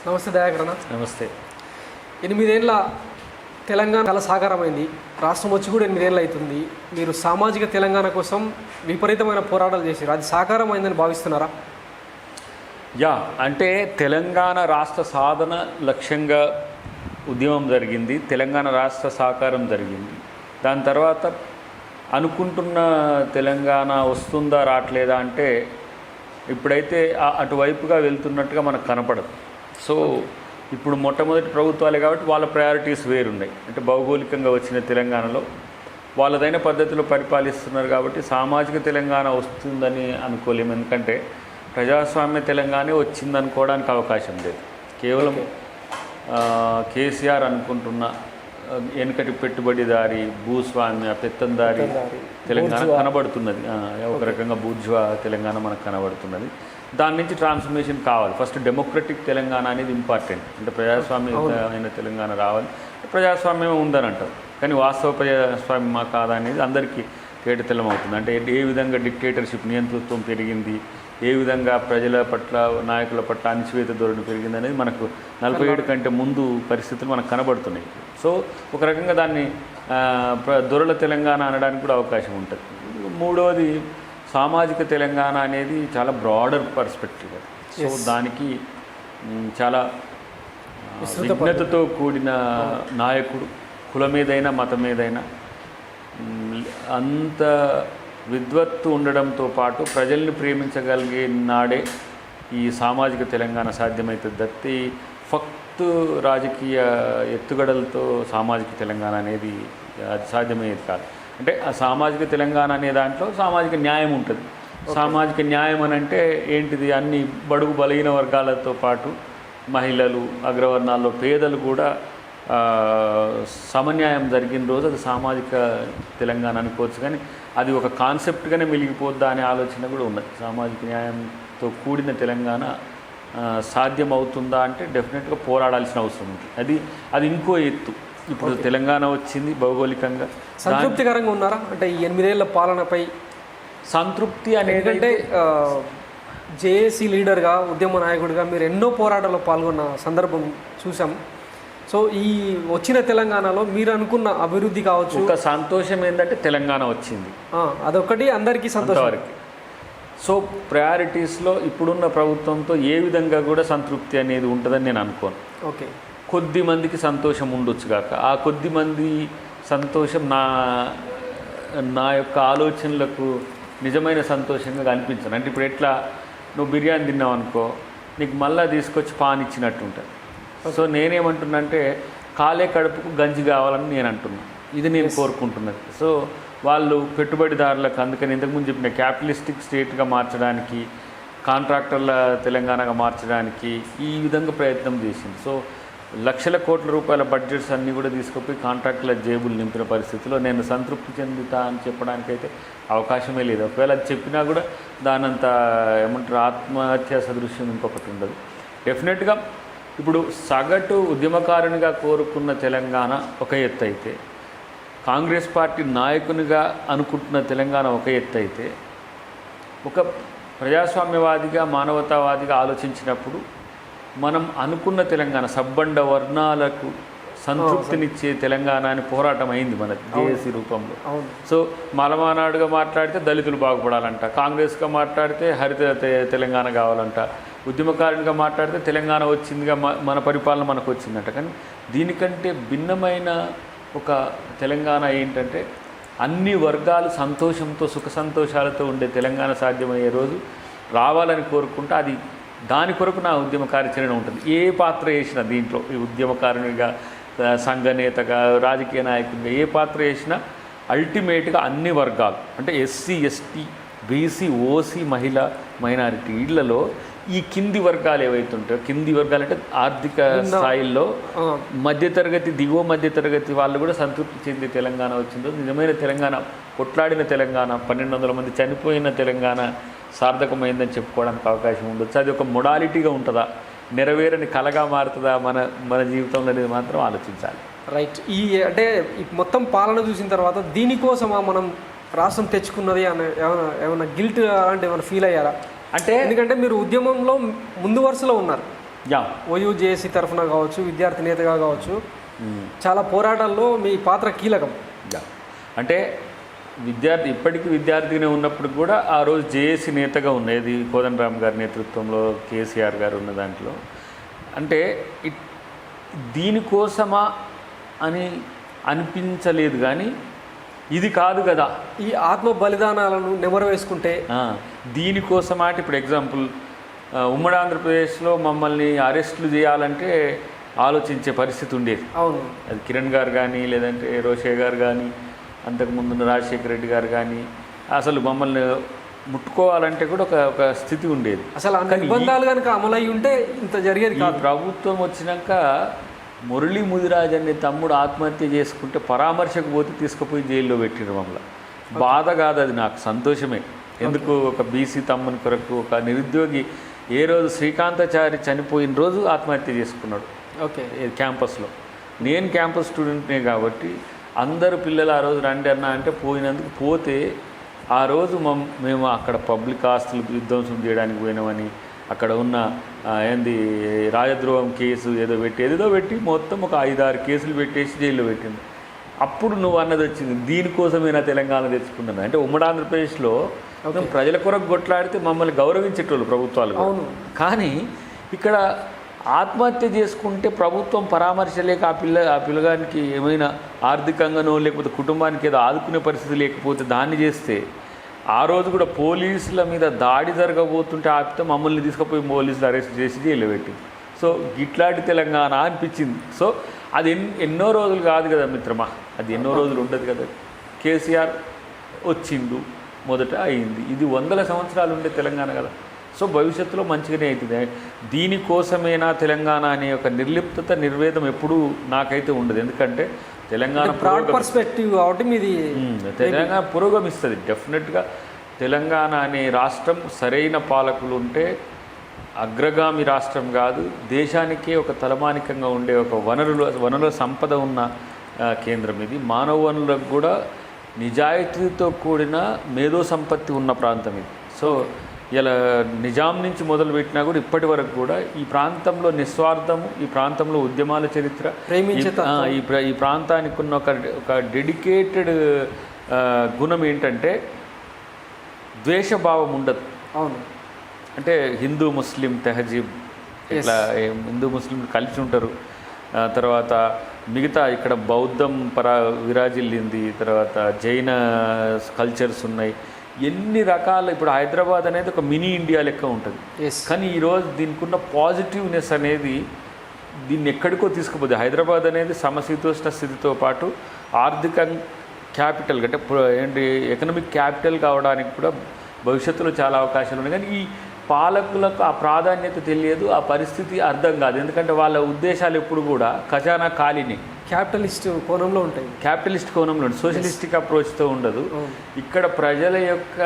నమస్తే దయాకరణ. నమస్తే. 8 ఏళ్ళ తెలంగాణ కల సాకారమైంది. రాష్ట్రం వచ్చి కూడా 8 ఏళ్ళు అవుతుంది. మీరు సామాజిక తెలంగాణ కోసం విపరీతమైన పోరాటాలు చేశారు. అది సాకారమైందని భావిస్తున్నారా? అంటే తెలంగాణ రాష్ట్ర సాధన లక్ష్యంగా ఉద్యమం జరిగింది. తెలంగాణ రాష్ట్ర సాకారం జరిగింది. దాని తర్వాత అనుకుంటున్న తెలంగాణ వస్తుందా రావట్లేదా అంటే ఇప్పుడైతే అటువైపుగా వెళ్తున్నట్టుగా మనకు కనపడదు. సో ఇప్పుడు మొట్టమొదటి ప్రభుత్వాలే కాబట్టి వాళ్ళ ప్రయారిటీస్ వేరున్నాయి. అంటే భౌగోళికంగా వచ్చిన తెలంగాణలో వాళ్ళదైన పద్ధతిలో పరిపాలిస్తున్నారు కాబట్టి సామాజిక తెలంగాణ వస్తుందని అనుకోలేము. ఎందుకంటే ప్రజాస్వామ్య తెలంగాణ వచ్చిందనుకోవడానికి అవకాశం లేదు. కేవలం కేసీఆర్ అనుకుంటున్న వెనుకటి పెట్టుబడిదారి భూస్వామ్య పెత్తందారి తెలంగాణ కనబడుతున్నది. ఒక రకంగా బూర్జువా తెలంగాణ మనకు కనబడుతున్నది. దాని నుంచి ట్రాన్స్ఫర్మేషన్ కావాలి. ఫస్ట్ డెమోక్రటిక్ తెలంగాణ అనేది ఇంపార్టెంట్. అంటే ప్రజాస్వామ్యమైన తెలంగాణ రావాలి. ప్రజాస్వామ్యం ఉందని అంటారు, కానీ వాస్తవ ప్రజాస్వామ్యమా కాదా అనేది అందరికీ తేటతెల్లం అవుతుంది. అంటే ఏ విధంగా డిక్టేటర్షిప్ నియంతృత్వం పెరిగింది, ఏ విధంగా ప్రజల పట్ల నాయకుల పట్ల అణచివేత ధోరణి పెరిగింది అనేది మనకు 47 కంటే ముందు పరిస్థితులు మనకు కనబడుతున్నాయి. సో ఒక రకంగా దాన్ని దొరల తెలంగాణ అనడానికి కూడా అవకాశం ఉంటుంది. మూడవది సామాజిక తెలంగాణ అనేది చాలా బ్రాడర్ పర్స్పెక్టివ్. సో దానికి చాలా విఘ్నతతో కూడిన నాయకుడు, కులమేదైనా మతమేదైనా అంత విద్వత్తు ఉండడంతో పాటు ప్రజల్ని ప్రేమించగలిగే నాడే ఈ సామాజిక తెలంగాణ సాధ్యమవుతుంది. దత్తి ఫక్తు రాజకీయ ఎత్తుగడలతో సామాజిక తెలంగాణ అనేది అది సాధ్యమయ్యేది కాదు. అంటే ఆ సామాజిక తెలంగాణ అనే దాంట్లో సామాజిక న్యాయం ఉంటుంది. సామాజిక న్యాయం అని అంటే ఏంటిది? అన్ని బడుగు బలహీన వర్గాలతో పాటు మహిళలు, అగ్రవర్ణాల్లో పేదలు కూడా సమన్యాయం జరిగిన రోజు అది సామాజిక తెలంగాణ అనుకోవచ్చు. కానీ అది ఒక కాన్సెప్ట్గానే మిలిగిపోద్దా అనే ఆలోచన కూడా ఉన్నది. సామాజిక న్యాయంతో కూడిన తెలంగాణ సాధ్యమవుతుందా అంటే డెఫినెట్గా పోరాడాల్సిన అవసరం ఉంది. అది ఇంకో ఎత్తు. ఇప్పుడు తెలంగాణ వచ్చింది భౌగోళికంగా. సంతృప్తికరంగా ఉన్నారా? అంటే ఈ 8 ఏళ్ల పాలనపై సంతృప్తి ఎందుకంటే జేఏసీ లీడర్గా, ఉద్యమ నాయకుడిగా మీరు ఎన్నో పోరాటాల్లో పాల్గొన్న సందర్భం చూసాం. సో ఈ వచ్చిన తెలంగాణలో మీరు అనుకున్న అభివృద్ధి కావచ్చు, ఒక సంతోషం ఏంటంటే తెలంగాణ వచ్చింది, అదొకటి అందరికీ సంతోషం. సో ప్రయారిటీస్లో ఇప్పుడున్న ప్రభుత్వంతో ఏ విధంగా కూడా సంతృప్తి అనేది ఉంటుందని నేను అనుకోను. ఓకే, కొద్ది మందికి సంతోషం ఉండొచ్చు కాక, ఆ కొద్ది మంది సంతోషం నా యొక్క ఆలోచనలకు నిజమైన సంతోషంగా కనిపించను. అంటే ఇప్పుడు ఎట్లా నువ్వు బిర్యానీ తిన్నావు అనుకో, నీకు మళ్ళీ తీసుకొచ్చి పాన్ ఇచ్చినట్టు ఉంటుంది. సో నేనేమంటున్నా అంటే కాలే కడుపుకు గంజి కావాలని నేను అంటున్నాను. ఇది నేను కోరుకుంటున్నది. సో వాళ్ళు పెట్టుబడిదారులకు, అందుకని ఇంతకుముందు చెప్పిన క్యాపిటలిస్టిక్ స్టేట్గా మార్చడానికి, కాంట్రాక్టర్ల తెలంగాణగా మార్చడానికి ఈ విధంగా ప్రయత్నం చేసింది. సో లక్షల కోట్ల రూపాయల బడ్జెట్స్ అన్నీ కూడా తీసుకుపోయి కాంట్రాక్టుల జేబులు నింపిన పరిస్థితిలో నేను సంతృప్తి చెందుతా అని చెప్పడానికైతే అవకాశమే లేదు. ఒకవేళ అది చెప్పినా కూడా దానంత ఏమంటారు ఆత్మహత్య సదృశ్యం ఇంకొకటి ఉండదు. డెఫినెట్గా ఇప్పుడు సగటు ఉద్యమకారునిగా కోరుకున్న తెలంగాణ ఒక ఎత్తు అయితే, కాంగ్రెస్ పార్టీ నాయకునిగా అనుకుంటున్న తెలంగాణ ఒక ఎత్తు అయితే, ఒక ప్రజాస్వామ్యవాదిగా మానవతావాదిగా ఆలోచించినప్పుడు మనం అనుకున్న తెలంగాణ సబ్బండ వర్ణాలకు సంతృప్తినిచ్చే తెలంగాణ అని పోరాటం అయింది మన జేఏసీ రూపంలో. సో మలమానాడుగా మాట్లాడితే దళితులు బాగుపడాలంట, కాంగ్రెస్గా మాట్లాడితే హరిత తెలంగాణ కావాలంట, ఉద్యమకారునిగా మాట్లాడితే తెలంగాణ వచ్చిందిగా మన పరిపాలన మనకు వచ్చిందంట. కానీ దీనికంటే భిన్నమైన ఒక తెలంగాణ ఏంటంటే అన్ని వర్గాలు సంతోషంతో సుఖ సంతోషాలతో ఉండే తెలంగాణ సాధ్యమయ్యే రోజు రావాలని కోరుకుంటే అది దాని కొరకు నా ఉద్యమ కార్యాచరణ ఉంటుంది. ఏ పాత్ర వేసినా దీంట్లో ఈ ఉద్యమకారునిగా, సంఘనేతగా, రాజకీయ నాయకునిగా ఏ పాత్ర వేసినా అల్టిమేట్గా అన్ని వర్గాలు అంటే ఎస్సీ, ఎస్టీ, బీసీ, ఓసీ, మహిళ, మైనారిటీ వీళ్ళలో ఈ కింది వర్గాలు ఏవైతే ఉంటాయో, కింది వర్గాలు అంటే ఆర్థిక స్థాయిల్లో మధ్యతరగతి, దిగువ మధ్యతరగతి వాళ్ళు కూడా సంతృప్తి చెంది తెలంగాణ వచ్చిందో నిజమైన తెలంగాణ, కొట్లాడిన తెలంగాణ, 1200 మంది చనిపోయిన తెలంగాణ సార్థకమైందని చెప్పుకోవడానికి అవకాశం ఉండొచ్చు. అది ఒక మొడాలిటీగా ఉంటుందా, నెరవేరని కలగా మారుతుందా మన జీవితంలో అనేది మాత్రం ఆలోచించాలి. రైట్. అంటే ఈ మొత్తం పాలన చూసిన తర్వాత దీనికోసమా మనం రాష్ట్రం తెచ్చుకున్నది అని ఏమైనా గిల్ట్ అలాంటి ఏమైనా ఫీల్ అయ్యారా? అంటే ఎందుకంటే మీరు ఉద్యమంలో ముందు వరుసలో ఉన్నారు. యా ఓయూ జేఏసీ తరఫున కావచ్చు, విద్యార్థి నేతగా కావచ్చు, చాలా పోరాటాల్లో మీ పాత్ర కీలకం. యా అంటే ఇప్పటికీ విద్యార్థిగానే ఉన్నప్పుడు కూడా ఆ రోజు జేఏసీ నేతగా ఉన్నది కోదండరామ్ గారి నేతృత్వంలో, కేసీఆర్ గారు ఉన్న దాంట్లో. అంటే దీనికోసమా అని అనిపించలేదు, కానీ ఇది కాదు కదా ఈ ఆత్మ బలిదానాలను నెమరు వేసుకుంటే దీనికోసమా. ఇప్పుడు ఎగ్జాంపుల్ ఉమ్మడి ఆంధ్రప్రదేశ్లో మమ్మల్ని అరెస్టులు చేయాలంటే ఆలోచించే పరిస్థితి ఉండేది. అవును, అది కిరణ్ గారు కానీ, లేదంటే రోషే గారు కానీ, అంతకుముందు రాజశేఖర రెడ్డి గారు కానీ, అసలు మమ్మల్ని ముట్టుకోవాలంటే కూడా ఒక స్థితి ఉండేది. అసలు ఆ నిబంధనలు కనుక అమలయ్యి ఉంటే ఇంత జరిగేది కాదు. ప్రభుత్వం వచ్చినాక మురళీ ముదిరాజ్ అనే తమ్ముడు ఆత్మహత్య చేసుకుంటే పరామర్శకు పోతే తీసుకుపోయి జైల్లో పెట్టిండ్రు మమ్మల్ని. బాధ కాదు అది, నాకు సంతోషమే. ఎందుకు ఒక బీసీ తమ్ముని కొరకు ఒక నిరుద్యోగి ఏ రోజు శ్రీకాంతాచారి చనిపోయిన రోజు ఆత్మహత్య చేసుకున్నాడు. ఓకే, క్యాంపస్లో. నేను క్యాంపస్ స్టూడెంట్నే కాబట్టి అందరు పిల్లలు ఆ రోజు రండి అన్న అంటే పోయినందుకు పోతే, ఆ రోజు మేము అక్కడ పబ్లిక్ ఆస్తులు విధ్వంసం చేయడానికి పోయినామని, అక్కడ ఉన్న రాజద్రోహం కేసు ఏదో పెట్టి మొత్తం ఒక 5-6 కేసులు పెట్టేసి జైల్లో పెట్టింది. అప్పుడు నువ్వు అన్నది వచ్చింది, దీనికోసమైనా తెలంగాణ తెచ్చుకున్నాను అంటే. ఉమ్మడి ఆంధ్రప్రదేశ్లో ప్రజల కొరకు కొట్లాడితే మమ్మల్ని గౌరవించేటోళ్ళు ప్రభుత్వాలు. కానీ ఇక్కడ ఆత్మహత్య చేసుకుంటే ప్రభుత్వం పరామర్శ లేక ఆ పిల్లగానికి ఏమైనా ఆర్థికంగానో లేకపోతే కుటుంబానికి ఏదో ఆదుకునే పరిస్థితి లేకపోతే దాన్ని చేస్తే, ఆ రోజు కూడా పోలీసుల మీద దాడి జరగబోతుంటే ఆపితే మమ్మల్ని తీసుకుపోయి పోలీసులు అరెస్ట్ చేసి జైలు పెట్టింది. సో ఇట్లాంటి తెలంగాణ అనిపించింది. సో అది ఎన్నో రోజులు కాదు కదా మిత్రమా, అది ఎన్నో రోజులు ఉండదు కదా. కేసీఆర్ వచ్చిండు, మొదట అయింది. ఇది 100 సంవత్సరాలు ఉండే తెలంగాణ కదా. సో భవిష్యత్తులో మంచిగానే అవుతుంది. దీనికోసమేనా తెలంగాణ అనే ఒక నిర్లిప్తత, నిర్వేదం ఎప్పుడూ నాకైతే ఉండదు. ఎందుకంటే తెలంగాణ పర్స్పెక్టివ్ కాబట్టి మీది తెలంగాణ పురోగమిస్తుంది డెఫినెట్గా. తెలంగాణ అనే రాష్ట్రం సరైన పాలకులు ఉంటే అగ్రగామి రాష్ట్రం కాదు, దేశానికే ఒక తలమానికంగా ఉండే ఒక వనరుల సంపద ఉన్న కేంద్రం ఇది. మానవ వనరులకు కూడా నిజాయితీతో కూడిన మేధో సంపత్తి ఉన్న ప్రాంతం ఇది. సో ఇలా నిజాం నుంచి మొదలుపెట్టినా కూడా ఇప్పటి వరకు కూడా ఈ ప్రాంతంలో నిస్వార్థము, ఈ ప్రాంతంలో ఉద్యమాల చరిత్ర, ఈ ప్రాంతానికి ఉన్న ఒక డెడికేటెడ్ గుణం ఏంటంటే ద్వేషభావం ఉండదు. అవును, అంటే హిందూ ముస్లిం తెహజీబ్, ఇట్లా హిందూ ముస్లిం కలిసి ఉంటారు. తర్వాత మిగతా ఇక్కడ బౌద్ధం విరాజిల్లింది, తర్వాత జైన కల్చర్స్ ఉన్నాయి, ఎన్ని రకాల. ఇప్పుడు హైదరాబాద్ అనేది ఒక మినీ ఇండియా లెక్క ఉంటుంది. కానీ ఈరోజు దీనికి ఉన్న పాజిటివ్నెస్ అనేది దీన్ని ఎక్కడికో తీసుకుపోతుంది. హైదరాబాద్ అనేది సమశీతోష్ణ స్థితితో పాటు ఆర్థిక క్యాపిటల్, అంటే ఏంటి ఎకనామిక్ క్యాపిటల్ కావడానికి కూడా భవిష్యత్తులో చాలా అవకాశాలు ఉన్నాయి. కానీ ఈ పాలకులకు ఆ ప్రాధాన్యత తెలియదు, ఆ పరిస్థితి అర్థం కాదు. ఎందుకంటే వాళ్ళ ఉద్దేశాలు ఎప్పుడు కూడా ఖజానా ఖాళీని క్యాపిటలిస్ట్ కోణంలో ఉంటాయి. క్యాపిటలిస్ట్ కోణంలో ఉంటుంది, సోషలిస్టిక్ అప్రోచ్తో ఉండదు. ఇక్కడ ప్రజల యొక్క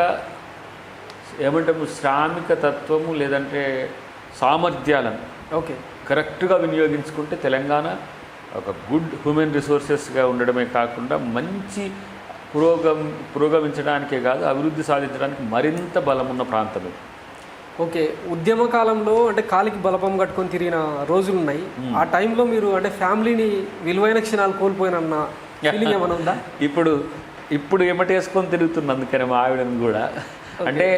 ఏమంటాము శ్రామిక తత్వము లేదంటే సామర్థ్యాలను కరెక్ట్గా వినియోగించుకుంటే తెలంగాణ ఒక గుడ్ హ్యూమన్ రిసోర్సెస్గా ఉండడమే కాకుండా మంచి పురోగమించడానికే కాదు, అభివృద్ధి సాధించడానికి మరింత బలమున్న ప్రాంతం ఇది. ఓకే, ఉద్యమ కాలంలో అంటే కాలికి బలపం కట్టుకొని తిరిగిన రోజులు ఉన్నాయి. ఆ టైంలో మీరు అంటే ఫ్యామిలీని విలువైన క్షణాలు కోల్పోయినన్న ఫీలింగ్ ఏమైనా ఉందా? ఇప్పుడు ఎమటేసుకొని తిరుగుతున్నా, అందుకని మా ఆవిడని కూడా. అంటే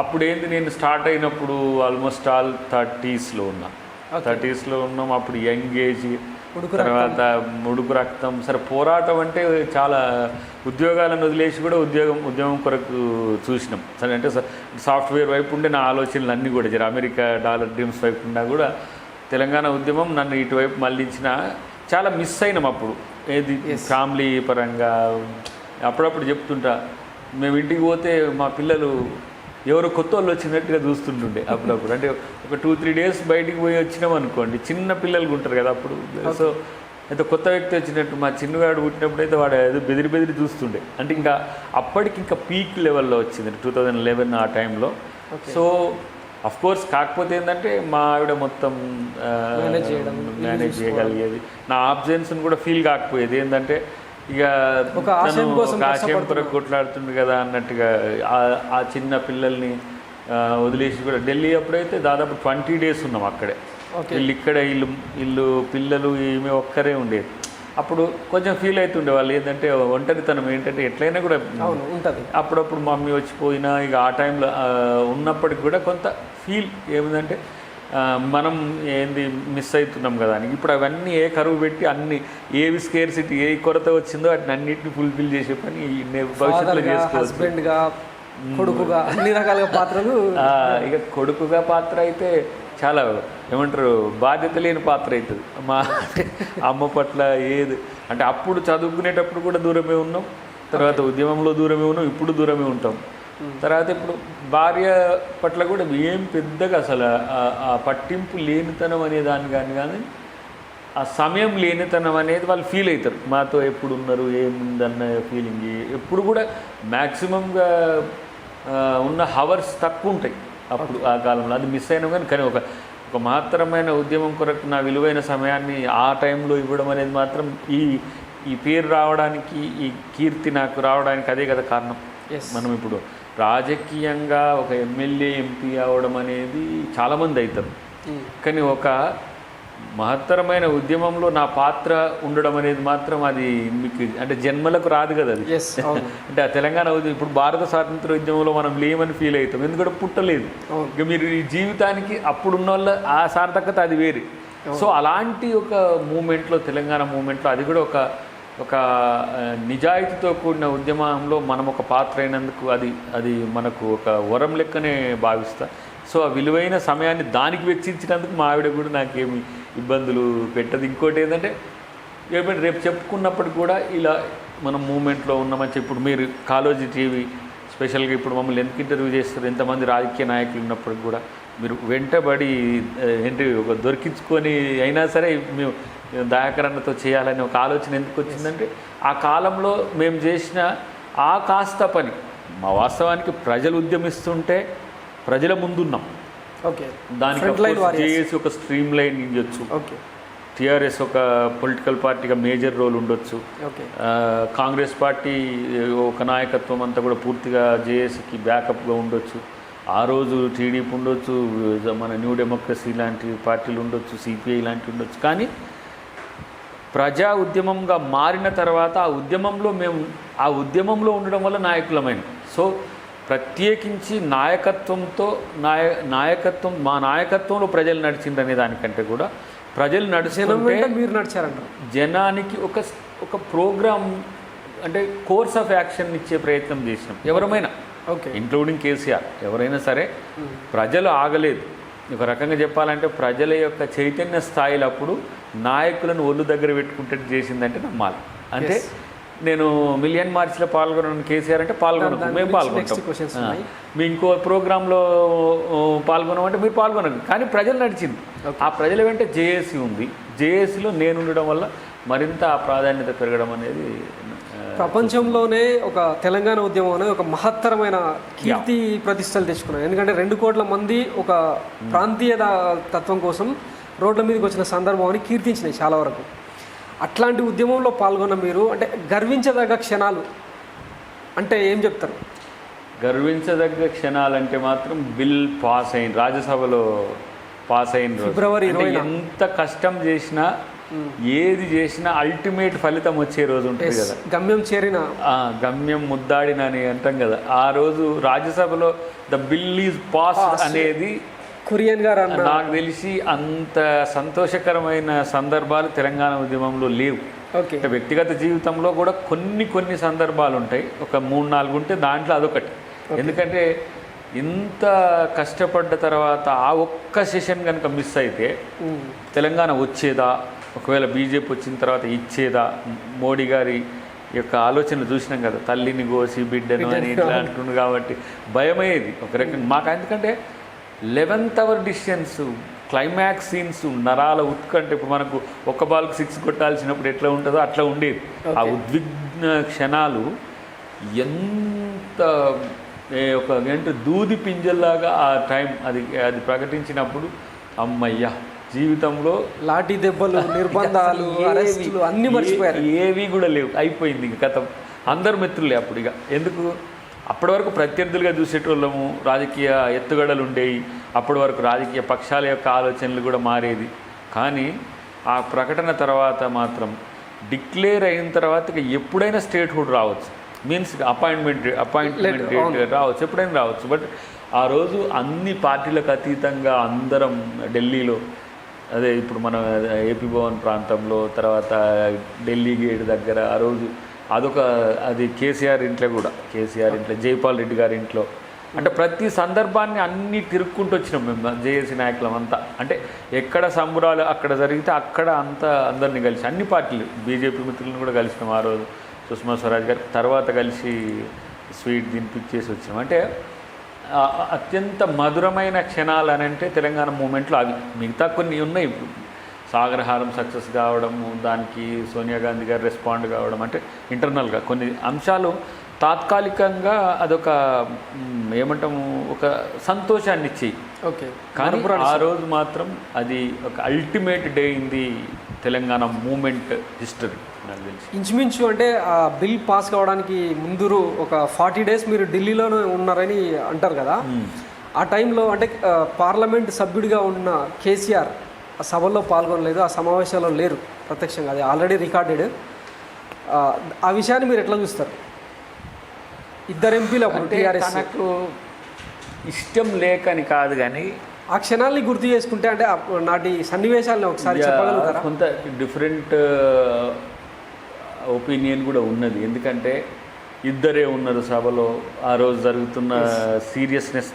అప్పుడు ఏంది, నేను స్టార్ట్ అయినప్పుడు ఆల్మోస్ట్ ఆల్ 30sలో ఉన్నాం. అప్పుడు యంగ్ ఏజ్, తర్వాత ముడుకు రక్తం. సరే, పోరాటం అంటే చాలా ఉద్యోగాలను వదిలేసి కూడా ఉద్యమం కొరకు చూసినాం. సరే, అంటే సాఫ్ట్వేర్ వైపు ఉండే నా ఆలోచనలు అన్నీ కూడా అమెరికా డాలర్ డ్రీమ్స్ వైపు ఉన్నా కూడా తెలంగాణ ఉద్యమం నన్ను ఇటువైపు మళ్ళించిన. చాలా మిస్ అయినాం అప్పుడు, ఏది ఫ్యామిలీ పరంగా. అప్పుడప్పుడు చెప్తుంటా, మేము ఇంటికి పోతే మా పిల్లలు ఎవరు కొత్త వాళ్ళు వచ్చినట్టుగా చూస్తుంటుండే అప్పుడప్పుడు. అంటే ఒక 2-3 days బయటికి పోయి వచ్చినాం అనుకోండి, చిన్న పిల్లలు ఉంటారు కదా అప్పుడు. సో అయితే కొత్త వ్యక్తి వచ్చినట్టు మా చిన్నవాడు పుట్టినప్పుడు అయితే వాడు ఏదో బెదిరి చూస్తుండే. అంటే ఇంకా అప్పటికి ఇంకా పీక్ లెవెల్లో వచ్చింది 2011 ఆ టైంలో. సో అఫ్కోర్స్ కాకపోతే ఏంటంటే మా ఆవిడ మొత్తం మేనేజ్ చేయగలిగేది. నా ఆబ్సెన్స్ని కూడా ఫీల్ కాకపోయేది. ఏంటంటే ఇక ఒక ఆశయం కొరకు కొట్లాడుతుంది కదా అన్నట్టుగా ఆ చిన్న పిల్లల్ని వదిలేసి కూడా ఢిల్లీ అప్పుడైతే దాదాపు 20 days ఉన్నాం అక్కడే. ఓకే. వీళ్ళు ఇక్కడ ఇల్లు పిల్లలు ఈమె ఒక్కరే ఉండేది. అప్పుడు కొంచెం ఫీల్ అవుతుండే వాళ్ళు, ఏంటంటే ఒంటరితనం ఏంటంటే ఎట్లయినా కూడా అవును ఉంటుంది. అప్పుడప్పుడు మమ్మీ వచ్చిపోయినా ఇక ఆ టైంలో ఉన్నప్పటికి కూడా కొంత ఫీల్ ఏమిటంటే మనం ఏంది మిస్ అవుతున్నాం కదా అని. ఇప్పుడు అవన్నీ ఏ కరువు పెట్టి అన్ని ఏవి స్కేర్సిటీ ఏ కొరత వచ్చిందో వాటిని అన్నింటినీ ఫుల్ఫిల్ చేసే పని భవిష్యత్తులో చేసుకోవచ్చు. హస్బెండ్గా, కొడుకుగా, అన్ని రకాలుగా పాత్రలు. ఇక కొడుకుగా పాత్ర అయితే చాలా ఏమంటారు బాధ్యత లేని పాత్ర అవుతుంది. మా అమ్మ పట్ల ఏది అంటే అప్పుడు చదువుకునేటప్పుడు కూడా దూరమే ఉన్నాం, తర్వాత ఉద్యమంలో దూరమే ఉన్నాం, ఇప్పుడు దూరమే ఉంటాం. తర్వాత ఇప్పుడు భార్య పట్ల కూడా ఏం పెద్దగా అసలు ఆ పట్టింపు లేనితనం అనే దాన్ని కానీ ఆ సమయం లేనితనం అనేది వాళ్ళు ఫీల్ అవుతారు. మాతో ఎప్పుడు ఉన్నారు ఏముందన్న ఫీలింగ్ ఎప్పుడు కూడా మ్యాక్సిమంగా ఉన్న హవర్స్ తక్కువ ఉంటాయి అప్పుడు ఆ కాలంలో. అది మిస్ అయినా కానీ ఒక మహత్తరమైన ఉద్యమం కొరకు నా విలువైన సమయాన్ని ఆ టైంలో ఇవ్వడం అనేది మాత్రం ఈ పేరు రావడానికి, ఈ కీర్తి నాకు రావడానికి అదే కదా కారణం. మనం ఇప్పుడు రాజకీయంగా ఒక ఎమ్మెల్యే ఎంపీ అవడం అనేది చాలామంది అవుతారు, కానీ ఒక మహత్తరమైన ఉద్యమంలో నా పాత్ర ఉండడం అనేది మాత్రం అది మీకు అంటే జన్మలకు రాదు కదా అది. అంటే ఆ తెలంగాణ ఇప్పుడు భారత స్వాతంత్ర ఉద్యమంలో మనం లేమని ఫీల్ అవుతాం, ఎందుకంటే పుట్టలేదు. ఇక మీరు ఈ జీవితానికి అప్పుడున్న వాళ్ళ ఆ సార్థకత అది వేరే. సో అలాంటి ఒక మూమెంట్లో, తెలంగాణ మూమెంట్లో అది కూడా ఒక నిజాయితీతో కూడిన ఉద్యమంలో మనం ఒక పాత్ర అయినందుకు అది మనకు ఒక వరం లెక్కనే భావిస్తా. సో ఆ విలువైన సమయాన్ని దానికి వెచ్చించినందుకు మా ఆవిడ కూడా నాకేమి ఇబ్బందులు పెట్టదు. ఇంకోటి ఏంటంటే రేపు చెప్పుకున్నప్పటికి కూడా ఇలా మనం మూమెంట్లో ఉన్నామని చెప్పి ఇప్పుడు మీరు కాలోజీ టీవీ స్పెషల్గా ఇప్పుడు మమ్మల్ని ఎందుకు ఇంటర్వ్యూ చేస్తారు, ఎంతమంది రాజకీయ నాయకులు ఉన్నప్పటికి కూడా మీరు వెంటబడి ఏంటి ఒక దొరికించుకొని అయినా సరే మేము దయాకరణతో చేయాలనే ఒక ఆలోచన ఎందుకు వచ్చిందంటే ఆ కాలంలో మేము చేసిన ఆ కాస్త పని మా వాస్తవానికి ప్రజలు ఉద్యమిస్తుంటే ప్రజల ముందున్నాం. ఓకే, దానికి చేసి ఒక స్ట్రీమ్ లైన్ ఇవ్వచ్చు. ఓకే, టీఆర్ఎస్ ఒక పొలిటికల్ పార్టీగా మేజర్ రోల్ ఉండొచ్చు. కాంగ్రెస్ పార్టీ ఒక నాయకత్వం అంతా కూడా పూర్తిగా జేఏసీకి బ్యాకప్గా ఉండొచ్చు. ఆ రోజు టీడీపీ ఉండొచ్చు, మన న్యూ డెమోక్రసీ లాంటి పార్టీలు ఉండొచ్చు, సిపిఐ లాంటివి ఉండొచ్చు. కానీ ప్రజా ఉద్యమంగా మారిన తర్వాత ఆ ఉద్యమంలో ఉండడం వల్ల నాయకులమైన. సో ప్రత్యేకించి మా నాయకత్వంలో ప్రజలు నడిచిందనే దానికంటే కూడా ప్రజలు నడిచినంటే మీరు నడిచారంట. జనానికి ఒక ప్రోగ్రామ్ అంటే కోర్స్ ఆఫ్ యాక్షన్ ఇచ్చే ప్రయత్నం చేసినాం ఎవరమైనా, ఇంక్లూడింగ్ కేసీఆర్. ఎవరైనా సరే ప్రజలు ఆగలేదు. ఒక రకంగా చెప్పాలంటే ప్రజల యొక్క చైతన్య స్థాయిలో అప్పుడు నాయకులను ఒళ్ళు దగ్గర పెట్టుకుంటే చేసిందంటే నమ్మాలి. అంటే నేను మిలియన్ మార్చ్లో పాల్గొన్నాను కేసీఆర్ అంటే పాల్గొనకు, మేము పాల్గొంటాం. మీ ఇంకో ప్రోగ్రాంలో పాల్గొనమంటే మీరు పాల్గొనరు, కానీ ప్రజలు నడిచింది. ఆ ప్రజల వెంట జేఏసీ ఉంది. జేఏసీలో నేను ఉండడం వల్ల మరింత ఆ ప్రాధాన్యత పెరగడం అనేది ప్రపంచంలోనే ఒక తెలంగాణ ఉద్యమం అనేది ఒక మహత్తరమైన కీర్తి ప్రతిష్టలు తెచ్చుకున్నాయి. ఎందుకంటే 2 కోట్ల మంది ఒక ప్రాంతీయ తత్వం కోసం రోడ్ల మీదకి వచ్చిన సందర్భం అని కీర్తించినాయి చాలా వరకు. అట్లాంటి ఉద్యమంలో పాల్గొన్న మీరు అంటే గర్వించదగ్గ క్షణాలు అంటే ఏం చెప్తారు? గర్వించదగ్గ క్షణాలంటే మాత్రం బిల్ పాస్ అయిన, రాజ్యసభలో పాస్ అయిన ఫిబ్రవరి 20 ఎంత కష్టం చేసినా ఏది చేసినా అల్టిమేట్ ఫలితం వచ్చే రోజు ఉంటుంది కదా, గమ్యం ముద్దాడిన అని అంటాం కదా. ఆ రోజు రాజ్యసభలో ద బిల్ ఈజ్ పాస్ అనేది కురియన్ గారు నాకు తెలిసి అంత సంతోషకరమైన సందర్భాలు తెలంగాణ ఉద్యమంలో లేవు. అంటే వ్యక్తిగత జీవితంలో కూడా కొన్ని సందర్భాలు ఉంటాయి, ఒక 3-4 ఉంటే దాంట్లో అదొకటి. ఎందుకంటే ఇంత కష్టపడ్డ తర్వాత ఆ ఒక్క సెషన్ కనుక మిస్ అయితే తెలంగాణ వచ్చేదా, ఒకవేళ బీజేపీ వచ్చిన తర్వాత ఇచ్చేదా, మోడీ గారి యొక్క ఆలోచనలు చూసినాం కదా, తల్లిని కోసి బిడ్డను అని ఇట్లా అంటుండు కాబట్టి భయమయ్యేది ఒక రకంగా మాకు. ఎందుకంటే 11th hour decisions, climax scenes, నరాల ఉత్కంఠ. ఇప్పుడు మనకు ఒక బాల్కి 6 కొట్టాల్సినప్పుడు ఎట్లా ఉంటుందో అట్లా ఉండేది. ఆ ఉద్విగ్న క్షణాలు ఎంత ఒక దూది పింజల్లాగా ఆ టైం అది ప్రకటించినప్పుడు అమ్మయ్య జీవితంలో లాఠీ దెబ్బలు, నిర్బంధాలు, అరెస్టులు అన్నీ మర్చిపోయారు, ఏవి కూడా లేవు, అయిపోయింది ఇక కథ. అందరు మిత్రులే అప్పుడు. ఇక ఎందుకు అప్పటి వరకు ప్రత్యర్థులుగా చూసేటోళ్ళము, రాజకీయ ఎత్తుగడలు ఉండేవి, అప్పటి వరకు రాజకీయ పక్షాల యొక్క ఆలోచనలు కూడా మారేది. కానీ ఆ ప్రకటన తర్వాత మాత్రం డిక్లేర్ అయిన తర్వాత ఇక ఎప్పుడైనా స్టేట్హుడ్ రావచ్చు, మీన్స్ అపాయింట్మెంట్ డేట్ రావచ్చు, ఎప్పుడైనా రావచ్చు. బట్ ఆ రోజు అన్ని పార్టీలకు అతీతంగా అందరం ఢిల్లీలో, అదే ఇప్పుడు మన ఏపీ భవన్ ప్రాంతంలో, తర్వాత ఢిల్లీ గేట్ దగ్గర ఆ రోజు అది కేసీఆర్ ఇంట్లో కూడా, కేసీఆర్ ఇంట్లో, జైపాల్ రెడ్డి గారి ఇంట్లో, అంటే ప్రతి సందర్భాన్ని అన్నీ తిరుక్కుంటూ వచ్చినాం మేము జేఏసీ నాయకులం అంతా. అంటే ఎక్కడ సంబరాలు అక్కడ జరిగితే అక్కడ అందరినీ కలిసి అన్ని పార్టీలు, బీజేపీ మిత్రులను కూడా కలిసినాం ఆ రోజు, సుష్మా స్వరాజ్ గారి తర్వాత కలిసి స్వీట్ తినిపించేసి వచ్చినాం. అంటే అత్యంత మధురమైన క్షణాలు అని అంటే తెలంగాణ మూమెంట్లో అవి. మిగతా కొన్ని ఉన్నాయి, సాగరహారం సక్సెస్ కావడము, దానికి సోనియా గాంధీ గారు రెస్పాండ్ కావడం, అంటే ఇంటర్నల్గా కొన్ని అంశాలు తాత్కాలికంగా అదొక ఏమంటాము ఒక సంతోషాన్ని ఇచ్చేయి. ఓకే, కానీ ఆ రోజు మాత్రం అది ఒక ultimate day in the Telangana movement history నాకు తెలిసి. ఇంచుమించు అంటే ఆ బిల్ పాస్ కావడానికి ముందు ఒక 40 days మీరు ఢిల్లీలోనే ఉన్నారని అంటారు కదా. ఆ టైంలో అంటే పార్లమెంట్ సభ్యుడిగా ఉన్న కేసీఆర్ ఆ సభల్లో పాల్గొనలేదు, ఆ సమావేశాల్లో లేరు ప్రత్యక్షంగా, అది ఆల్రెడీ రికార్డెడ్. ఆ విషయాన్ని మీరు ఎట్లా చూస్తారు? ఇద్దరు ఎంపీలు అప్పుడు టీఆర్ఎస్, నాకు ఇష్టం లేకని కాదు కానీ ఆ క్షణాల్ని గుర్తు చేసుకుంటే అంటే నాటి సన్నివేశాలను ఒకసారి చెప్పగలుగుతారా? కొంత డిఫరెంట్ ఒపీనియన్ కూడా ఉన్నది. ఎందుకంటే ఇద్దరే ఉన్నారు సభలో, ఆ రోజు జరుగుతున్న సీరియస్నెస్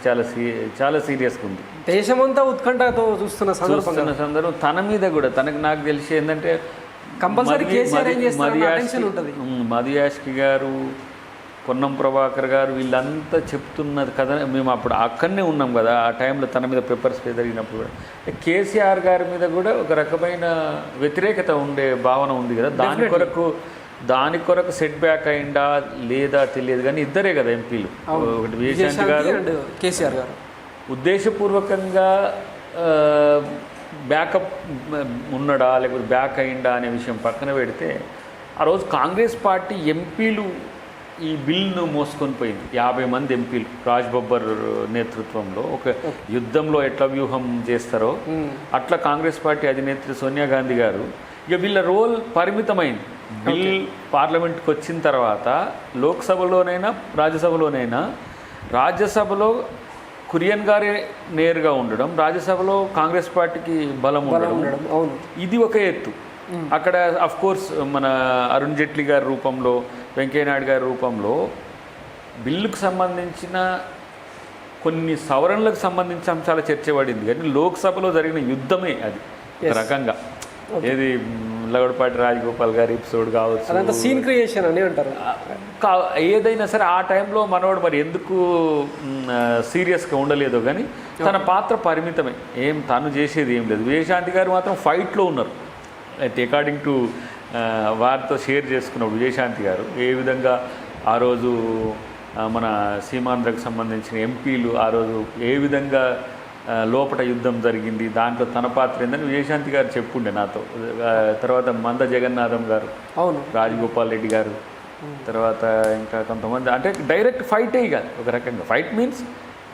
చాలా సీరియస్గా ఉంది. దేశమంతా ఉత్కంఠతో చూస్తున్న సందర్భం తన మీద కూడా నాకు తెలిసి ఏంటంటే కంపల్సరీ కేసీఆర్ ఏం చేస్తారు, మధు యాష్కి గారు, పొన్నం ప్రభాకర్ గారు వీళ్ళంతా చెప్తున్నది కదా. మేము అప్పుడు అక్కడనే ఉన్నాం కదా ఆ టైంలో, తన మీద పేపర్ స్ప్రే జరిగినప్పుడు కూడా కేసీఆర్ గారి మీద కూడా ఒక రకమైన వ్యతిరేకత ఉండే భావన ఉంది కదా. దాని కొరకు సెట్ బ్యాక్ అయిందా లేదా తెలియదు కానీ ఇద్దరే కదా ఎంపీలు, ఒకటి విజయశాంతి గారు, కేసీఆర్ గారు. ఉద్దేశపూర్వకంగా బ్యాకప్ ఉన్నాడా లేకపోతే బ్యాక్ అయిందా అనే విషయం పక్కన పెడితే, ఆ రోజు కాంగ్రెస్ పార్టీ ఎంపీలు ఈ బిల్ను మోసుకొని పోయింది. 50 మంది ఎంపీలు రాజ్ బబ్బర్ నేతృత్వంలో ఒక యుద్ధంలో ఎట్లా వ్యూహం చేస్తారో అట్లా కాంగ్రెస్ పార్టీ అధినేత్రి సోనియా గాంధీ గారు ఇక వీళ్ళ రోల్ పరిమితమైంది. బిల్ పార్లమెంట్కి వచ్చిన తర్వాత లోక్సభలోనైనా రాజ్యసభలోనైనా, రాజ్యసభలో కురియన్ గారే నేరుగా ఉండడం, రాజ్యసభలో కాంగ్రెస్ పార్టీకి బలం ఉండడం, ఇది ఒక ఎత్తు. అక్కడ అఫ్కోర్స్ మన అరుణ్ జైట్లీ గారి రూపంలో, వెంకయ్యనాయుడు గారి రూపంలో బిల్లుకు సంబంధించిన కొన్ని సవరణలకు సంబంధించిన అంశాల చర్చ పడింది. కానీ లోక్సభలో జరిగిన యుద్ధమే అది ఒక రకంగా. ఏది లగడపాటి రాజగోపాల్ గారి ఎపిసోడ్ కావచ్చు, సీన్ క్రియేషన్ అని అంటారు. ఏదైనా సరే ఆ టైంలో మనోడు మరి ఎందుకు సీరియస్గా ఉండలేదో కానీ తన పాత్ర పరిమితమే, తను చేసేది ఏం లేదు. విజయశాంతి గారు మాత్రం ఫైట్లో ఉన్నారు. అయితే అకార్డింగ్ టు వారితో షేర్ చేసుకున్నప్పుడు విజయశాంతి గారు ఏ విధంగా ఆ రోజు మన సీమాంధ్రకు సంబంధించిన ఎంపీలు ఆ రోజు ఏ విధంగా లోపల యుద్ధం జరిగింది, దాంట్లో తన పాత్ర ఏందని విజయశాంతి గారు చెప్పుండే నాతో. తర్వాత మంద జగన్నాథం గారు, అవును, రాజగోపాల్ రెడ్డి గారు, తర్వాత ఇంకా కొంతమంది, అంటే డైరెక్ట్ ఫైటే కాదు, ఒక రకంగా ఫైట్ మీన్స్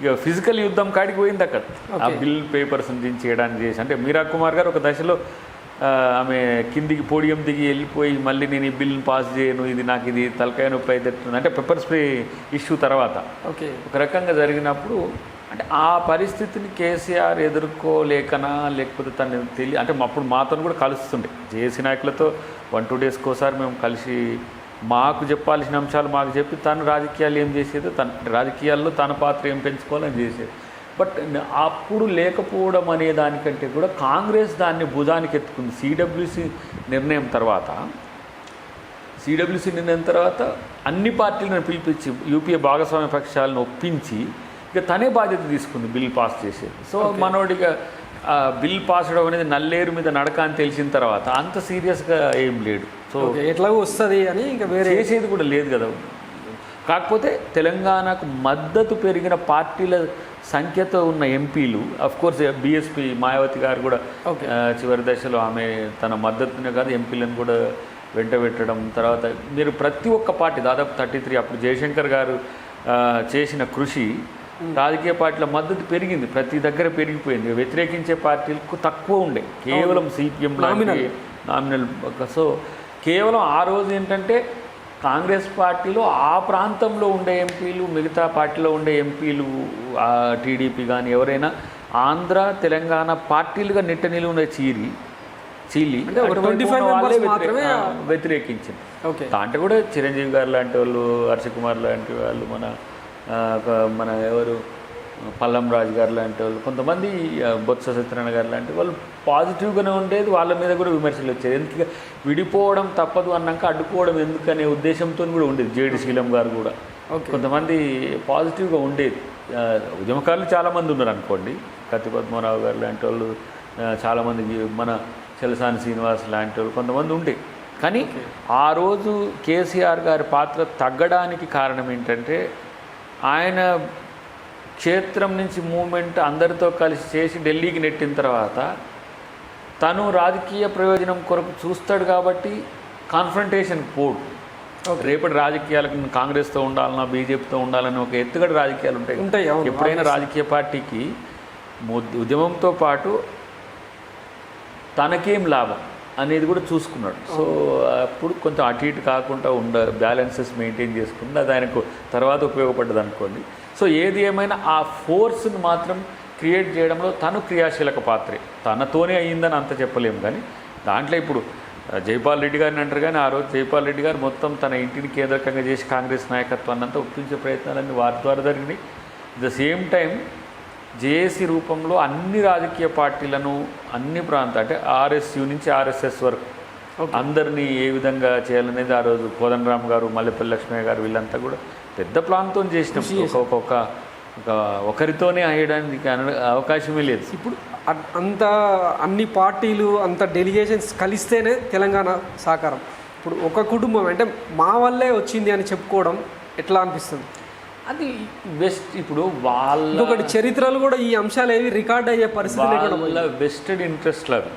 ఇక ఫిజికల్ యుద్ధం కాడికి పోయింది అక్కడ. ఆ బిల్ పేపర్స్ని దించేయడానికి చేసి, అంటే మీరా కుమార్ గారు ఒక దశలో ఆమె కిందికి పోడియం దిగి వెళ్ళిపోయి మళ్ళీ నేను ఈ బిల్ని పాస్ చేయను, ఇది నాకు ఇది తలకాయ నొప్పి అయితే, అంటే పెప్పర్ స్ప్రే ఇష్యూ తర్వాత ఒక రకంగా జరిగినప్పుడు, అంటే ఆ పరిస్థితిని కేసీఆర్ ఎదుర్కోలేకనా లేకపోతే తను అంటే అప్పుడు మాతో కూడా కలుస్తుండే జేఏసీ నాయకులతో 1-2 daysకి ఒకసారి మేము కలిసి మాకు చెప్పాల్సిన అంశాలు మాకు చెప్పి తను రాజకీయాలు ఏం చేసేదో, తన రాజకీయాల్లో తన పాత్ర ఏం పెంచుకోవాలని చేసేది. బట్ అప్పుడు లేకపోవడం అనే దానికంటే కూడా కాంగ్రెస్ దాన్ని భుజానికి ఎత్తుకుంది. సిడబ్ల్యూసీ నిర్ణయం తర్వాత అన్ని పార్టీలను పిలిపించి యూపీఏ భాగస్వామ్య పక్షాలను ఒప్పించి ఇక తనే బాధ్యత తీసుకుంది బిల్ పాస్ చేసేది. సో మనోడిగా బిల్ పాస్ అవడం అనేది నల్లేరు మీద నడక అని తెలిసిన తర్వాత అంత సీరియస్గా ఏం లేడు. సో ఎట్లా వస్తుంది అని ఇంకా వేరే చేసేది కూడా లేదు కదా. కాకపోతే తెలంగాణకు మద్దతు పెరిగిన పార్టీల సంఖ్యతో ఉన్న ఎంపీలు, అఫ్కోర్స్ బీఎస్పీ మాయావతి గారు కూడా చివరి దశలో ఆమె తన మద్దతునే కాదు ఎంపీలను కూడా వెంట పెట్టడం. తర్వాత మీరు ప్రతి ఒక్క పార్టీ దాదాపు 33 అప్పుడు జయశంకర్ గారు చేసిన కృషి రాజకీయ పార్టీల మద్దతు పెరిగింది, ప్రతి దగ్గర పెరిగిపోయింది. వ్యతిరేకించే పార్టీలకు తక్కువ ఉండే, కేవలం సిపిఎం నామినల్. సో కేవలం ఆ రోజు ఏంటంటే కాంగ్రెస్ పార్టీలో ఆ ప్రాంతంలో ఉండే ఎంపీలు, మిగతా పార్టీలో ఉండే ఎంపీలు, టీడీపీ కానీ ఎవరైనా ఆంధ్ర తెలంగాణ పార్టీలుగా నిట్ట నిలువున చీలి వ్యతిరేకించింది. దాంట్లో కూడా చిరంజీవి గారు లాంటి వాళ్ళు, హర్ష కుమార్ లాంటి వాళ్ళు, మన ఎవరు పల్లం రాజు గారు లాంటి వాళ్ళు, కొంతమంది బొత్స సత్యనారాయణ గారు లాంటి వాళ్ళు పాజిటివ్గానే ఉండేది. వాళ్ళ మీద కూడా విమర్శలు వచ్చేది. ఎందుకు విడిపోవడం తప్పదు అన్నాక అడ్డుకోవడం ఎందుకనే ఉద్దేశంతో కూడా ఉండేది. జేడి శీలం గారు కూడా కొంతమంది పాజిటివ్గా ఉండేది. ఉద్యమకారులు చాలామంది ఉన్నారు అనుకోండి, కత్తి పద్మనాభ గారు లాంటి వాళ్ళు చాలామంది, మన చెలసాని శ్రీనివాస్ లాంటి వాళ్ళు కొంతమంది ఉండే. కానీ ఆ రోజు కేసీఆర్ గారి పాత్ర తగ్గడానికి కారణం ఏంటంటే ఆయన క్షేత్రం నుంచి మూమెంట్ అందరితో కలిసి చేసి ఢిల్లీకి నెట్టిన తర్వాత తను రాజకీయ ప్రయోజనం కొరకు చూస్తాడు కాబట్టి కాన్ఫ్రంటేషన్ పోడు. రేపటి రాజకీయాలకు కాంగ్రెస్తో ఉండాలన్నా బీజేపీతో ఉండాలని ఒక ఎత్తుగడ రాజకీయాలు ఉంటాయి. ఎప్పుడైనా రాజకీయ పార్టీకి ఉద్యమంతో పాటు తనకేం లాభం అనేది కూడా చూసుకున్నాడు. సో అప్పుడు కొంచెం అటు ఇటు కాకుండా బ్యాలెన్సెస్ మెయింటైన్ చేసుకుంది. అది ఆయనకు తర్వాత ఉపయోగపడ్డది అనుకోండి. సో ఏది ఏమైనా ఆ ఫోర్స్ని మాత్రం క్రియేట్ చేయడంలో తను క్రియాశీలక పాత్రే. తనతోనే అయ్యిందని అంత చెప్పలేము. కానీ దాంట్లో ఇప్పుడు జైపాల్ రెడ్డి గారిని అంటారు, కానీ ఆ రోజు జైపాల్ రెడ్డి గారు మొత్తం తన ఇంటిని కేంద్రకంగా చేసి కాంగ్రెస్ నాయకత్వాన్ని అంతా ఒప్పించే ప్రయత్నాలన్నీ వారి ద్వారా జరిగినాయి. ద సేమ్ టైం జేఏసీ రూపంలో అన్ని రాజకీయ పార్టీలను, అన్ని అంటే ఆర్ఎస్యు నుంచి ఆర్ఎస్ఎస్ వరకు అందరినీ ఏ విధంగా చేయాలనేది ఆ రోజు కోదండరామ్ గారు, మల్లెపల్లి లక్ష్మయ్య గారు వీళ్ళంతా కూడా పెద్ద ప్లాన్తో చేసినాం. ఒకరితోనే అయ్యడానికి అవకాశమే లేదు. ఇప్పుడు అంత అన్ని పార్టీలు, అంత డెలిగేషన్స్ కలిస్తేనే తెలంగాణ సాకారం. ఇప్పుడు ఒక కుటుంబం అంటే మా వల్లే వచ్చింది అని చెప్పుకోవడం ఎట్లా అనిపిస్తుంది? అది బెస్ట్. ఇప్పుడు వాళ్ళ ఒకటి చరిత్రలు కూడా ఈ అంశాలు ఏవి రికార్డ్ అయ్యే పరిస్థితి వాళ్ళ వెస్టెడ్ ఇంట్రెస్ట్లు అవి.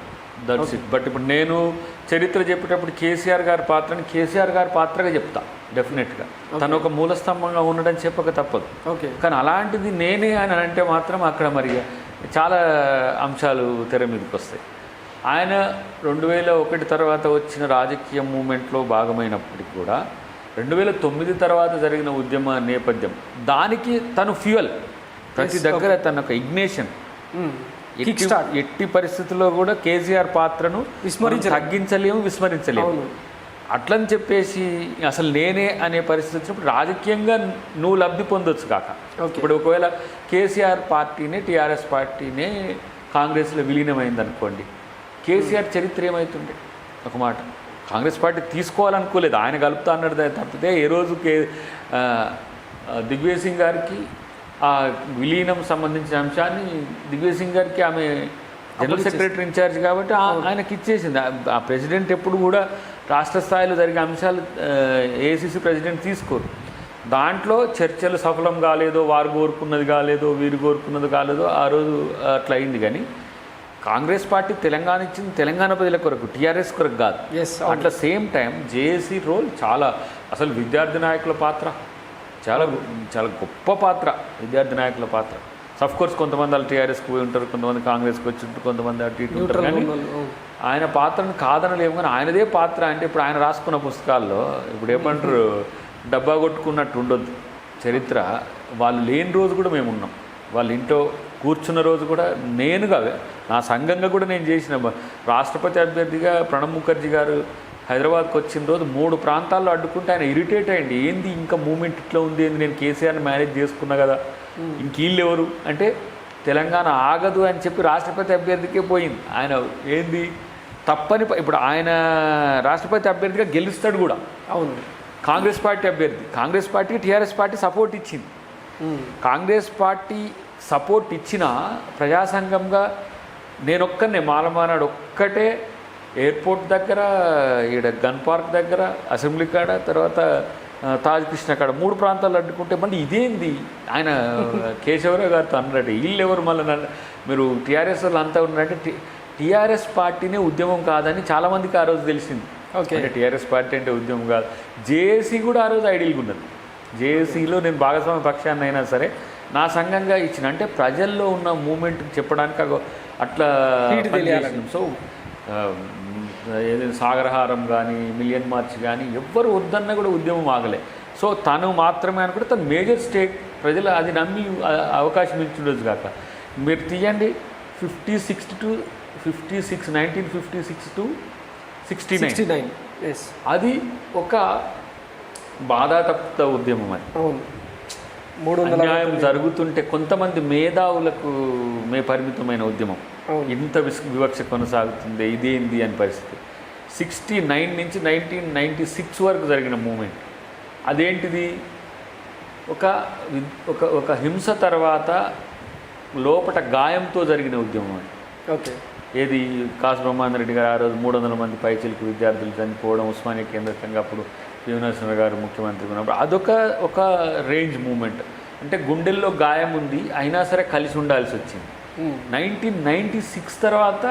That's it. బట్ ఇప్పుడు నేను చరిత్ర చెప్పేటప్పుడు కేసీఆర్ గారి పాత్రని కేసీఆర్ గారి పాత్రగా చెప్తా డెఫినెట్గా. తను ఒక మూలస్తంభంగా ఉండడం చెప్పక తప్పదు. కానీ అలాంటిది నేనే అని అంటే మాత్రం అక్కడ మరి చాలా అంశాలు తెర మీదకి వస్తాయి. ఆయన 2001 తర్వాత వచ్చిన రాజకీయ మూమెంట్లో భాగమైనప్పటికీ కూడా 2009 తర్వాత జరిగిన ఉద్యమ నేపథ్యం, దానికి తను ఫ్యూయల్, ప్రతి దగ్గర తన ఒక ఇగ్నేషన్. ఎట్టి పరిస్థితుల్లో కూడా కేసీఆర్ పాత్రను తగ్గించలేము, విస్మరించలేము. అట్లని చెప్పేసి అసలు నేనే అనే పరిస్థితి వచ్చినప్పుడు రాజకీయంగా నువ్వు లబ్ధి పొందొచ్చు కాక. ఇప్పుడు ఒకవేళ కేసీఆర్ పార్టీనే, టీఆర్ఎస్ పార్టీనే కాంగ్రెస్లో విలీనమైంది అనుకోండి, కేసీఆర్ చరిత్ర ఏమవుతుండే? ఒక మాట, కాంగ్రెస్ పార్టీ తీసుకోవాలనుకోలేదు, ఆయన కలుపుతా అన్నాడు తప్పితే ఏ రోజు దిగ్విజయ్ సింగ్ గారికి ఆ విలీనం సంబంధించిన అంశాన్ని దిగ్విజయ్ సింగ్ గారికి ఆమె జనరల్ సెక్రటరీ ఇన్ఛార్జ్ కాబట్టి ఆయనకి ఇచ్చేసింది. ఆ ప్రెసిడెంట్ ఎప్పుడు కూడా రాష్ట్ర స్థాయిలో జరిగే అంశాలు ఏఐసిసి ప్రెసిడెంట్ తీసుకోరు. దాంట్లో చర్చలు సఫలం కాలేదో, వారు కోరుకున్నది కాలేదో, వీరు కోరుకున్నది కాలేదో ఆ రోజు అట్లా అయింది. కానీ కాంగ్రెస్ పార్టీ తెలంగాణ ఇచ్చింది తెలంగాణ ప్రజల కొరకు, టీఆర్ఎస్ కొరకు కాదు. అట్లా సేమ్ టైం జేఏసీ రోల్ చాలా, అసలు విద్యార్థి నాయకుల పాత్ర చాలా చాలా గొప్ప పాత్ర. విద్యార్థి నాయకుల పాత్ర సఫ్కోర్స్ కొంతమంది వాళ్ళు టీఆర్ఎస్కి పోయి ఉంటారు, కొంతమంది కాంగ్రెస్కి వచ్చి ఉంటారు, కొంతమంది అటు ఇటు ఉంటారు. కానీ ఆయన పాత్రను కాదనలేము. కానీ ఆయనదే పాత్ర అంటే ఇప్పుడు ఆయన రాసుకున్న పుస్తకాల్లో ఇప్పుడు ఏమంటారు, డబ్బా కొట్టుకున్నట్టు ఉండొద్దు చరిత్ర. వాళ్ళు లేని రోజు కూడా మేము ఉన్నాం, వాళ్ళ ఇంట్లో కూర్చున్న రోజు కూడా నేనుగా, నా సంఘంగా కూడా నేను చేసిన. రాష్ట్రపతి అభ్యర్థిగా ప్రణబ్ ముఖర్జీ గారు హైదరాబాద్కి వచ్చిన రోజు 3 ప్రాంతాల్లో అడ్డుకుంటే ఆయన ఇరిటేట్ అయ్యండి. ఏంది ఇంకా మూమెంట్ ఇట్లా ఉంది, ఏంది, నేను కేసీఆర్ని మేనేజ్ చేసుకున్నా కదా, ఇంక వీళ్ళు ఎవరు అంటే తెలంగాణ ఆగదు అని చెప్పి రాష్ట్రపతి అభ్యర్థికే పోయింది. ఆయన ఏంది తప్పని, ఇప్పుడు ఆయన రాష్ట్రపతి అభ్యర్థిగా గెలుస్తాడు కూడా. అవును, కాంగ్రెస్ పార్టీ అభ్యర్థి. కాంగ్రెస్ పార్టీకి టీఆర్ఎస్ పార్టీ సపోర్ట్ ఇచ్చింది. కాంగ్రెస్ పార్టీ సపోర్ట్ ఇచ్చిన ప్రజాసంఘంగా నేనొక్కనే మాలమానాడు ఒక్కటే ఎయిర్పోర్ట్ దగ్గర, ఈడ గన్ పార్క్ దగ్గర, అసెంబ్లీ కాడ, తర్వాత తాజ్ కృష్ణ కాడ 3 ప్రాంతాలు అడ్డుకుంటే మళ్ళీ ఇదేంది ఆయన కేశవరావు గారితో అన్నాడు, వీళ్ళు ఎవరు మళ్ళీ మీరు టీఆర్ఎస్ వాళ్ళు అంతా ఉన్నారంటే టీఆర్ఎస్ పార్టీనే ఉద్యమం కాదని చాలామందికి ఆ రోజు తెలిసింది. అంటే టీఆర్ఎస్ పార్టీ అంటే ఉద్యమం కాదు. జేఏసీ కూడా ఆ రోజు ఐడియల్గా ఉన్నది. జేఏసీలో నేను భాగస్వామ్య పక్షాన్ని అయినా సరే నా సంఘంగా ఇచ్చిన అంటే ప్రజల్లో ఉన్న మూమెంట్ చెప్పడానికి అట్లా సో ఏదైనా సాగరహారం కానీ మిలియన్ మార్చ్ కానీ ఎవ్వరు వద్దన్నా కూడా ఉద్యమం ఆగలే. సో తను మాత్రమే అనుకుంటే తను మేజర్ స్టేక్ ప్రజలు అది నమ్మి అవకాశం ఇచ్చిండొచ్చు కాక. మీరు తీయండి 1956 to 69 అది ఒక బాధాతప్త ఉద్యమం. అది అన్యాయం జరుగుతుంటే కొంతమంది మేధావులకు పరిమితమైన ఉద్యమం, ఇంత వివక్ష కొనసాగుతుంది ఇదేంది అని పరిస్థితి. 69 నుంచి 1996 వరకు జరిగిన మూమెంట్ అదేంటిది? ఒక హింస తర్వాత లోపట గాయంతో జరిగిన ఉద్యమం అది. ఓకే. ఏది కాసు బ్రహ్మానంద రెడ్డి గారు ఆ రోజు 300 మంది పైచిలకు విద్యార్థులు చనిపోవడం, ఉస్మానియా కేంద్రంగా అప్పుడు పివి నరసింహ గారు ముఖ్యమంత్రి ఉన్నప్పుడు అదొక రేంజ్ మూమెంట్. అంటే గుండెల్లో గాయం ఉంది అయినా సరే కలిసి ఉండాల్సి వచ్చింది. 1996 తర్వాత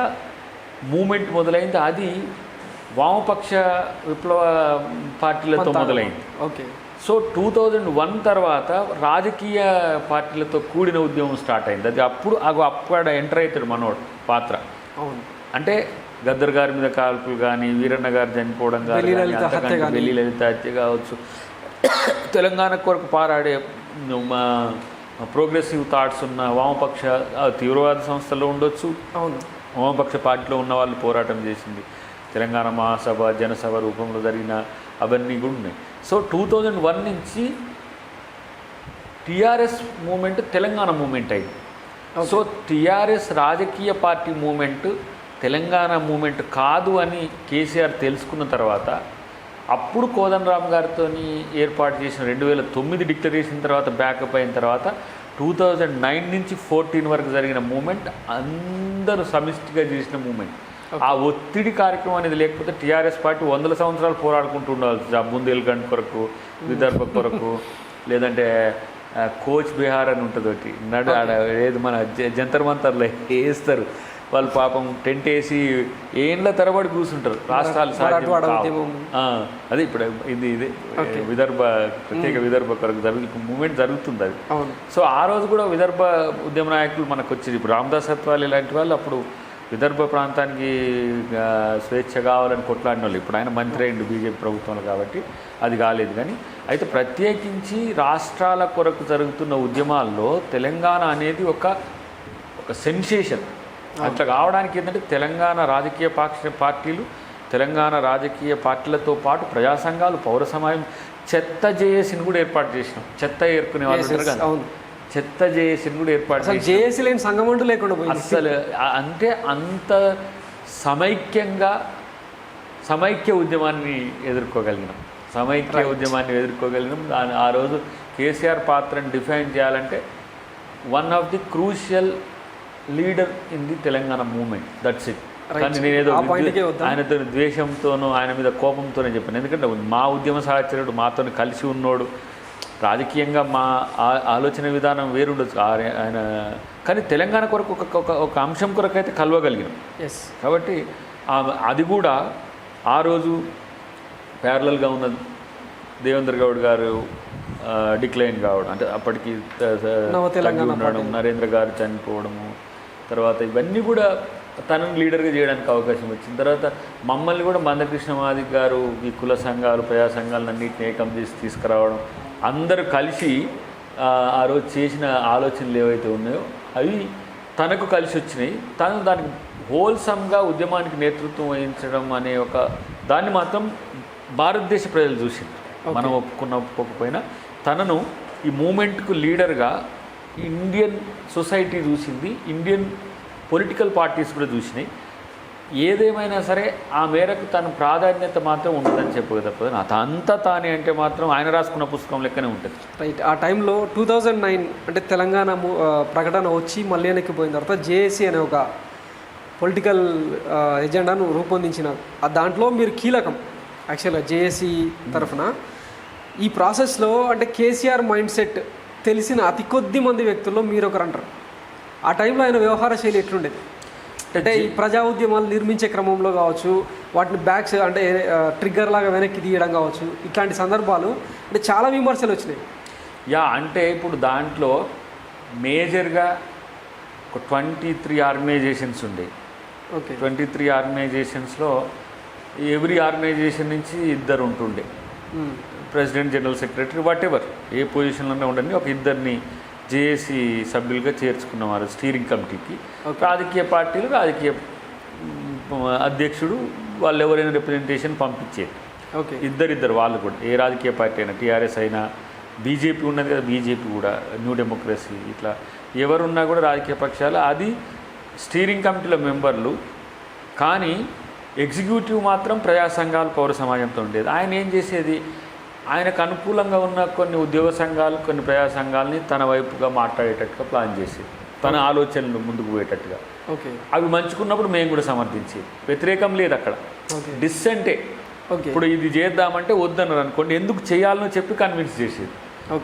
మూమెంట్ మొదలైంది. అది వామపక్ష విప్లవ పార్టీలతో మొదలైంది. ఓకే. సో 2001 తర్వాత రాజకీయ పార్టీలతో కూడిన ఉద్యమం స్టార్ట్ అయింది. అది అప్పుడు ఎంటర్ అవుతాడు మనోడు పాత్ర. అంటే గద్దర్ గారి మీద కాల్పులు కానీ, వీరన్న గారు చనిపోవడం కానీ, బెల్లి లలిత హత్య కావచ్చు, తెలంగాణ కొరకు పారాడే ప్రోగ్రెసివ్ థాట్స్ ఉన్న వామపక్ష తీవ్రవాద సంస్థల్లో ఉండొచ్చు, వామపక్ష పార్టీలో ఉన్న వాళ్ళు పోరాటం చేసింది, తెలంగాణ మహాసభ జనసభ రూపంలో జరిగిన అవన్నీ కూడా ఉన్నాయి. సో 2001 నుంచి టీఆర్ఎస్ మూమెంట్ తెలంగాణ మూమెంట్ అయింది. సో టీఆర్ఎస్ రాజకీయ పార్టీ మూమెంట్ తెలంగాణ మూమెంట్ కాదు అని కేసీఆర్ తెలుసుకున్న తర్వాత అప్పుడు కోదండరామ్ గారితో ఏర్పాటు చేసిన 2009 డిక్లరేషన్ తర్వాత బ్యాకప్ అయిన తర్వాత 2009 నుంచి 14 వరకు జరిగిన మూమెంట్ అందరూ సమిష్టిగా చేసిన మూమెంట్. ఆ ఒత్తిడి కార్యక్రమం అనేది లేకపోతే టీఆర్ఎస్ పార్టీ 100 సంవత్సరాలు పోరాడుకుంటూ ఉండాల్సి, బుందేల్ఖండ్ కొరకు, విదర్భ కొరకు, లేదంటే కోచ్ బిహార్ అని ఉంటుంది ఒకటి ఏది మన జంతర్ మంతర్లో వేస్తారు వాళ్ళు, పాపం టెంట్ వేసి ఏండ్ల తరబడి కూర్చుంటారు. రాష్ట్రాలు అదే ఇప్పుడు ఇది విదర్భ ప్రత్యేక విదర్భ కొరకు మూమెంట్ జరుగుతుంది అది. సో ఆ రోజు కూడా విదర్భ ఉద్యమ నాయకులు మనకు వచ్చేది. ఇప్పుడు రామదాస్ అత్వాల్ ఇలాంటి వాళ్ళు అప్పుడు విదర్భ ప్రాంతానికి స్వేచ్ఛ కావాలని కొట్లాడిన వాళ్ళు. ఇప్పుడు ఆయన మంత్రి అయిండు బీజేపీ ప్రభుత్వంలో కాబట్టి అది కాలేదు. కానీ అయితే ప్రత్యేకించి రాష్ట్రాల కొరకు జరుగుతున్న ఉద్యమాల్లో తెలంగాణ అనేది ఒక సెన్సేషన్. అట్లా కావడానికి ఏంటంటే తెలంగాణ రాజకీయ పార్టీలు, తెలంగాణ రాజకీయ పార్టీలతో పాటు ప్రజా సంఘాలు, పౌర సమాజం, చెత్త జేఏసీని కూడా ఏర్పాటు చేసినాం. చెత్త ఏర్కొనే వాళ్ళు ఉంటారు కదా, చెత్త జేఏసీని కూడా ఏర్పాటు చేసి జేఏసీ లేని సంఘం అంటూ లేకుండా అసలు అంటే అంత సమైక్య ఉద్యమాన్ని ఎదుర్కోగలిగినాం. ఆ రోజు కేసీఆర్ పాత్రను డిఫైన్ చేయాలంటే one of the crucial leader in the Telangana movement, that's it. కానీ నేనేదో ఆయనతో ద్వేషంతోనో ఆయన మీద కోపంతోనే చెప్పాను. ఎందుకంటే మా ఉద్యమ సహచరుడు, మాతో కలిసి ఉన్నోడు, రాజకీయంగా మా ఆలోచన విధానం వేరుండొచ్చు ఆయన, కానీ తెలంగాణ కొరకు ఒక అంశం కొరకు అయితే కలవగలిగినాం. కాబట్టి అది కూడా ఆ రోజు ప్యారలల్గా ఉన్న దేవేంద్ర గౌడ్ గారు డిక్లైన్ కావడం, అంటే అప్పటికి ఉండడం, నరేంద్ర గారు చనిపోవడము, తర్వాత ఇవన్నీ కూడా తనను లీడర్గా చేయడానికి అవకాశం వచ్చింది. తర్వాత మమ్మల్ని కూడా మందకృష్ణ మాదిక్ గారు ఈ కుల సంఘాలు, ప్రజా సంఘాలను అన్నింటినీ ఏకం చేసి తీసుకురావడం, అందరూ కలిసి ఆ రోజు చేసిన ఆలోచనలు ఏవైతే ఉన్నాయో అవి తనకు కలిసి వచ్చినాయి. తను దానికి హోల్సమ్గా ఉద్యమానికి నేతృత్వం వహించడం అనే ఒక దాన్ని మాత్రం భారతదేశ ప్రజలు చూసింది. మనం ఒప్పుకోకపోయినా తనను ఈ మూమెంట్కు లీడర్గా ఇండియన్ సొసైటీ చూసింది, ఇండియన్ పొలిటికల్ పార్టీస్ కూడా చూసినాయి. ఏదేమైనా సరే ఆ మేరకు తన ప్రాధాన్యత మాత్రం ఉంటుందని చెప్పక తప్పదు. అంతా తానే అంటే మాత్రం ఆయన రాసుకున్న పుస్తకం లెక్కనే ఉంటుంది. రైట్. ఆ టైంలో 2009 అంటే తెలంగాణ ప్రకటన వచ్చి మళ్ళీ వెనక్కి పోయిన తర్వాత జేఏసీ అనే ఒక పొలిటికల్ ఎజెండాను రూపొందించిన దాంట్లో మీరు కీలకం. యాక్చువల్గా జేఏసీ తరఫున ఈ ప్రాసెస్లో అంటే కేసీఆర్ మైండ్ సెట్ తెలిసిన అతి కొద్ది మంది వ్యక్తుల్లో మీరు ఒకరు అంటారు. ఆ టైంలో ఆయన వ్యవహార శైలి ఎట్లుండేది? అంటే ఈ ప్రజా ఉద్యమాలు నిర్మించే క్రమంలో కావచ్చు, వాటిని బ్యాక్స్ అంటే ట్రిగ్గర్ లాగా వెనక్కి తీయడం కావచ్చు, ఇట్లాంటి సందర్భాలు అంటే చాలా విమర్శలు వచ్చినాయి. అంటే ఇప్పుడు దాంట్లో మేజర్గా ఒక 23 ఆర్గనైజేషన్స్ ఉండే. ఓకే. 23 ఆర్గనైజేషన్స్లో ఎవ్రీ ఆర్గనైజేషన్ నుంచి ఇద్దరు ఉంటుండే, ప్రెసిడెంట్, జనరల్ సెక్రటరీ, వాటెవర్ ఏ పొజిషన్లోనే ఉండండి, ఒక ఇద్దరిని జేఏసీ సభ్యులుగా చేర్చుకున్నవారు స్టీరింగ్ కమిటీకి. రాజకీయ పార్టీలు, రాజకీయ అధ్యక్షుడు, వాళ్ళు ఎవరైనా రిప్రజెంటేషన్ పంపించేది. ఓకే. ఇద్దరిద్దరు వాళ్ళు కూడా, ఏ రాజకీయ పార్టీ అయినా, టీఆర్ఎస్ అయినా, బీజేపీ ఉన్నది కదా, బీజేపీ కూడా, న్యూ డెమోక్రసీ, ఇట్లా ఎవరున్నా కూడా రాజకీయ పక్షాలు, అది స్టీరింగ్ కమిటీలో మెంబర్లు. కానీ ఎగ్జిక్యూటివ్ మాత్రం ప్రజా సంఘాలు, పౌర సమాజంతో ఉండేది. ఆయన ఏం చేసేది, ఆయనకు అనుకూలంగా ఉన్న కొన్ని ఉద్యోగ సంఘాలు, కొన్ని ప్రజా సంఘాలని తన వైపుగా మాట్లాడేటట్టుగా ప్లాన్ చేసేది, తన ఆలోచనలు ముందుకు పోయేటట్టుగా. ఓకే. అవి మంచుకున్నప్పుడు మేము కూడా సమర్థించేది, వ్యతిరేకం లేదు అక్కడ, డిస్సెంటే. ఓకే. ఇప్పుడు ఇది చేద్దామంటే వద్దన్నారు అనుకోండి, ఎందుకు చేయాలని చెప్పి కన్విన్స్ చేసేది.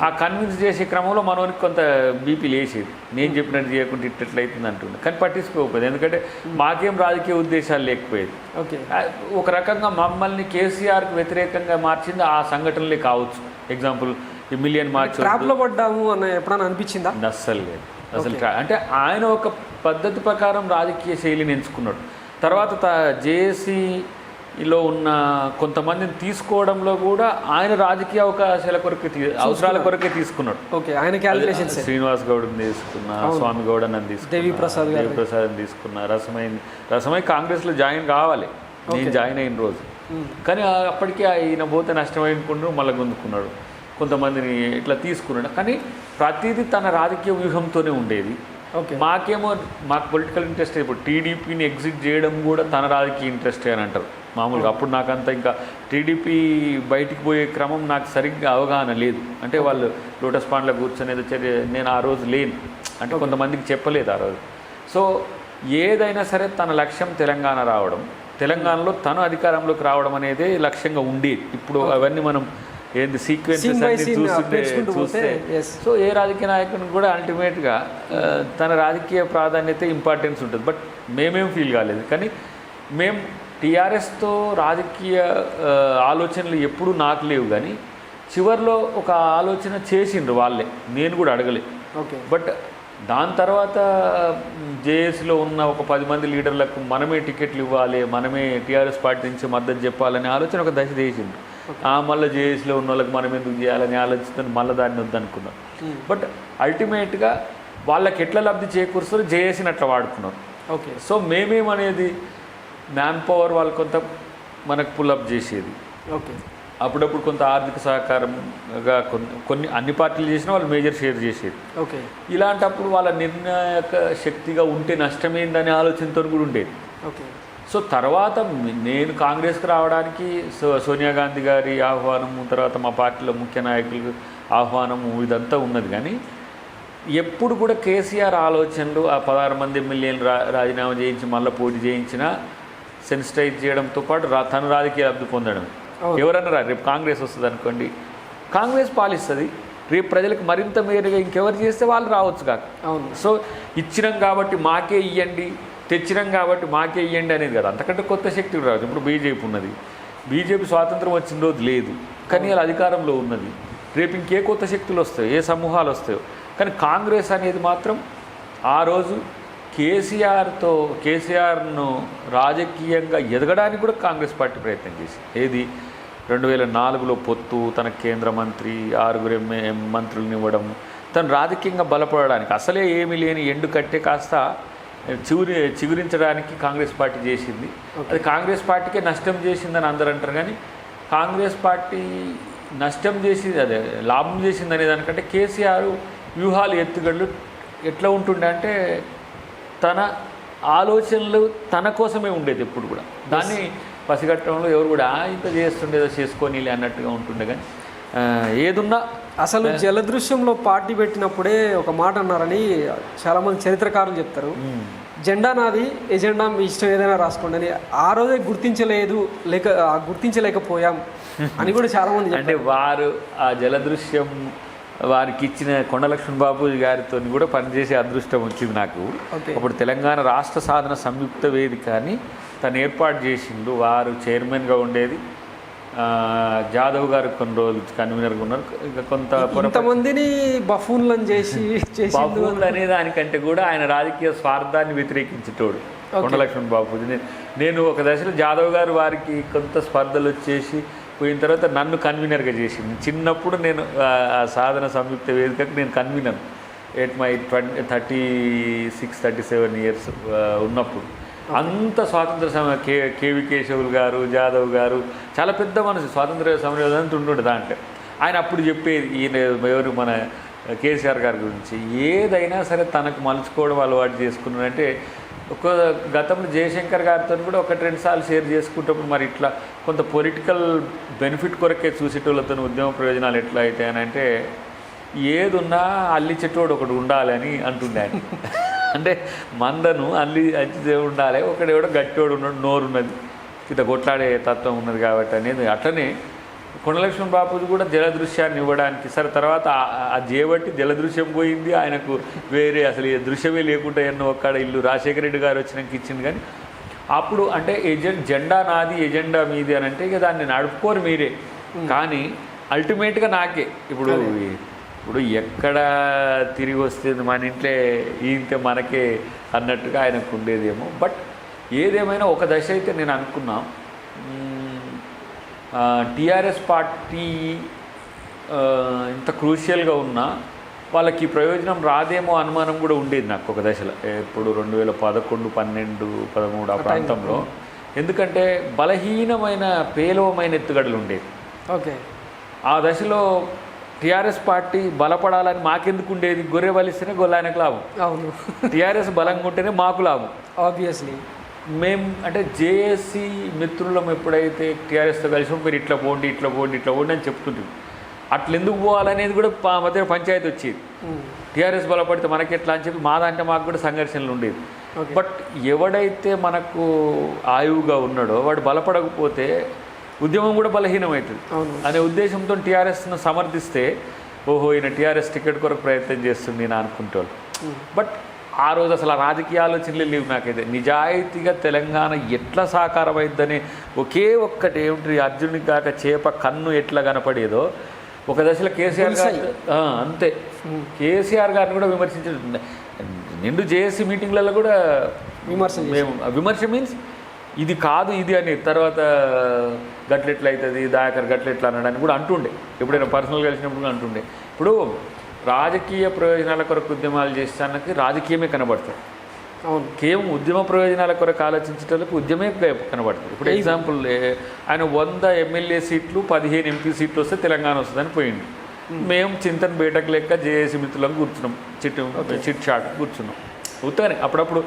ఆ కన్విన్స్ చేసే క్రమంలో మనోనికి కొంత బీపీ లేచేది, నేను చెప్పినట్టు చేయకుండా ఇట్లయితుంది అంటుంది. కానీ పట్టించుకోకపోయేది, ఎందుకంటే మాకేం రాజకీయ ఉద్దేశాలు లేకపోయేది. ఓకే. ఒక రకంగా మమ్మల్ని కేసీఆర్కి వ్యతిరేకంగా మార్చింది ఆ సంఘటనలే కావచ్చు. ఎగ్జాంపుల్ ఈ మిలియన్ మార్చ్ ట్రాప్లో పడ్డాము అన్న ఎప్పుడైనా అనిపించిందా? అస్సలు లేదు, అసలు అంటే ఆయన ఒక పద్ధతి ప్రకారం రాజకీయ శైలిని ఎంచుకున్నాడు. తర్వాత జేఏసీలో ఉన్న కొంతమందిని తీసుకోవడంలో కూడా ఆయన రాజకీయ అవకాశాల కొరకే, అవసరాల కొరకే తీసుకున్నాడు. ఓకే. ఆయన క్యాలిక్యులేషన్స్, శ్రీనివాస్ గౌడ్ని తీసుకున్నా, స్వామి గౌడ్ అని తీసుకున్నా, దేవిప్రసాద్ తీసుకున్నా, రసమై కాంగ్రెస్లో జాయిన్ కావాలి, నేను జాయిన్ అయిన రోజు. కానీ అప్పటికే ఆయన పోతే నష్టమైనకుండా మళ్ళీ గుందుకున్నాడు, కొంతమందిని ఇట్లా తీసుకున్నాడు. కానీ ప్రతిదీ తన రాజకీయ వ్యూహంతోనే ఉండేది. మాకేమో మాకు పొలిటికల్ ఇంట్రెస్ట్, ఇప్పుడు టీడీపీని ఎగ్జిట్ చేయడం కూడా తన రాజకీయ ఇంట్రెస్టే అని అంటారు మామూలుగా. అప్పుడు నాకంతా ఇంకా టీడీపీ బయటికి పోయే క్రమం నాకు సరిగ్గా అవగాహన లేదు. అంటే వాళ్ళు లోటస్ పాండ్లో కూర్చొని నేను ఆ రోజు లేను, అంటే కొంతమందికి చెప్పలేదు ఆ రోజు. సో ఏదైనా సరే తన లక్ష్యం తెలంగాణ రావడం, తెలంగాణలో తను అధికారంలోకి రావడం అనేది లక్ష్యంగా ఉండేది. ఇప్పుడు అవన్నీ మనం ఏంది సీక్వెన్సెస్ అన్ని చూస్తే సో ఏ రాజకీయ నాయకునికి కూడా అల్టిమేట్గా తన రాజకీయ ప్రాధాన్యత, ఇంపార్టెన్స్ ఉంటుంది. బట్ మేమేం ఫీల్ కాలేదు. కానీ మేము టీఆర్ఎస్తో రాజకీయ ఆలోచనలు ఎప్పుడూ నాకు లేవు. కానీ చివరిలో ఒక ఆలోచన చేసిండ్రు వాళ్ళే, నేను కూడా అడగలే. బట్ దాని తర్వాత జేఏసీలో ఉన్న ఒక 10 మంది లీడర్లకు మనమే టికెట్లు ఇవ్వాలి, మనమే టీఆర్ఎస్ పార్టీ నుంచి మద్దతు చెప్పాలనే ఆలోచన ఒక దశ చేసిండ్రు. మళ్ళీ జేఏసీలో ఉన్న వాళ్ళకి మనం ఎందుకు చేయాలని ఆలోచిస్తాను, మళ్ళీ దాన్ని వద్దనుకున్నాం. బట్ అల్టిమేట్గా వాళ్ళకి ఎట్లా లబ్ధి చేకూరుస్తారో జేఏసీని అట్లా వాడుకున్నాం. ఓకే. సో మేమేమనేది మ్యాన్ పవర్ వాళ్ళు కొంత మనకు పుల్అప్ చేసేది. ఓకే. అప్పుడప్పుడు కొంత ఆర్థిక సహకారంగా కొన్ని అన్ని పార్టీలు చేసినా వాళ్ళు మేజర్ షేర్ చేసేది. ఓకే. ఇలాంటప్పుడు వాళ్ళ నిర్ణాయక శక్తిగా ఉంటే నష్టమేందనే ఆలోచనతో కూడా ఉండేది. ఓకే. సో తర్వాత నేను కాంగ్రెస్కి రావడానికి సోనియా గాంధీ గారి ఆహ్వానము, తర్వాత మా పార్టీలో ముఖ్య నాయకులు ఆహ్వానము, ఇదంతా ఉన్నది. కానీ ఎప్పుడు కూడా కేసీఆర్ ఆలోచనలు, ఆ 16 మంది ఎమ్మెల్యేలు రాజీనామా చేయించి మళ్ళీ పోటీ చేయించిన సెన్సిటైజ్ చేయడంతో పాటు తన రాజకీయ లబ్ధి పొందడం. ఎవరన్నా రేపు కాంగ్రెస్ వస్తుంది అనుకోండి, కాంగ్రెస్ పాలిస్తుంది, రేపు ప్రజలకు మరింత మేలుగా ఇంకెవరు చేస్తే వాళ్ళు రావచ్చు కాక. సో ఇచ్చినాం కాబట్టి మాకే ఇవ్వండి, తెచ్చినాం కాబట్టి మాకే ఇవ్వండి అనేది కదా, అంతకంటే కొత్త శక్తి రావచ్చు. ఇప్పుడు బీజేపీ ఉన్నది, బీజేపీ స్వాతంత్రం వచ్చిన రోజు లేదు, కానీ వాళ్ళు అధికారంలో ఉన్నది. రేపు ఇంకే కొత్త శక్తులు వస్తాయో, ఏ సమూహాలు వస్తాయో. కానీ కాంగ్రెస్ అనేది మాత్రం ఆ రోజు కేసీఆర్ను రాజకీయంగా ఎదగడానికి కూడా కాంగ్రెస్ పార్టీ ప్రయత్నం చేసింది. ఏది 2004లో పొత్తు, తన కేంద్ర మంత్రి 6 మంత్రులను ఇవ్వడం, తను రాజకీయంగా బలపడడానికి, అసలే ఏమీ లేని ఎండు కట్టే కాస్త చిగురించడానికి కాంగ్రెస్ పార్టీ చేసింది. అది కాంగ్రెస్ పార్టీకే నష్టం చేసిందని అందరూ అంటారు. కానీ కాంగ్రెస్ పార్టీ నష్టం చేసింది, అదే లాభం చేసింది అనే దానికంటే కేసీఆర్ వ్యూహాలు, ఎత్తుగడలు ఎట్లా ఉంటుండే అంటే తన ఆలోచనలు తన కోసమే ఉండేది ఎప్పుడు కూడా. దాన్ని పసిగట్టడంలో ఎవరు కూడా ఇంత చేస్తుండేదో చేసుకోనిలే అన్నట్టుగా ఉంటుండే. కానీ ఏదున్నా అసలు జలదృశ్యంలో పార్టీ పెట్టినప్పుడే ఒక మాట అన్నారని చాలామంది చరిత్రకారులు చెప్తారు. జెండా నాది, ఎజెండా మీ ఇష్టం ఏదైనా రాసుకోండి అని. ఆ రోజే గుర్తించలేకపోయాం అని కూడా చాలామంది. అంటే వారు ఆ జలదృశ్యం వారికి ఇచ్చిన కొండలక్ష్మణ్ బాబు గారితో కూడా పనిచేసే అదృష్టం వచ్చింది నాకు. అప్పుడు తెలంగాణ రాష్ట్ర సాధన సంయుక్త వేదిక అని తను ఏర్పాటు చేసిండు. వారు చైర్మన్గా ఉండేది. జాదవ్ గారు కొన్ని రోజులు కన్వీనర్గా ఉన్నారు. ఇంకా కొంతమందిని బఫూన్లను చేసి బఫూన్లు అనే దానికంటే కూడా ఆయన రాజకీయ స్వార్థాన్ని వ్యతిరేకించేటోడు కొండలక్ష్మణ్ బాపూజీ. నేను ఒక దశలో జాదవ్ గారు వారికి కొంత స్పర్ధలు వచ్చేసి పోయిన తర్వాత నన్ను కన్వీనర్గా చేసింది. చిన్నప్పుడు నేను సాధన సంయుక్త వేదికకు నేను కన్వీనర్ ఎట్ మై 36-37 ఇయర్స్ ఉన్నప్పుడు. అంత స్వాతంత్ర సమయ కేవి కేశవులు గారు, జాదవ్ గారు చాలా పెద్ద మనసు స్వాతంత్ర సమరయోధన ఉంటుండే దాంట్లో. ఆయన అప్పుడు చెప్పేది ఈయన ఎవరు మన కేసీఆర్ గారి గురించి, ఏదైనా సరే తనకు మలుచుకోవడం అలవాటు చేసుకున్నాడంటే. ఒక గతంలో జయశంకర్ గారితో కూడా 1-2 సార్లు షేర్ చేసుకుంటప్పుడు మరి ఇట్లా కొంత పొలిటికల్ బెనిఫిట్ కొరకే చూసేటోళ్ళతో ఉద్యమ ప్రయోజనాలు ఎట్లా అవుతాయనంటే, ఏదున్నా అల్లిచెట్టోడు ఒకడు ఉండాలని అంటుండే ఆయన. అంటే మందను అచ్చి ఉండాలి, ఒకడెవడో గట్టోడు ఉన్నాడు, నోరున్నది, ఇట్లా కొట్లాడే తత్వం ఉన్నది కాబట్టి అనేది. అట్లనే కొండలక్ష్మణ్ బాపూజీ కూడా జలదృశ్యాన్ని ఇవ్వడానికి సరే తర్వాత ఆ జేబట్టి జలదృశ్యం పోయింది, ఆయనకు వేరే అసలు దృశ్యమే లేకుండా ఎన్నో ఒక్కడ ఇల్లు రాజశేఖర రెడ్డి గారు వచ్చినాక ఇచ్చింది. కానీ అప్పుడు అంటే జెండా నాది ఎజెండా మీది అని అంటే ఇక దాన్ని నడుపుకోరు మీరే, కానీ అల్టిమేట్గా నాకే. ఇప్పుడు ఎక్కడ తిరిగి వస్తుంది మన ఇంట్లో ఇంతే మనకే అన్నట్టుగా ఆయనకు ఉండేదేమో. బట్ ఏదేమైనా ఒక దశ అయితే నేను అనుకున్నా, టీఆర్ఎస్ పార్టీ ఇంత క్రూషియల్గా ఉన్నా వాళ్ళకి ప్రయోజనం రాదేమో అనుమానం కూడా ఉండేది నాకు ఒక దశలో. ఇప్పుడు 2011, 12, 13 ఆ ప్రాంతంలో. ఎందుకంటే బలహీనమైన పేలవమైన ఎత్తుగడలు ఉండేవి. ఓకే, ఆ దశలో టీఆర్ఎస్ పార్టీ బలపడాలని మాకెందుకు ఉండేది? గొర్రె బలిస్తేనే గొల్లాయనకు లాభం. అవును, టీఆర్ఎస్ బలంగా ఉంటేనే మాకు లాభం. ఆబ్వియస్లీ మేము అంటే జేఏసీ మిత్రులం ఎప్పుడైతే టీఆర్ఎస్తో కలిసి మీరు ఇట్లా పోండి ఇట్లా పోండి ఇట్లా పోండి అని చెప్తుంటాం. అట్లా ఎందుకు పోవాలనేది కూడా మధ్య పంచాయతీ వచ్చేది. టీఆర్ఎస్ బలపడితే మనకి ఎట్లా అని చెప్పి మాదంటే మాకు కూడా సంఘర్షణలు ఉండేది. బట్ ఎవడైతే మనకు ఆయువుగా ఉన్నాడో వాడు బలపడకపోతే ఉద్యమం కూడా బలహీనమవుతుంది అనే ఉద్దేశంతో టీఆర్ఎస్ను సమర్థిస్తే ఓహో ఈయన టీఆర్ఎస్ టికెట్ కొరకు ప్రయత్నం చేస్తుంది నేను అనుకుంటాను. బట్ ఆ రోజు అసలు ఆ రాజకీయ ఆలోచనలే లేవు నాకైతే. నిజాయితీగా తెలంగాణ ఎట్లా సాకారమైందని ఒకే ఒక్కటి ఏమిటి, అర్జునుడికి కాక చేప కన్ను ఎట్లా కనపడేదో ఒక దశలో కేసీఆర్ గారు అంతే. కేసీఆర్ గారిని కూడా విమర్శించారు. నిండు జేఏసీ మీటింగ్లలో కూడా విమర్శ మీన్స్ ఇది కాదు ఇది అని, తర్వాత గట్లెట్ల అవుతుంది దయాకర్ గట్లెట్లా అనడానికి కూడా అంటుండే, ఎప్పుడైనా పర్సనల్ కలిసినప్పుడు కూడా అంటుండే. ఇప్పుడు రాజకీయ ప్రయోజనాల కొరకు ఉద్యమాలు చేస్తానికి రాజకీయమే కనబడుతుంది. అవును, కేవలం ఉద్యమ ప్రయోజనాల కొరకు ఆలోచించేటప్పుడు ఉద్యమే కనబడుతుంది. ఇప్పుడు ఎగ్జాంపుల్ ఆయన 100 ఎమ్మెల్యే సీట్లు 15 ఎంపీ సీట్లు వస్తే తెలంగాణ వస్తుందని పోయింది. మేము చింతన బేటకు లెక్క జేఏసీ మిత్రులకు కూర్చున్నాం, చిట్ చాట్ కూర్చున్నాం. ఉత్తగానే అప్పుడప్పుడు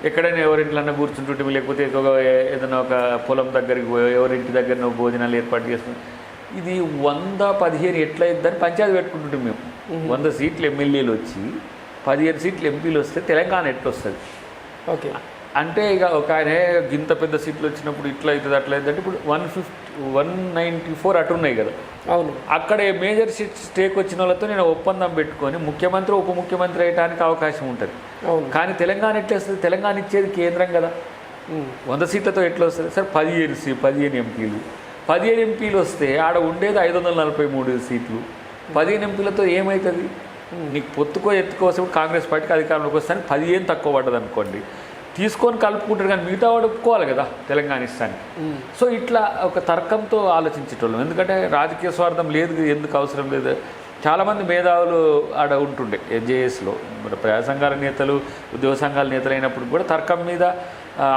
ఎక్కడైనా ఎవరింట్లన్నా కూర్చుంటుంటే లేకపోతే ఏదైనా ఒక పొలం దగ్గరికి ఎవరింటి దగ్గర భోజనాలు ఏర్పాటు చేసుకుని ఇది 100-15 ఎట్లా అయిద్దని పంచాయతీ పెట్టుకుంటుంటాం మేము. 100 సీట్లు ఎమ్మెల్యేలు వచ్చి 15 సీట్లు ఎంపీలు వస్తే తెలంగాణ ఎట్లా వస్తుంది? ఓకే, అంటే ఇక ఒక ఆయన ఇంత పెద్ద సీట్లు వచ్చినప్పుడు ఇట్లా అవుతుంది అట్లా అవుతుంది అంటే ఇప్పుడు 194 అటు ఉన్నాయి కదా. అవును, అక్కడ మేజర్ సీట్ స్టేక్ వచ్చిన వాళ్ళతో నేను ఒప్పందం పెట్టుకొని ముఖ్యమంత్రి ఉప ముఖ్యమంత్రి అయ్యడానికి అవకాశం ఉంటుంది. కానీ తెలంగాణ ఎట్లా వస్తుంది? తెలంగాణ ఇచ్చేది కేంద్రం కదా. 100 సీట్లతో ఎట్లా వస్తుంది సార్? 15 ఎంపీలు 15 ఎంపీలు వస్తే ఆడ ఉండేది 543 సీట్లు. 15 ఎంపీలతో ఏమవుతుంది? నీకు పొత్తుకో ఎత్తుకోసం కాంగ్రెస్ పార్టీకి అధికారంలోకి వస్తాను 15 తక్కువ పడ్డది అనుకోండి, తీసుకొని కలుపుకుంటారు. కానీ మిగతా వాడు ఒప్పుకోవాలి కదా తెలంగాణ ఇస్తానికి. సో ఇట్లా ఒక తర్కంతో ఆలోచించేటోళ్ళం. ఎందుకంటే రాజకీయ స్వార్థం లేదు, ఎందుకు అవసరం లేదు. చాలామంది మేధావులు ఆడ ఉంటుండే జేఏసీలో, ప్రజా సంఘాల నేతలు ఉద్యోగ సంఘాల నేతలు అయినప్పుడు కూడా తర్కం మీద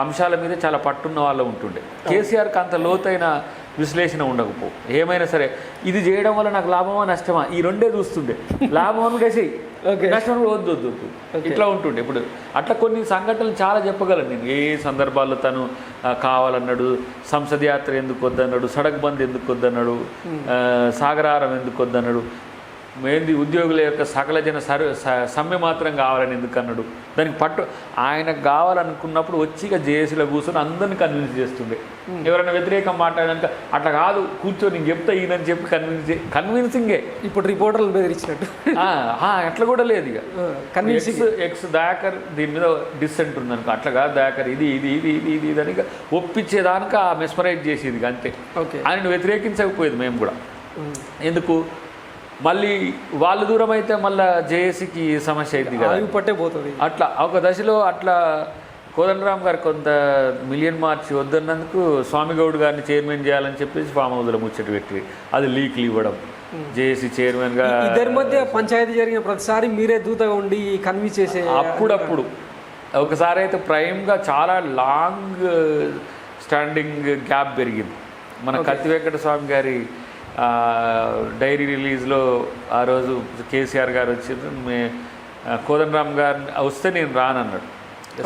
అంశాల మీద చాలా పట్టున్న వాళ్ళు ఉంటుండే. కేసీఆర్కి అంత లోతైన విశ్లేషణ ఉండకపో. ఏమైనా సరే ఇది చేయడం వల్ల నాకు లాభమా నష్టమా ఈ రెండే చూస్తుండే. లాభం అనుకేసి నష్టం వద్దు ఇట్లా ఉంటుండే. ఇప్పుడు అట్లా కొన్ని సంఘటనలు చాలా చెప్పగలను నేను. ఏ సందర్భాల్లో తను కావాలన్నాడు, సంసద్ యాత్ర ఎందుకు వద్దన్నాడు, సడక్ బంద్ ఎందుకు వద్దన్నాడు, సాగరారం ఎందుకు వద్దన్నాడు. ఏంది ఉద్యోగుల యొక్క సకల జన సమ్మె మాత్రం కావాలని ఎందుకు అన్నాడు? దానికి పట్టు ఆయనకు కావాలనుకున్నప్పుడు వచ్చి ఇక జేఏసీలో కూర్చొని అందరిని కన్విన్స్ చేస్తుండే. ఎవరైనా వ్యతిరేకం మాట్లాడాక అట్లా కాదు కూర్చొని నేను చెప్తా ఈయనని చెప్పి కన్విన్సింగే. ఇప్పుడు రిపోర్టర్లు బెదిరించినట్టు అట్లా కూడా లేదు. ఇక ఎక్స్ దయాకర్ దీని మీద డిసెంట్ ఉందనుకో, అట్లా కాదు దయాకర్ ఇది ఇది ఇది ఇది ఇది ఇది అని ఒప్పించేదానికి మెస్మరైజ్ చేసేది అంతే. ఆయన వ్యతిరేకించకపోయేది మేము కూడా. ఎందుకు మళ్ళీ వాళ్ళు దూరం అయితే మళ్ళీ జేఏసీకి సమస్య అయింది కదా, పట్టే పోతుంది. అట్లా ఒక దశలో అట్లా కోదండరామ్ గారు కొంత మిలియన్ మార్చి వద్దన్నందుకు స్వామిగౌడ్ గారిని చైర్మన్ చేయాలని చెప్పేసి ఫామ్ హౌస్లో ముచ్చట పెట్టి అది లీక్లు ఇవ్వడం, జేఏసీ చైర్మన్గా. ఇద్దరి మధ్య పంచాయతీ జరిగిన ప్రతిసారి మీరే దూతగా ఉండి కన్విన్స్ చేసే. అప్పుడప్పుడు ఒకసారి అయితే ప్రైమ్గా చాలా లాంగ్ స్టాండింగ్ గ్యాప్ పెరిగింది. మన కత్తి వెంకట స్వామి గారి డైరీ రిలీజ్లో ఆ రోజు కేసీఆర్ గారు వచ్చిండ్రు, కోదండరామ్ గారు వస్తే నేను రానన్నాడు.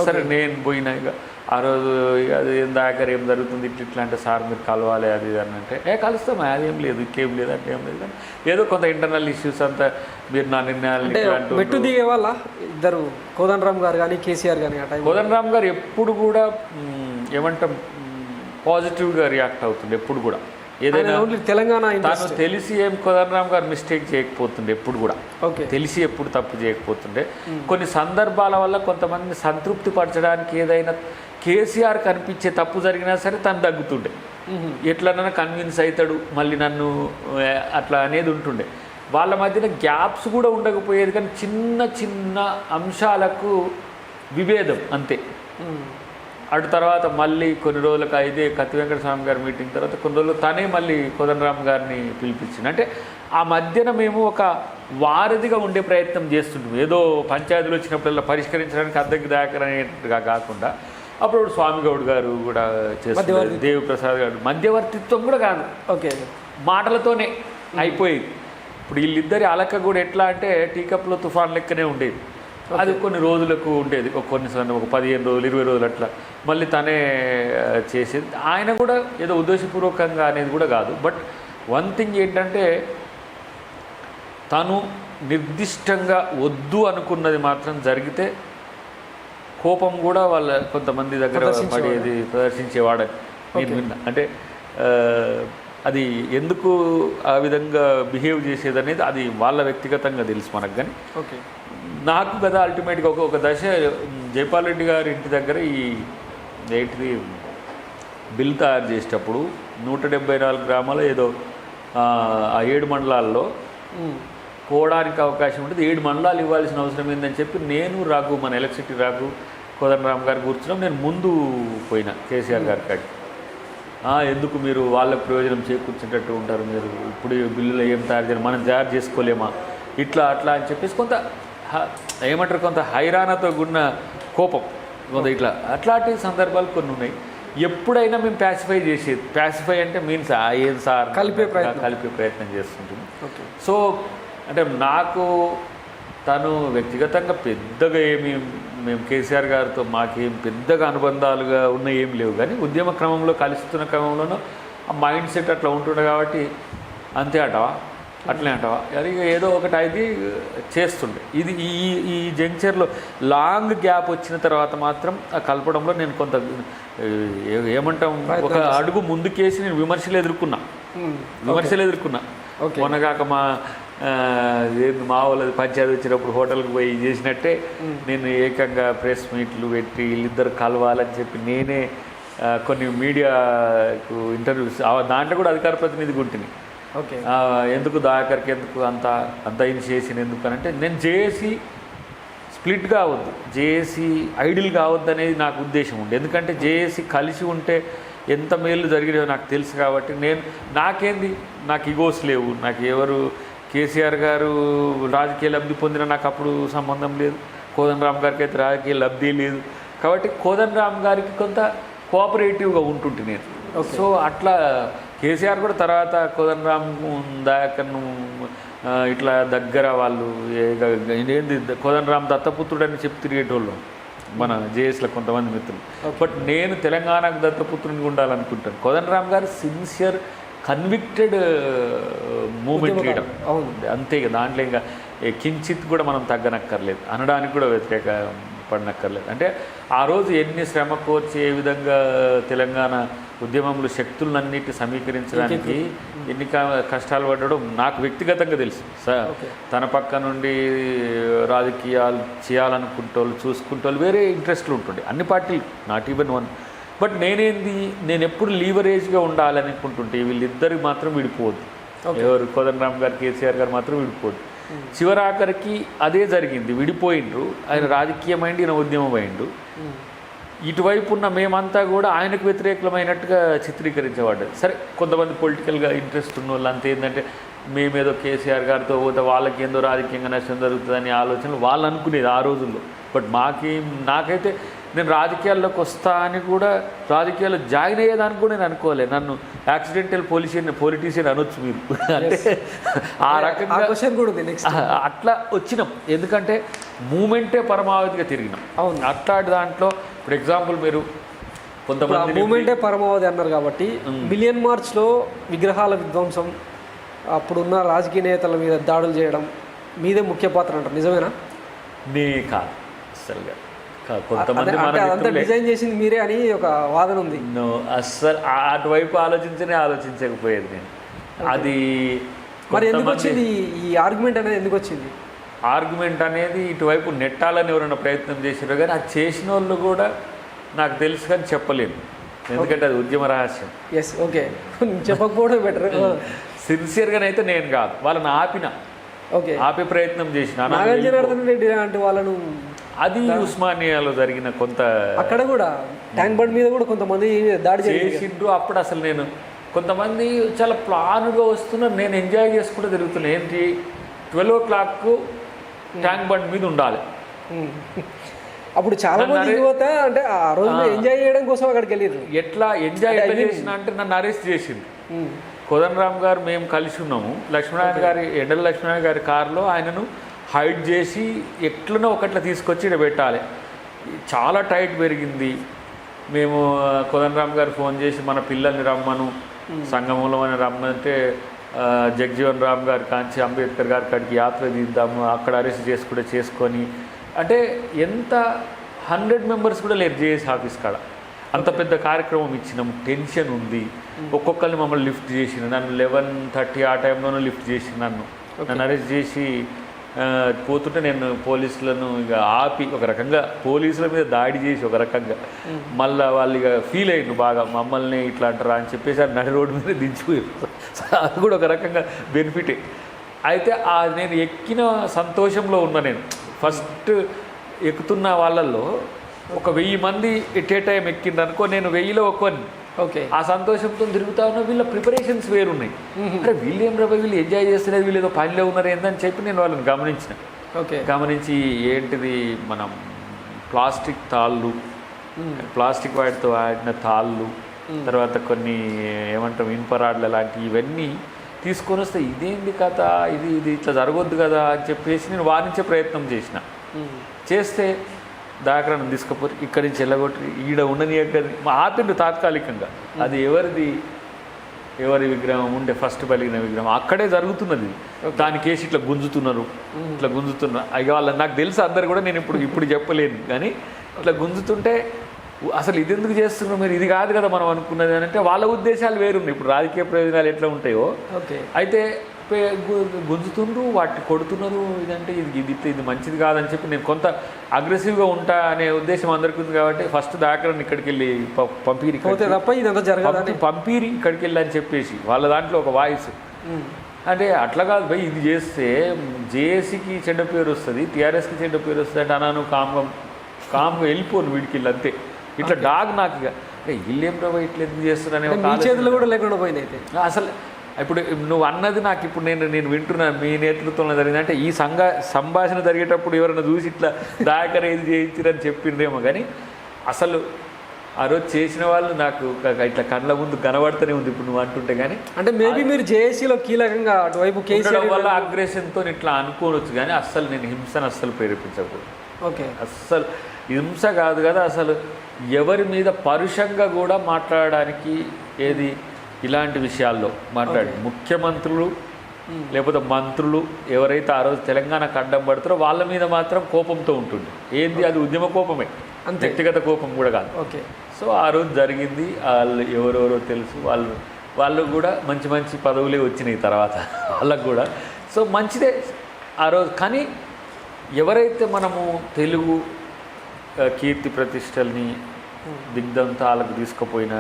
సరే నేను పోయినా ఇక ఆ రోజు అది ఏం దాకా ఏం జరుగుతుంది ఇట్లా అంటే సార్ మీరు కలవాలి అది ఇది అని అంటే కలుస్తాం అదేం లేదు ఇట్లేం లేదు అంటే ఏం లేదు కానీ ఏదో కొంత ఇంటర్నల్ ఇష్యూస్ అంతా మీరు నా నిర్ణయాలు మెట్టు దిగే వాళ్ళ ఇద్దరు కోదండరామ్ గారు కానీ కేసీఆర్ కానీ. కోదండరామ్ గారు ఎప్పుడు కూడా ఏమంటాం పాజిటివ్గా రియాక్ట్ అవుతుంది ఎప్పుడు కూడా. ఏదైనా తెలంగాణ తాను తెలిసి ఏం కోదండరామ్ గారు మిస్టేక్ చేయకపోతుండే ఎప్పుడు కూడా, తెలిసి ఎప్పుడు తప్పు చేయకపోతుండే. కొన్ని సందర్భాల వల్ల కొంతమంది సంతృప్తి పరచడానికి ఏదైనా కేసీఆర్ కనిపించే తప్పు జరిగినా సరే తను తగ్గుతుండే, ఎట్లన్నా కన్విన్స్ అవుతాడు మళ్ళీ నన్ను అట్లా అనేది ఉంటుండే. వాళ్ళ మధ్యన గ్యాప్స్ కూడా ఉండకపోయేది కానీ చిన్న చిన్న అంశాలకు విభేదం అంతే. అటు తర్వాత మళ్ళీ కొన్ని రోజులకు ఇదే కత్తి వెంకట స్వామి గారి మీటింగ్ తర్వాత కొన్ని రోజులు తనే మళ్ళీ కోదండరామ్ గారిని పిలిపించింది. అంటే ఆ మధ్యన మేము ఒక వారధిగా ఉండే ప్రయత్నం చేస్తుంటాం. ఏదో పంచాయతీలు వచ్చినప్పుడల్లా పరిష్కరించడానికి అద్దెకి దాకర్ అనేట్టుగా కాకుండా అప్పుడు స్వామిగౌడ్ గారు కూడా చేస్తారు, దేవిప్రసాద్ గారు మధ్యవర్తిత్వం కూడా కాదు, మాటలతోనే అయిపోయేది. ఇప్పుడు వీళ్ళిద్దరి అలక కూడా ఎట్లా అంటే టీకప్లో తుఫాన్ లెక్కనే ఉండేది. అది కొన్ని రోజులకు ఉండేది, కొన్నిసార్లు ఒక 15 రోజులు 20 రోజులు అట్లా మళ్ళీ తనే చేసేది. ఆయన కూడా ఏదో ఉద్దేశపూర్వకంగా అనేది కూడా కాదు. బట్ వన్ థింగ్ ఏంటంటే తను నిర్దిష్టంగా వద్దు అనుకున్నది మాత్రం జరిగితే కోపం కూడా వాళ్ళ కొంతమంది దగ్గర పడేది, ప్రదర్శించేవాడని నేను విన్నా. అంటే అది ఎందుకు ఆ విధంగా బిహేవ్ చేసేది అనేది అది వాళ్ళ వ్యక్తిగతంగా తెలుసు మనకు. కానీ నాకు కదా అల్టిమేట్గా ఒక దశ జైపాల్ రెడ్డి గారి ఇంటి దగ్గర ఈ ఏంటిది బిల్ తయారు చేసేటప్పుడు 174 గ్రామాలు ఏదో ఆ 7 మండలాల్లో పోవడానికి అవకాశం ఉంటుంది, 7 మండలాలు ఇవ్వాల్సిన అవసరం ఏందని చెప్పి నేను రాఘు మన ఎలక్ట్రిసిటీ రాఘు కోదండరామ్ గారు కూర్చున్నాం. నేను ముందు పోయినా కేసీఆర్ గారి కాడికి. ఎందుకు మీరు వాళ్ళకు ప్రయోజనం చేకూర్చేటట్టు ఉంటారు, మీరు ఇప్పుడు బిల్లులో ఏం తయారు చేయాలి మనం తయారు చేసుకోలేమా ఇట్లా అట్లా అని చెప్పేసి కొంత ఏమంటారు కొంత హైరాణతో కూడిన కోపం కొంత ఇట్లా అట్లాంటి సందర్భాలు కొన్ని ఉన్నాయి. ఎప్పుడైనా మేము ప్యాసిఫై అంటే మీన్స్ ఏం సార్ కలిపే ప్రయత్నం చేస్తుంటుంది. సో అంటే నాకు తను వ్యక్తిగతంగా పెద్దగా మేము కేసీఆర్ గారితో మాకేం పెద్దగా అనుబంధాలుగా ఉన్న ఏం లేవు. కానీ ఉద్యమ క్రమంలో కలుస్తున్న క్రమంలోనూ ఆ మైండ్ సెట్ అట్లా ఉంటుండే కాబట్టి అంతే అంటావా అట్లే అంటావా అది ఏదో ఒకటి అది చేస్తుండే. ఇది ఈ జంక్చర్లో లాంగ్ గ్యాప్ వచ్చిన తర్వాత మాత్రం ఆ కలపడంలో నేను కొంత ఏమంటాం ఒక అడుగు ముందుకేసి నేను విమర్శలు ఎదుర్కొన్నా. మొన్నగాక మా వాళ్ళది పంచాయతీ వచ్చినప్పుడు హోటల్కి పోయి చేసినట్టే నేను ఏకంగా ప్రెస్ మీట్లు పెట్టి వీళ్ళిద్దరు కలవాలని చెప్పి నేనే కొన్ని మీడియాకు ఇంటర్వ్యూస్ దాంట్లో కూడా అధికార ప్రతినిధిగా ఉంటుంది. ఎందుకు దాకర్కి ఎందుకు అంత ఇనిషియేషన్ ఎందుకు అని అంటే నేను జేఏసీ స్ప్లిట్ కావద్దు, జేఏసీ ఐడిల్ కావద్దు అనేది నాకు ఉద్దేశం ఉంది. ఎందుకంటే జేఏసీ కలిసి ఉంటే ఎంత మేలు జరిగినాయో నాకు తెలుసు కాబట్టి నాకు ఇగోస్ లేవు. నాకు ఎవరు కేసీఆర్ గారు రాజకీయ లబ్ధి పొందిన నాకు అప్పుడు సంబంధం లేదు, కోదండరామ్ గారికి అయితే రాజకీయ లబ్ధి లేదు. కాబట్టి కోదండరామ్ గారికి కొంత కోఆపరేటివ్గా ఉంటుంటే నేను. సో అట్లా కేసీఆర్ కూడా తర్వాత కోదండరామ్ దాకర్ను ఇట్లా దగ్గర వాళ్ళు ఏంది కోదండరామ్ దత్తపుత్రుడని చెప్పి తిరిగేటోళ్ళు మన జేఎస్లో కొంతమంది మిత్రులు. బట్ నేను తెలంగాణకు దత్తపుత్రునిగా ఉండాలనుకుంటాను. కోదండరామ్ గారు సిన్సియర్ కన్విక్టెడ్ మూమెంట్ లీడర్. అవును. అంతే ఇక దాంట్లో ఇంకా కించిత్ కూడా మనం తగ్గనక్కర్లేదు, అనడానికి కూడా వ్యతిరేక పడనక్కర్లేదు. అంటే ఆ రోజు ఎన్ని శ్రమ కోర్చి ఏ విధంగా తెలంగాణ ఉద్యమంలో శక్తులన్నిటి సమీకరించడానికి ఎన్ని కష్టాలు పడ్డాడో నాకు వ్యక్తిగతంగా తెలుసు సార్. తన పక్క నుండి రాజకీయాలు చేయాలనుకుంటోళ్ళు చూసుకుంటోళ్ళు వేరే ఇంట్రెస్ట్లు ఉంటుండే అన్ని పార్టీలు, నాట్ ఈవెన్ వన్. బట్ నేను ఎప్పుడు లీవరేజ్గా ఉండాలనుకుంటుంటే వీళ్ళిద్దరికి మాత్రం విడిపోవద్దు. ఎవరు కోదండరామ్ గారు, కేసీఆర్ గారు మాత్రం విడిపోవద్దు. చివరాఖరికి అదే జరిగింది, విడిపోయిండ్రు. ఆయన రాజకీయమైండు, ఈయన ఉద్యమమైండు. ఇటువైపు ఉన్న మేమంతా కూడా ఆయనకు వ్యతిరేకమైనట్టుగా చిత్రీకరించబడ్డది. సరే, కొంతమంది పొలిటికల్గా ఇంట్రెస్ట్ ఉన్న వాళ్ళు అంతే ఏంటంటే మేమేదో కేసీఆర్ గారితో పోతే వాళ్ళకి ఏందో రాజకీయంగా నష్టం జరుగుతుందని ఆలోచనలు వాళ్ళు అనుకునేది ఆ రోజుల్లో. బట్ నాకైతే నేను రాజకీయాల్లోకి వస్తా అని కూడా, రాజకీయాల్లో జాయిన్ అయ్యేదానికి కూడా నేను అనుకోలేదు. నన్ను యాక్సిడెంటల్ పొలిటీషియన్ అనొచ్చు మీరు. అంటే ఆ రకంగా అట్లా వచ్చినాం. ఎందుకంటే మూమెంటే పరమావధిగా తిరిగినాం. అవును. అట్లాంటి దాంట్లో ఇప్పుడు ఎగ్జాంపుల్ మీరు కొంతమంది మూమెంటే పరమావధి అన్నారు కాబట్టి మిలియన్ మార్చ్లో విగ్రహాల విధ్వంసం, అప్పుడున్న రాజకీయ నేతల మీద దాడులు చేయడం మీదే ముఖ్య పాత్ర అంటారు, నిజమేనా? కాదు అసలుగా. కొంతమంది అదంతా డిజైన్ చేసింది మీరే అని ఒక వాదన ఉంది. అస్సలు అటువైపు ఆలోచించకపోయేది నేను. అది మరి ఎందుకు వచ్చింది ఈ ఆర్గ్యుమెంట్ అనేది? ఎందుకు వచ్చింది ఆర్గ్యుమెంట్ అనేది? ఇటువైపు నెట్టాలని ఎవరైనా ప్రయత్నం చేశారు కానీ అది చేసిన వాళ్ళు కూడా నాకు తెలుసు కానీ చెప్పలేను, ఎందుకంటే అది ఉద్యమ రహస్యం. ఎస్, ఓకే, చెప్పకపోవడం బెటర్. సిన్సియర్గానైతే నేను కాదు, వాళ్ళని ఆపే ప్రయత్నం చేసిన రెడ్డి అంటే వాళ్ళను. అది ఉస్మానియాలో జరిగిన కొంత, అక్కడ కూడా ట్యాంక్ బండ్ మీద కూడా కొంతమంది దాడి చేసిండ్రు. అప్పుడు అసలు నేను కొంతమంది చాలా ప్లాన్గా వస్తున్నారు, నేను ఎంజాయ్ చేసుకుంటూ తిరుగుతున్నాను. ఏంటి 12 o'clock ట్యాంక్ బండ్ మీద ఉండాలి. అప్పుడు చాలా మంది యువత అంటే ఆ రోజు ఎంజాయ్ చేయడం కోసం అక్కడికి వెళ్ళారు. ఎట్లా ఎంజాయ్ చేసిన అంటే నన్ను అరెస్ట్ చేసింది. కోదండరామ్ గారు మేము కలిసి ఉన్నాము. ఎండల లక్ష్మీనారాయణ గారి కారులో ఆయనను హైడ్ చేసి ఎట్లనో ఒకట్లా తీసుకొచ్చి ఇక్కడ పెట్టాలి. చాలా టైట్ పెరిగింది. మేము కోదండరామ్ గారు ఫోన్ చేసి మన పిల్లల్ని రమ్మను, సంగమంలో అని రమ్మంటే జగ్జీవన్ రామ్ గారి కాంచి అంబేద్కర్ గారి కాడికి యాత్ర తీద్దాము, అక్కడ అరెస్ట్ చేసుకొని అంటే ఎంత 100 members కూడా లేరు జేఏసీ ఆఫీస్ కాడ. అంత పెద్ద కార్యక్రమం ఇచ్చినాము, టెన్షన్ ఉంది. ఒక్కొక్కరిని మమ్మల్ని లిఫ్ట్ చేసిన, నన్ను 11:30 ఆ టైంలోనూ లిఫ్ట్ చేసి నన్ను అరెస్ట్ చేసి పోతుంటే నేను పోలీసులను ఇక ఆపి ఒక రకంగా పోలీసుల మీద దాడి చేసి ఒక రకంగా మళ్ళీ వాళ్ళు ఇక ఫీల్ అయ్యిండు బాగా, మమ్మల్ని ఇట్లా అంటారా అని చెప్పేసి నడి రోడ్డు మీద దించిపోయారు. అది కూడా ఒక రకంగా బెనిఫిటే. అయితే నేను ఎక్కిన సంతోషంలో ఉన్నా. నేను ఫస్ట్ ఎక్కుతున్న వాళ్ళల్లో ఒక 1000 మంది ఎట్ ఏ టైం ఎక్కిండ్రు అనుకో, నేను 1000లో ఒక్కని. ఓకే, ఆ సంతోషంతో తిరుగుతా ఉన్నా. వీళ్ళ ప్రిపరేషన్స్ వేరున్నాయి. అంటే వీళ్ళు ఏం రాబోయే, వీళ్ళు ఎంజాయ్ చేస్తున్నారు, వీళ్ళు ఏదో పనిలో ఉన్నారు ఏందని చెప్పి నేను వాళ్ళని గమనించిన. గమనించి ఏంటిది మనం ప్లాస్టిక్ తాళ్ళు, ప్లాస్టిక్ వాటితో ఆడిన తాళ్ళు, తర్వాత కొన్ని ఏమంటాం ఇనుపరాడ్ల లాంటివి, ఇవన్నీ తీసుకొని వస్తే ఇదేంది కథ, ఇది ఇట్లా జరగొద్దు కదా అని చెప్పేసి నేను వారించే ప్రయత్నం చేస్తే దాకరాన్ని తీసుకపోతే ఇక్కడి నుంచి వెళ్ళగొట్టి ఈడ ఉండని ఆపిండు తాత్కాలికంగా. అది ఎవరి విగ్రహం ఉండే ఫస్ట్ పలిగిన విగ్రహం అక్కడే జరుగుతున్నది. దానికేసి ఇట్లా గుంజుతున్నారు. అయ్యో వాళ్ళ నాకు తెలుసు అందరు కూడా, నేను ఇప్పుడు చెప్పలేను కానీ ఇట్లా గుంజుతుంటే అసలు ఇది ఎందుకు చేస్తున్నారు మీరు, ఇది కాదు కదా మనం అనుకున్నది అని అంటే వాళ్ళ ఉద్దేశాలు వేరున్నాయి. ఇప్పుడు రాజకీయ ప్రయోజనాలు ఎట్లా ఉంటాయో అయితే గుంజుతుండ్రు, వాటిని కొడుతున్నారు. ఇదంటే ఇది మంచిది కాదని చెప్పి నేను కొంత అగ్రెసివ్గా ఉంటా అనే ఉద్దేశం అందరికీ ఉంది కాబట్టి ఫస్ట్ దాకరని ఇక్కడికి వెళ్ళి పంపిరి ఇక్కడికి వెళ్ళి అని చెప్పేసి వాళ్ళ దాంట్లో ఒక వాయిస్ అంటే అట్లా కాదు భయ్, ఇది చేస్తే జేఏసీకి చెడ్డ పేరు వస్తుంది, టీఆర్ఎస్కి చెడ్డ పేరు వస్తుంది అంటే అన్నాను కామ్గా వెళ్ళిపోను వీడికి వెళ్ళి అంతే. ఇట్లా డాగ్ నాకు ఇక వీళ్ళేం ప్రభావ ఇట్లా ఎందుకు చేస్తున్నారనే చేతులు కూడా లేకుండా పోయింది. అయితే అసలు ఇప్పుడు నువ్వు అన్నది నాకు ఇప్పుడు నేను వింటున్నాను మీ నేతృత్వంలో జరిగింది అంటే ఈ సంభాషణ జరిగేటప్పుడు ఎవరైనా చూసి ఇట్లా దాకర ఏది చేయించారని చెప్పిండ్రేమో కానీ అసలు ఆ రోజు చేసిన వాళ్ళు నాకు ఇట్లా కళ్ళ ముందు కనబడుతూనే ఉంది ఇప్పుడు నువ్వు అంటుంటే. కానీ అంటే మేబీ మీరు జేఏసీలో కీలకంగా అటువైపు కేసీఆర్ వల్ల అగ్రెషన్తో ఇట్లా అనుకోవచ్చు కానీ అస్సలు నేను హింసను అస్సలు ప్రేరేపించకూడదు. ఓకే, అస్సలు హింస కాదు కదా, అసలు ఎవరి మీద పరుషంగా కూడా మాట్లాడడానికి ఏది ఇలాంటి విషయాల్లో మాట్లాడి ముఖ్యమంత్రులు లేకపోతే మంత్రులు ఎవరైతే ఆ రోజు తెలంగాణకు అడ్డం పడతారో వాళ్ళ మీద మాత్రం కోపంతో ఉంటుంది. ఏంది అది ఉద్యమ కోపమే, వ్యక్తిగత కోపం కూడా కాదు. ఓకే. సో ఆ రోజు జరిగింది. వాళ్ళు ఎవరెవరో తెలుసు, వాళ్ళు కూడా మంచి మంచి పదవులే వచ్చినాయి తర్వాత వాళ్ళకు కూడా. సో మంచిదే ఆ రోజు. కానీ ఎవరైతే మనము తెలుగు కీర్తి ప్రతిష్టల్ని దిగ్ధంతాలకు తీసుకుపోయిన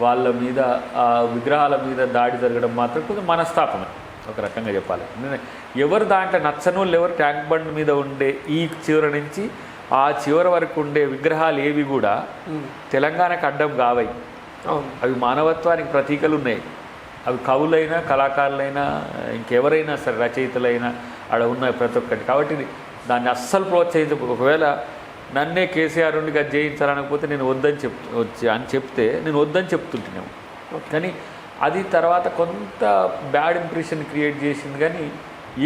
వాళ్ళ మీద, ఆ విగ్రహాల మీద దాడి జరగడం మాత్రం కొంచెం మనస్తాపమే ఒక రకంగా చెప్పాలి. ఎవరు దాంట్లో నచ్చని వాళ్ళు ఎవరు ట్యాంక్ బండ్ మీద ఉండే ఈ చివరి నుంచి ఆ చివరి వరకు ఉండే విగ్రహాలు ఏవి కూడా తెలంగాణకు అడ్డం కావయి. అవి మానవత్వానికి ప్రతీకలు ఉన్నాయి. అవి కవులైనా కళాకారులైనా ఇంకెవరైనా సరే రచయితలైనా ఆడ ఉన్నాయి ప్రతి ఒక్కటి. కాబట్టి దాన్ని అస్సలు ప్రోత్సహించకపోతే, ఒకవేళ నన్నే కేసీఆర్ నుండి అది జయించాలనకపోతే నేను వద్దని చెప్తే నేను వద్దని చెప్తుంటున్నాము. కానీ అది తర్వాత కొంత బ్యాడ్ ఇంప్రెషన్ క్రియేట్ చేసింది. కానీ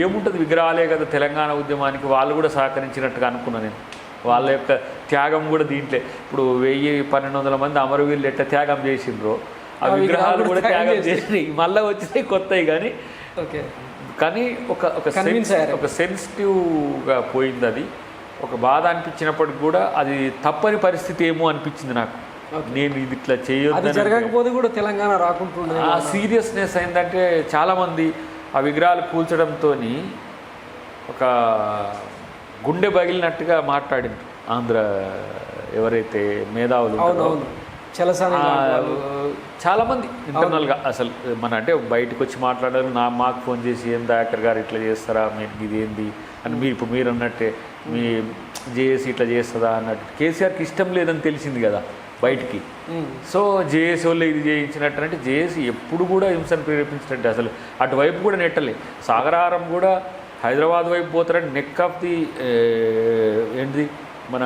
ఏముంటుంది, విగ్రహాలే కదా తెలంగాణ ఉద్యమానికి వాళ్ళు కూడా సహకరించినట్టుగా అనుకున్నాను నేను. వాళ్ళ యొక్క త్యాగం కూడా దీంట్లో ఇప్పుడు 1000-1200 మంది అమరవీరులు ఎట్లా త్యాగం చేసిండ్రో ఆ విగ్రహాలు కూడా త్యాగం చేసినాయి. మళ్ళీ వచ్చినాయి కొత్తవి. కానీ ఒక సెన్సిటివ్గా పోయింది. అది ఒక బాధ అనిపించినప్పటికి కూడా అది తప్పని పరిస్థితి ఏమో అనిపించింది నాకు. నేను ఇది ఇట్లా చేయొద్దు, జరగకపోతే కూడా తెలంగాణ రాకుంటుండే ఆ సీరియస్నెస్ ఏంటంటే చాలామంది ఆ విగ్రహాలు కూల్చడంతో ఒక గుండె పగిలినట్టుగా మాట్లాడింది ఆంధ్ర ఎవరైతే మేధావులు చాలామంది ఇంటర్నల్గా. అసలు మన అంటే బయటకు వచ్చి మాట్లాడారు, మాకు ఫోన్ చేసి ఏం దయాకర్ గారు ఇట్లా చేస్తారా, మీరు ఇది ఏంది అని మీరు అన్నట్టే మీ జేఏసీ ఇట్లా చేస్తుందా అన్నట్టు. కేసీఆర్కి ఇష్టం లేదని తెలిసింది కదా బయటికి. సో జేఏసీ వాళ్ళు ఇది చేయించినట్టు అంటే జేఏసీ ఎప్పుడు కూడా హింసను ప్రేరేపించినట్టు అసలు అటువైపు కూడా నెట్టలే. సాగరహారం కూడా హైదరాబాద్ వైపు పోతారని నెక్ ఆఫ్ ది ఏంటిది మన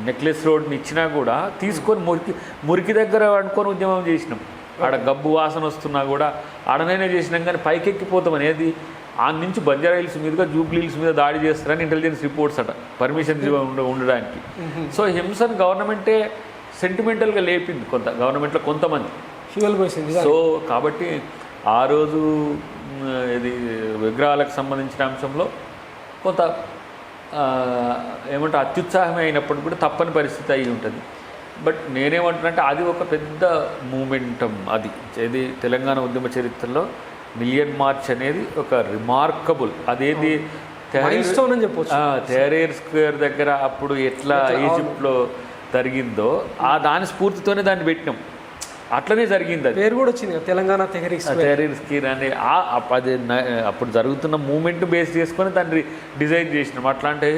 నెక్లెస్ రోడ్ని ఇచ్చినా కూడా తీసుకొని మురికి దగ్గర అనుకొని ఉద్యమం చేసినాం. ఆడ గబ్బు వాసన వస్తున్నా కూడా ఆడనైనా చేసినాం. కానీ పైకెక్కిపోతాం అనేది ఆ నుంచి బంజారా హిల్స్ మీదుగా జూబ్లీ హిల్స్ మీద దాడి చేస్తారని ఇంటెలిజెన్స్ రిపోర్ట్స్ అట పర్మిషన్ ఉండడానికి. సో హింసను గవర్నమెంటే సెంటిమెంటల్గా లేపింది గవర్నమెంట్లో కొంతమంది. సో కాబట్టి ఆ రోజు ఇది విగ్రహాలకు సంబంధించిన అంశంలో కొంత ఏమంటే అత్యుత్సాహమే అయినప్పుడు కూడా తప్పని పరిస్థితి అయి ఉంటుంది. బట్ నేనేమంటున్నానంటే అది ఒక పెద్ద మూమెంటం. అది తెలంగాణ ఉద్యమ చరిత్రలో మిలియన్ మార్చ్ అనేది ఒక రిమార్కబుల్. అదేది తెహరీర్ స్క్వేర్ దగ్గర అప్పుడు ఎట్లా ఈజిప్ట్లో జరిగిందో దాని స్ఫూర్తితోనే దాన్ని పెట్టినాం. అట్లనే జరిగింది. అది పేరు కూడా వచ్చింది తెలంగాణ తెహరీర్ స్క్వేర్ అని. అది అప్పుడు జరుగుతున్న మూమెంట్ బేస్ చేసుకొని దాన్ని డిజైన్ చేసినాం. అట్లా అంటే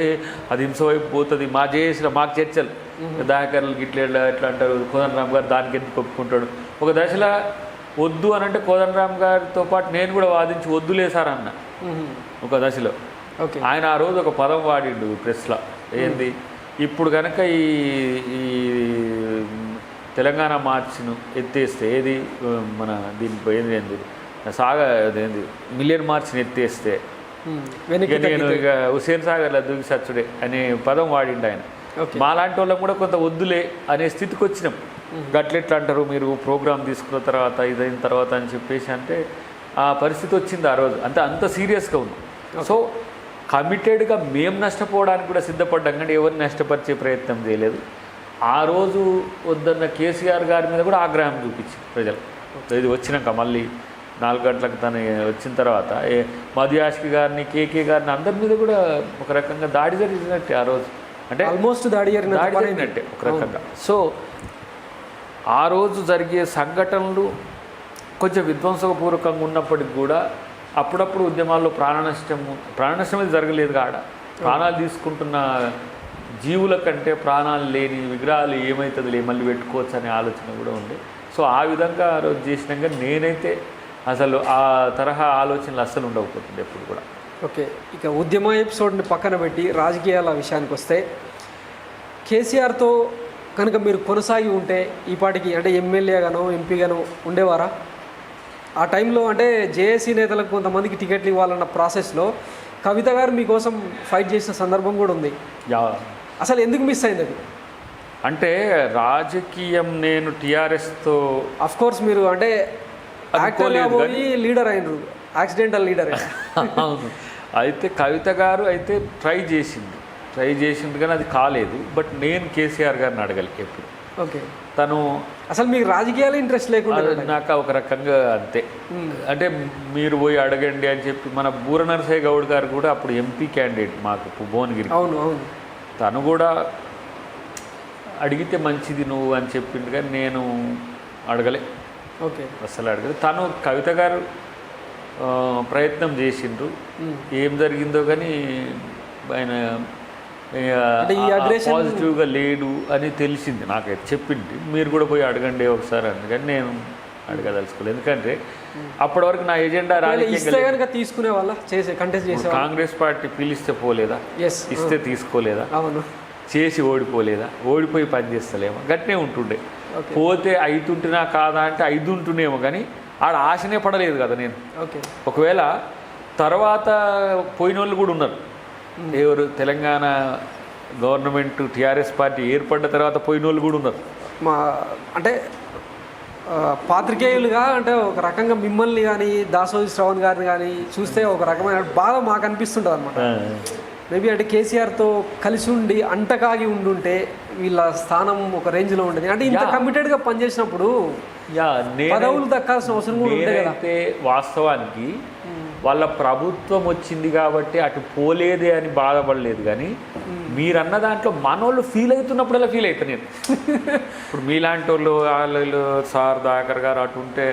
అది హింస వైపు పోతుంది. మా చేసిన మాకు చర్చలు దాకర్లు ఇట్లా ఎట్లా అంటారు, కోదండరామ్ గారు దానికి ఎందుకు ఒప్పుకుంటాడు. ఒక దశలో వద్దు అని అంటే కోదండరామ్ గారితో పాటు నేను కూడా వాదించి వద్దులేసారన్న ఒక దశలో. ఆయన ఆ రోజు ఒక పదం వాడిండు ప్రెస్లో, ఏంది ఇప్పుడు కనుక ఈ తెలంగాణ మార్చ్ను ఎత్తేస్తే ఏది మన దీనికి ఏంది అదేంది మిలియన్ మార్చ్ని ఎత్తేస్తే నేను ఇక హుస్సేన్ సాగర్లో దూకి సచ్చుడే అనే పదం వాడిండు ఆయన. మాలాంటి వాళ్ళం కూడా కొంత వద్దులే అనే స్థితికి వచ్చినాం. గట్లెట్లా అంటారు మీరు ప్రోగ్రామ్ తీసుకున్న తర్వాత ఇదైన తర్వాత అని చెప్పేసి అంటే ఆ పరిస్థితి వచ్చింది ఆ రోజు. అంత సీరియస్గా ఉన్నాం. సో కమిటెడ్గా మేము నష్టపోవడానికి కూడా సిద్ధపడ్డాం. కానీ ఎవరిని నష్టపరిచే ప్రయత్నం చేయలేదు. ఆ రోజు వద్దన్న కేసీఆర్ గారి మీద కూడా ఆగ్రహం చూపించి ప్రజలు. ఇది వచ్చినాక మళ్ళీ 4 గంటలకు తను వచ్చిన తర్వాత మధుయాష్కి గారిని, కేకే గారిని అందరి మీద కూడా ఒక రకంగా దాడి జరిగినట్టే ఆ రోజు. అంటే ఆల్మోస్ట్ దాడి జరిగినట్టే ఒక రకంగా. సో ఆ రోజు జరిగే సంఘటనలు కొంచెం విధ్వంసకపూర్వకంగా ఉన్నప్పటికి కూడా అప్పుడప్పుడు ఉద్యమాల్లో ప్రాణనష్టం అనేది జరగలేదు. కాడ ప్రాణాలు తీసుకుంటున్న జీవుల కంటే ప్రాణాలు లేని విగ్రహాలు ఏమవుతుంది మళ్ళీ పెట్టుకోవచ్చు అనే ఆలోచన కూడా ఉంది. సో ఆ విధంగా ఆ రోజు చేసినాక నేనైతే అసలు ఆ తరహా ఆలోచనలు అస్సలు ఉండకపోతుంది ఎప్పుడు కూడా. ఓకే, ఇక ఉద్యమ ఎపిసోడ్ని పక్కన పెట్టి రాజకీయాల విషయానికి వస్తే కేసీఆర్తో కనుక మీరు కొనసాగి ఉంటే ఈ పాటికి అంటే ఎమ్మెల్యేగానో ఎంపీగానో ఉండేవారా? ఆ టైంలో అంటే జేఏసీ నేతలకు కొంతమందికి టికెట్లు ఇవ్వాలన్న ప్రాసెస్లో కవిత గారు మీకోసం ఫైట్ చేసిన సందర్భం కూడా ఉంది. అసలు ఎందుకు మిస్ అయింది అది? అంటే రాజకీయం నేను టీఆర్ఎస్తో అఫ్ కోర్స్ మీరు అంటే యాక్టర్గా అనుకోలేదు పోయి లీడర్ అయినరు, యాక్సిడెంటల్ లీడర్. అవును. అయితే కవిత గారు అయితే ట్రై చేసింది కానీ అది కాలేదు. బట్ నేను కేసీఆర్ గారిని అడగాలి ఎప్పుడు. ఓకే. తను అసలు మీకు రాజకీయాలు ఇంట్రెస్ట్ లేకుండా నాకు ఒక రకంగా అంతే. అంటే మీరు పోయి అడగండి అని చెప్పి మన బూర నరసయ్య గౌడ్ గారు కూడా అప్పుడు ఎంపీ క్యాండిడేట్ మాకు భువనగిరి. అవును అవును. తను కూడా అడిగితే మంచిది నువ్వు అని చెప్పిండు కానీ నేను అడగలే. ఓకే. అసలు అడగలేదు. తను కవిత గారు ప్రయత్నం చేసిండ్రు. ఏం జరిగిందో కానీ ఆయన పాజిటివ్గా లేడు అని తెలిసింది నాకైతే. చెప్పింది మీరు కూడా పోయి అడగండి ఒకసారి అందుకని నేను అడగదలుచుకోలేదు. ఎందుకంటే అప్పటి వరకు నా ఎజెండా రాజకీయ తీసుకునే వాళ్ళ చేసే కంటెస్ట్ చేసే కాంగ్రెస్ పార్టీ పిలిస్తే పోలేదా, ఇస్తే తీసుకోలేదా, అవును చేసి ఓడిపోలేదా, ఓడిపోయి పని చేస్తలేమో గట్నే ఉంటుండే. పోతే అయితుంటున్నా కాదా అంటే అయితుంటునేమో కానీ ఆడ ఆశనే పడలేదు కదా నేను. ఒకవేళ తర్వాత పోయిన వాళ్ళు కూడా ఉన్నారు. ఎవరు తెలంగాణ గవర్నమెంట్ టీఆర్ఎస్ పార్టీ ఏర్పడ్డ తర్వాత పోయిన వాళ్ళు కూడా ఉన్నారు. మా అంటే పాత్రికేయులుగా అంటే ఒక రకంగా మిమ్మల్ని కానీ దాసోజి శ్రవణ్ గారిని కానీ చూస్తే ఒక రకమైన బాధ మాకు అనిపిస్తుంటుంది అనమాట. మేబీ అంటే కేసీఆర్తో కలిసి ఉండి అంటకాగి ఉండుంటే వీళ్ళ స్థానం ఒక రేంజ్లో ఉండేది. అంటే ఇంత కమిటెడ్గా పనిచేసినప్పుడు పదవులు దక్కాల్సిన అవసరం కూడా ఉండే కదా. అయితే వాస్తవానికి వాళ్ళ ప్రభుత్వం వచ్చింది కాబట్టి అటు పోలేదే అని బాధపడలేదు. కానీ మీరన్న దాంట్లో మనోళ్ళు ఫీల్ అవుతున్నప్పుడల్లా ఫీల్ అవుతాను నేను. ఇప్పుడు మీలాంటి వాళ్ళు సార్ దాకర్ గారు అటు ఉంటే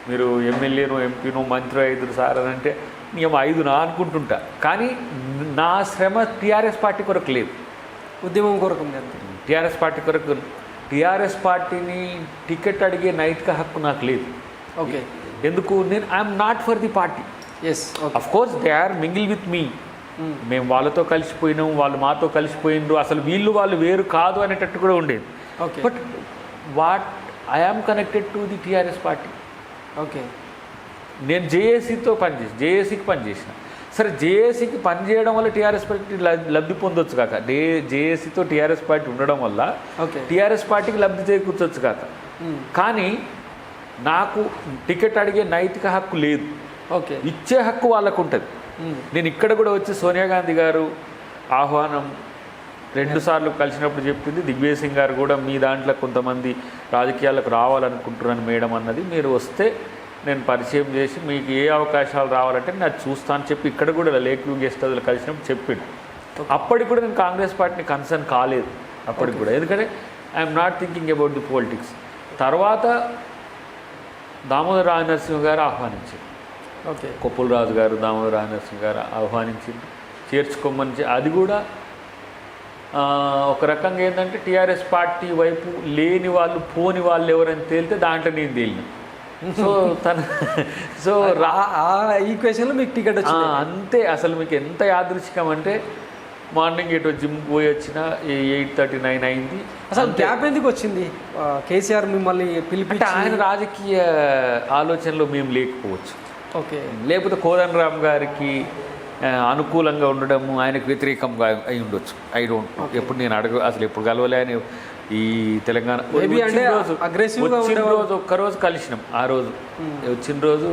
మీరు ఎమ్మెల్యేను ఎంపీను మంత్రి 5 సార్ అని అంటే నేను 5 అనుకుంటుంటా. కానీ నా శ్రమ టీఆర్ఎస్ పార్టీ కొరకు లేదు, ఉద్యమం కొరకు. టీఆర్ఎస్ పార్టీ కొరకు, టీఆర్ఎస్ పార్టీని టికెట్ అడిగే నైతిక హక్కు నాకు లేదు. ఓకే. ఎందుకు? నేను I'm not for the party. Of course they are mingle with me. మేము వాళ్ళతో కలిసిపోయినాం, వాళ్ళు మాతో కలిసిపోయిండ్రు, అసలు వాళ్ళు వేరు కాదు అనేటట్టు కూడా ఉండేది. But what I am connected to the TRS party. Okay. నేను జేఏసీకి పనిచేసిన. సరే జేఏసీకి పనిచేయడం వల్ల టీఆర్ఎస్ పార్టీ లబ్ధి పొందొచ్చు కాక, జేఏసీతో టీఆర్ఎస్ పార్టీ ఉండడం వల్ల టీఆర్ఎస్ పార్టీకి లబ్ధి చేకూర్చొచ్చు కాక. కానీ నాకు టికెట్ అడిగే నైతిక హక్కు లేదు. ఓకే. ఇచ్చే హక్కు వాళ్ళకు ఉంటుంది. నేను ఇక్కడ కూడా వచ్చి సోనియా గాంధీ గారు ఆహ్వానం 2 సార్లు కలిసినప్పుడు చెప్పింది. దిగ్విజయ్ సింగ్ గారు కూడా మీ దాంట్లో కొంతమంది రాజకీయాలకు రావాలనుకుంటున్నాను మేడం అన్నది. మీరు వస్తే నేను పరిచయం చేసి మీకు ఏ అవకాశాలు రావాలంటే నేను అది చూస్తాను చెప్పి ఇక్కడ కూడా లేక్ వ్యూ గెస్ట్ హౌస్లో కలిసినప్పుడు చెప్పిండు. అప్పటికి కూడా నేను కాంగ్రెస్ పార్టీని కన్సర్న్ కాలేదు అప్పటికి కూడా. ఎందుకంటే I'm not thinking about the politics. తర్వాత దామోదర రాజనరసింహ గారు ఆహ్వానించారు. కొప్పుల రాజు గారు, దామోదర రాజనరసింహ గారు ఆహ్వానించింది, చేర్చుకోమని. అది కూడా ఒక రకంగా ఏంటంటే టీఆర్ఎస్ పార్టీ వైపు లేని వాళ్ళు, పోని వాళ్ళు ఎవరైనా తేలితే దాంట్లో నేను తేలిన. సో ఈక్వేషన్లో మీకు టికెట్ వచ్చింది అంతే. అసలు మీకు ఎంత యాదృచ్ఛికం అంటే మార్నింగ్ ఎటు జిమ్ పోయి వచ్చిన 8:39 అయింది. అసలు గ్యాప్ ఎందుకు వచ్చింది? కేసీఆర్ మిమ్మల్ని పిలిపించి ఆయన రాజకీయ ఆలోచనలో మేము లేకపోవచ్చు. ఓకే. లేకపోతే కోదండరామ్ గారికి అనుకూలంగా ఉండడము, ఆయనకు వ్యతిరేకంగా అయి ఉండొచ్చు. I don't know. ఎప్పుడు నేను అసలు ఎప్పుడు కలవలే అని. ఈ తెలంగాణ వచ్చిన రోజు ఒక్కరోజు కలిసినాం. ఆ రోజు వచ్చిన రోజు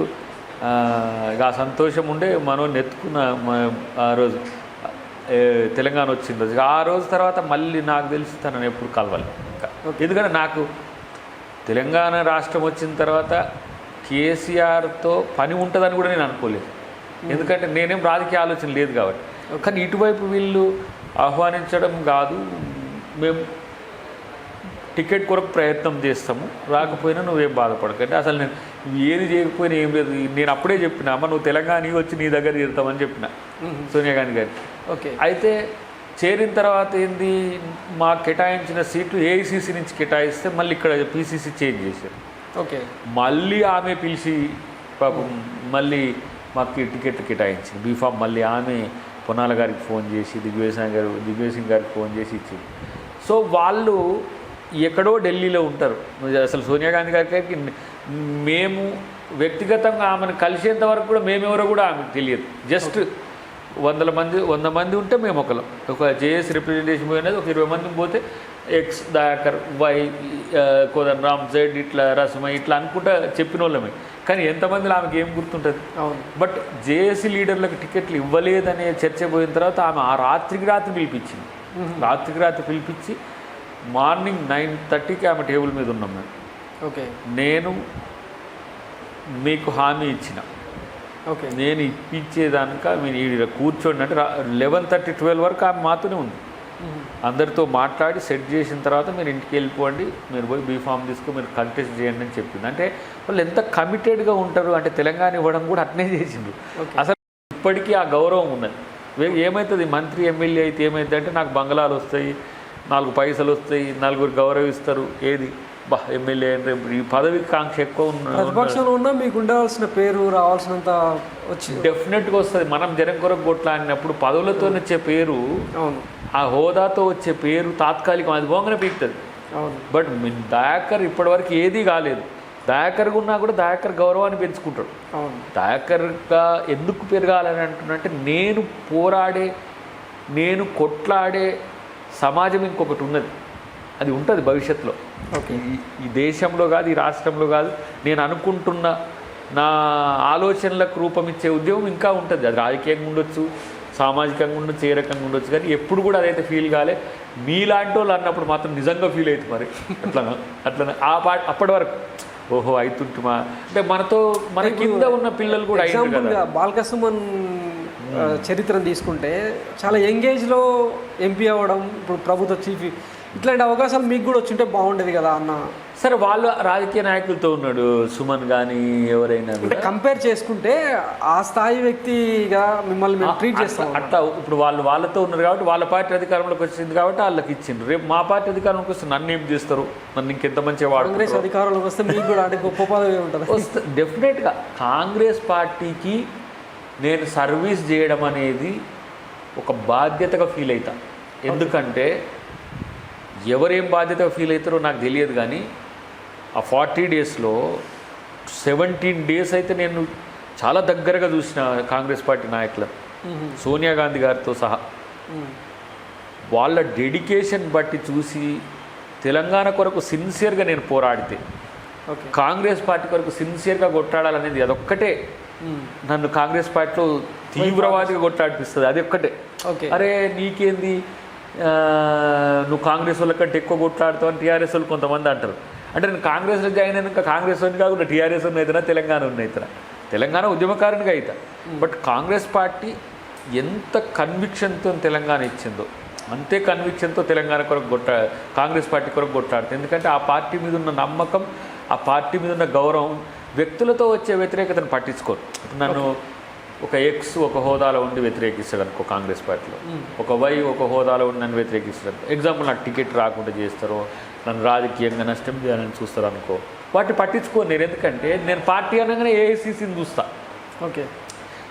ఇక ఆ సంతోషం ఉండే మనం నెత్తుకున్న ఆ రోజు తెలంగాణ వచ్చిన రోజు. ఆ రోజు తర్వాత మళ్ళీ నాకు తెలిసి తనను ఎప్పుడు కలవాలి. ఎందుకంటే నాకు తెలంగాణ రాష్ట్రం వచ్చిన తర్వాత కేసీఆర్తో పని ఉంటుందని కూడా నేను అనుకోలేదు. ఎందుకంటే నేనేం రాజకీయ ఆలోచన లేదు కాబట్టి. కానీ ఇటువైపు వీళ్ళు ఆహ్వానించడం కాదు, మేము టికెట్ కొరకు ప్రయత్నం చేస్తాము, రాకపోయినా నువ్వేం బాధపడకండి. అసలు నేను ఏది చేయకపోయినా ఏం లేదు. నేను అప్పుడే చెప్పిన, అమ్మ నువ్వు తెలంగాణ వచ్చి నీ దగ్గర చేరుతామని చెప్పిన సోనియా గాంధీ గారికి. ఓకే. అయితే చేరిన తర్వాత ఏంది, మాకు కేటాయించిన సీట్లు ఏఐసీసీ నుంచి కేటాయిస్తే మళ్ళీ ఇక్కడ పీసీసీ చేంజ్ చేశారు. ఓకే. మళ్ళీ ఆమె పిలిచి పాపం మళ్ళీ మాకు టికెట్లు కేటాయించింది, బీఫామ్. మళ్ళీ ఆమె పొన్నాల గారికి ఫోన్ చేసి దిగ్విజయ్ సింగ్ గారికి ఫోన్ చేసి ఇచ్చింది. సో వాళ్ళు ఎక్కడో ఢిల్లీలో ఉంటారు. అసలు సోనియా గాంధీ గారికి మేము వ్యక్తిగతంగా ఆమెను కలిసేంత వరకు కూడా మేమెవరో కూడా ఆమెకు తెలియదు. జస్ట్ 100 మంది ఉంటే మేము ఒక జేఎస్ రిప్రజెంటేషన్ పోయినది ఒక 20 మంది పోతే X Dayakar, Y Kodandaram, Z ఇట్లా రసమై ఇట్లా అనుకుంటా చెప్పిన వాళ్ళమే. కానీ ఎంతమందిలో ఆమెకి ఏం గుర్తుంటుంది? అవును. బట్ జేఏసీ లీడర్లకు టికెట్లు ఇవ్వలేదనే చర్చ పోయిన తర్వాత ఆమె ఆ రాత్రికి రాత్రి పిలిపించింది. రాత్రికి రాత్రి పిలిపించి మార్నింగ్ 9:30కి ఆమె టేబుల్ మీద ఉన్నాం మేము. ఓకే. నేను మీకు హామీ ఇచ్చిన, ఓకే, నేను ఇప్పించేదానిక మీరు ఈడ కూర్చోండి అంటే 11:30-12 వరకు ఆమె మాతోనే ఉంది. అందరితో మాట్లాడి సెట్ చేసిన తర్వాత మీరు ఇంటికి వెళ్ళిపోండి, మీరు పోయి బీఫామ్ తీసుకుని మీరు కంటెస్ట్ చేయండి అని చెప్పింది. అంటే వాళ్ళు ఎంత కమిటెడ్గా ఉంటారు అంటే తెలంగాణ ఇవ్వడం కూడా అట్నే చేసిండ్రు. అసలు ఇప్పటికీ ఆ గౌరవం ఉన్నది. ఏమవుతుంది మంత్రి ఎమ్మెల్యే అయితే ఏమైంది అంటే నాకు బంగళాలు వస్తాయి, 4 పైసలు వస్తాయి, 4 గౌరవిస్తారు. ఏది బా ఎమ్మెల్యే అంటే ఈ పదవి కాంక్ష ఎక్కువ ప్రతిపక్షంలో ఉన్నా మీకు ఉండవలసిన పేరు రావాల్సినంత వచ్చి డెఫినెట్గా వస్తుంది. మనం జనం కొరకు కొట్లాడినప్పుడు పదవులతో వచ్చే పేరు, ఆ హోదాతో వచ్చే పేరు తాత్కాలికం, అది పోగానే పీకుతుంది. బట్ దయాకర్ ఇప్పటివరకు ఏదీ కాలేదు. దయాకర్గా ఉన్నా కూడా దయాకర్ గౌరవాన్ని పెంచుకుంటాడు. దయాకర్గా ఎందుకు పెరగాలని అంటున్నంటే నేను పోరాడే, నేను కొట్లాడే సమాజం ఇంకొకటి ఉన్నది, అది ఉంటుంది భవిష్యత్తులో. ఈ దేశంలో కాదు, ఈ రాష్ట్రంలో కాదు, నేను అనుకుంటున్న నా ఆలోచనలకు రూపమిచ్చే ఉద్యమం ఇంకా ఉంటుంది. అది రాజకీయంగా ఉండొచ్చు, సామాజికంగా ఉండొచ్చు, ఏ రకంగా ఉండొచ్చు. కానీ ఎప్పుడు కూడా అదైతే ఫీల్ కాలే. మీలాంటి వాళ్ళు అన్నప్పుడు మాత్రం నిజంగా ఫీల్ అవుతుంది. మరి అట్లా అప్పటి వరకు ఓహో అవుతుంటుమా అంటే మన కింద ఉన్న పిల్లలు కూడా బాల్కసుమన్ చరిత్రను తీసుకుంటే చాలా యంగ్ ఏజ్లో ఎంపీ అవ్వడం, ఇప్పుడు ప్రభుత్వ చీఫ్, ఇట్లాంటి అవకాశాలు మీకు కూడా వచ్చింటే బాగుండేది కదా అన్న. సరే వాళ్ళు రాజకీయ నాయకులతో ఉన్నాడు సుమన్ కానీ ఎవరైనా అంటే కంపేర్ చేసుకుంటే ఆ స్థాయి వ్యక్తిగా మిమ్మల్ని మేము ట్రీట్ చేస్తాం. అట్లా ఇప్పుడు వాళ్ళతో ఉన్నారు కాబట్టి వాళ్ళ పార్టీ అధికారంలోకి వచ్చింది కాబట్టి వాళ్ళకి ఇచ్చిండ్రు. రేపు మా పార్టీ అధికారంలోకి వస్తే నన్ను ఏం చేస్తారు, నన్ను ఇంకెంత మంచిగా కాంగ్రెస్ అధికారంలోకి వస్తే మీకు కూడా అంటే గొప్ప పదవి ఉంటుంది. డెఫినెట్గా కాంగ్రెస్ పార్టీకి నేను సర్వీస్ చేయడం అనేది ఒక బాధ్యతగా ఫీల్ అవుతా. ఎందుకంటే ఎవరేం బాధ్యతగా ఫీల్ అవుతారో నాకు తెలియదు. కానీ ఆ 40 డేస్లో 17 డేస్ అయితే నేను చాలా దగ్గరగా చూసిన కాంగ్రెస్ పార్టీ నాయకులను, సోనియా గాంధీ గారితో సహా. వాళ్ళ డెడికేషన్ బట్టి చూసి తెలంగాణ కొరకు సిన్సియర్గా నేను పోరాడితే, కాంగ్రెస్ పార్టీ కొరకు సిన్సియర్గా కొట్టాడాలనేది అదొక్కటే నన్ను కాంగ్రెస్ పార్టీలో తీవ్రవాదిగా కొట్టాడిపిస్తుంది. అది ఒక్కటే. అరే నీకేంది, నువ్వు కాంగ్రెస్ వాళ్ళ కంటే ఎక్కువ కొట్లాడుతావు అని టీఆర్ఎస్ వాళ్ళు కొంతమంది అంటారు. అంటే నేను కాంగ్రెస్లో జాయిన్ అయినాక కాంగ్రెస్ వాడిని కాకుండా టీఆర్ఎస్ ఉన్న అవుతున్నా, తెలంగాణ ఉన్న అవుతున్నా, తెలంగాణ ఉద్యమకారునిగా అవుతా. బట్ కాంగ్రెస్ పార్టీ ఎంత కన్విక్షన్తో తెలంగాణ ఇచ్చిందో అంతే కన్విక్షన్తో తెలంగాణ కొరకు కాంగ్రెస్ పార్టీ కొరకు కొట్లాడుతుంది. ఎందుకంటే ఆ పార్టీ మీద ఉన్న నమ్మకం, ఆ పార్టీ మీద ఉన్న గౌరవం వ్యక్తులతో వచ్చే వ్యతిరేకతను పట్టించుకోరు. నన్ను ఒక ఎక్స్ ఒక హోదాలో ఉండి వ్యతిరేకిస్తాడు అనుకో కాంగ్రెస్ పార్టీలో, ఒక వై ఒక హోదాలో ఉండి నన్ను వ్యతిరేకిస్తాడు. ఎగ్జాంపుల్ నాకు టికెట్ రాకుండా చేస్తారో, నన్ను రాజకీయంగా నష్టం చేయాలని చూస్తారు అనుకో, వాటిని పట్టించుకోను నేను. ఎందుకంటే నేను పార్టీ అనగానే ఏఐసిసిని చూస్తా,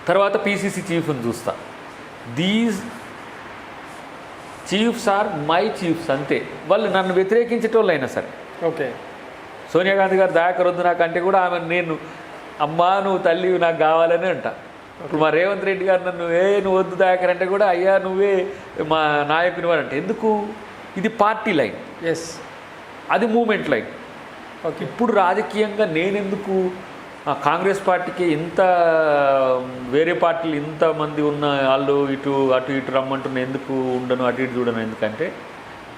తర్వాత పిసిసి చీఫ్ని చూస్తా. These chiefs are my chiefs, అంతే. వాళ్ళు నన్ను వ్యతిరేకించేటోళ్ళు అయినా సరే. సోనియా గాంధీ గారు దయాకర్ వద్దు నాకంటే కూడా ఆమె నేను అమ్మా నువ్వు తల్లి నాకు కావాలని అంట. ఇప్పుడు మా రేవంత్ రెడ్డి గారు నన్ను నువ్వు వద్దు దయాకర్ అంటే కూడా అయ్యా నువ్వే మా నాయకుని అని అంటే. ఎందుకు? ఇది పార్టీ లైన్, అది మూమెంట్ లైన్. ఇప్పుడు రాజకీయంగా నేనెందుకు కాంగ్రెస్ పార్టీకి ఇంత వేరే పార్టీలు ఇంతమంది ఉన్న వాళ్ళు అటు ఇటు రమ్మంటున్న ఎందుకు ఉండను, అటు ఇటు చూడను. ఎందుకంటే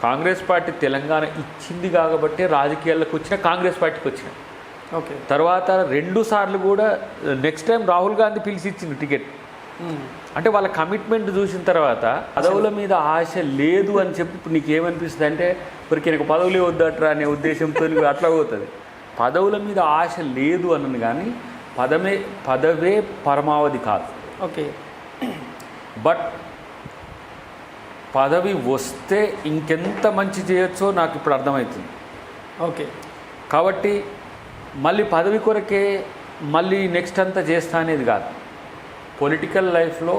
కాంగ్రెస్ పార్టీ తెలంగాణ ఇచ్చింది కాబట్టి రాజకీయాల్లోకి వచ్చిన కాంగ్రెస్ పార్టీకి వచ్చిన. తర్వాత 2 సార్లు కూడా నెక్స్ట్ టైం రాహుల్ గాంధీ పిలిచి ఇచ్చింది టికెట్. అంటే వాళ్ళ కమిట్మెంట్ చూసిన తర్వాత పదవుల మీద ఆశ లేదు అని చెప్పి ఇప్పుడు నీకు ఏమనిపిస్తుంది అంటే ఇప్పటికి నాకు పదవులే వద్దట్రా అనే ఉద్దేశంతో అట్లా పోతుంది. పదవుల మీద ఆశ లేదు అన్నది కానీ పదవే పరమావధి కాదు. బట్ పదవి వస్తే ఇంకెంత మంచి చేయొచ్చో నాకు ఇప్పుడు అర్థమవుతుంది. కాబట్టి మళ్ళీ పదవి కొరకే మళ్ళీ నెక్స్ట్ అంతా చేస్తా అనేది కాదు. పొలిటికల్ లైఫ్లో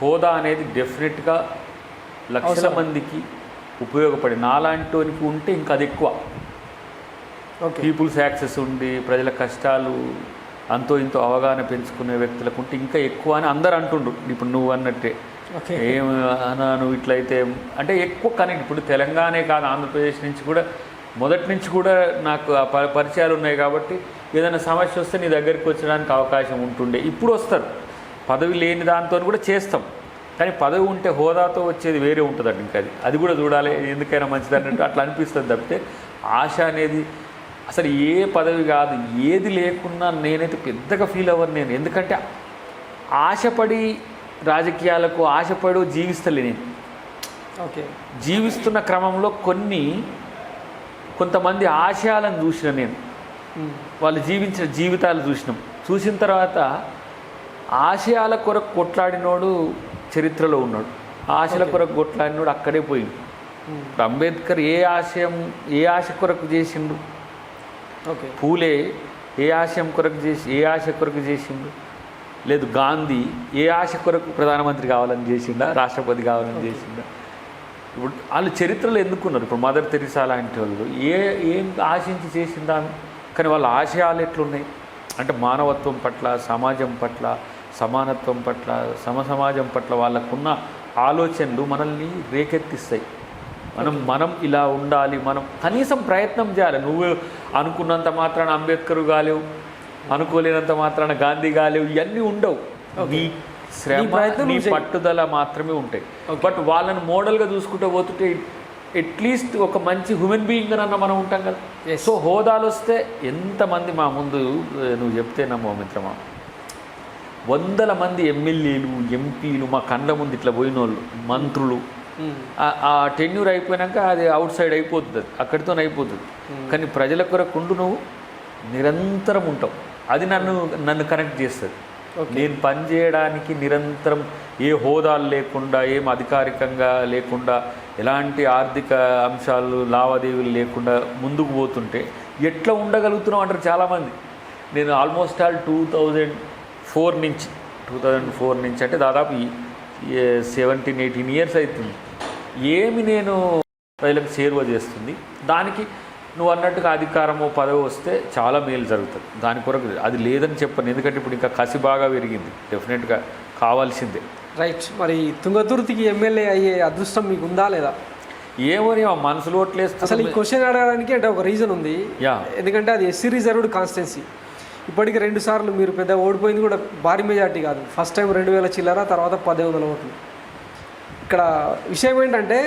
హోదా అనేది డెఫినెట్గా లక్షల మందికి ఉపయోగపడి నాలాంటికి ఉంటే ఇంకా అది ఎక్కువ. పీపుల్స్ యాక్సెస్ ఉండి ప్రజల కష్టాలు అంతో ఇంతో అవగాహన పెంచుకునే వ్యక్తులకు ఉంటే ఇంకా ఎక్కువ అని అందరు అంటుండ్రు. ఇప్పుడు నువ్వు అన్నట్టే ఓకే. ఏం నువ్వు ఇట్లయితే అంటే ఎక్కువ కనెక్ట్. ఇప్పుడు తెలంగాణే కాదు, ఆంధ్రప్రదేశ్ నుంచి కూడా మొదటి నుంచి కూడా నాకు ఆ పరిచయాలు ఉన్నాయి కాబట్టి ఏదైనా సమస్య వస్తే నీ దగ్గరికి వచ్చడానికి అవకాశం ఉంటుండే. ఇప్పుడు వస్తారు, పదవి లేని దాంతో కూడా చేస్తాం, కానీ పదవి ఉంటే హోదాతో వచ్చేది వేరే ఉంటుందండి. ఇంకా అది కూడా చూడాలి, ఎందుకైనా మంచిది అన్నట్టు అట్లా అనిపిస్తుంది తప్పితే ఆశ అనేది అసలు ఏ పదవి కాదు, ఏది లేకున్నా నేనైతే పెద్దగా ఫీల్ అవ్వను నేను. ఎందుకంటే ఆశపడి రాజకీయాలకు ఆశపడి జీవిస్తలే నేను. ఓకే. జీవిస్తున్న క్రమంలో కొంతమంది ఆశయాలను చూసిన నేను, వాళ్ళు జీవించిన జీవితాలు చూసిన తర్వాత ఆశయాల కొరకు కొట్లాడినోడు చరిత్రలో ఉన్నాడు, ఆశల కొరకు కొట్లాడినోడు అక్కడే పోయిండు. ఇప్పుడు అంబేద్కర్ ఏ ఆశ కొరకు చేసిండు, పూలే ఏ ఆశ కొరకు చేసిండు, లేదు గాంధీ ఏ ఆశ కొరకు ప్రధానమంత్రి కావాలని చేసిండా, రాష్ట్రపతి కావాలని చేసిండా. ఇప్పుడు వాళ్ళు చరిత్రలో ఎందుకున్నారు. ఇప్పుడు మదర్ తెరిసా లాంటి వాళ్ళు ఏం ఆశించి చేసిందా, కానీ వాళ్ళ ఆశయాలు ఎట్లున్నాయి అంటే మానవత్వం పట్ల, సమాజం పట్ల, సమానత్వం పట్ల, సమాజం పట్ల వాళ్ళకున్న ఆలోచనలు మనల్ని రేకెత్తిస్తాయి. మనం ఇలా ఉండాలి, మనం కనీసం ప్రయత్నం చేయాలి. నువ్వు అనుకున్నంత మాత్రాన అంబేద్కర్ కాలేవు, అనుకోలేనంత మాత్రాన గాంధీ కాలేవు, ఇవన్నీ ఉండవు. నీ శ్రమ, నీ పట్టుదల మాత్రమే ఉంటాయి. బట్ వాళ్ళని మోడల్గా చూసుకుంటూ పోతుంటే అట్లీస్ట్ ఒక మంచి హ్యూమన్ బీయింగ్ అన్న మనం ఉంటాం కదా. సో హోదాలు వస్తే ఎంతమంది మా ముందు నువ్వు చెప్తే నమ్మో మిత్రమా, వందల మంది ఎమ్మెల్యేలు, ఎంపీలు మా కళ్ళ ముందు ఇట్లా పోయిన వాళ్ళు, మంత్రులు, ఆ టెన్యూర్ అయిపోయినాక అది అవుట్ సైడ్ అయిపోతుంది, అక్కడితో అయిపోతుంది. కానీ ప్రజల కొరకు నువ్వు నిరంతరం ఉంటావు. అది నన్ను కనెక్ట్ చేస్తుంది. నేను పనిచేయడానికి నిరంతరం ఏ హోదాలు లేకుండా, ఏం అధికారికంగా లేకుండా, ఎలాంటి ఆర్థిక అంశాలు లావాదేవీలు లేకుండా ముందుకు పోతుంటే ఎట్లా ఉండగలుగుతున్నావు అంటారు చాలామంది. నేను ఆల్మోస్ట్ 2004 నుంచి అంటే దాదాపు 17-18 ఇయర్స్ అవుతుంది. ఏమి నేను ప్రజలకు చేరువ చేస్తుంది. దానికి నువ్వు అన్నట్టుగా అధికారమో పదవి వస్తే చాలా మేలు జరుగుతుంది. దాని కొరకు అది లేదని చెప్పను, ఎందుకంటే ఇప్పుడు ఇంకా కసి బాగా పెరిగింది, డెఫినెట్గా కావాల్సిందే. రైట్. మరి తుంగతుర్తికి ఎమ్మెల్యే అయ్యే అదృష్టం మీకు ఉందా లేదా? ఏమని మనసులో ఓట్లేస్తే అసలు ఈ క్వశ్చన్ అడగడానికి అంటే ఒక రీజన్ ఉంది. ఎందుకంటే అది ఎస్సీ రిజర్వ్డ్ కాన్స్టిట్యున్సీ. ఇప్పటికి 2 సార్లు మీరు పెద్ద ఓడిపోయింది కూడా భారీ మెజార్టీ కాదు. ఫస్ట్ టైం 2000 చిల్లర, తర్వాత 1800 ఓట్లు. ఇక్కడ విషయం ఏంటంటే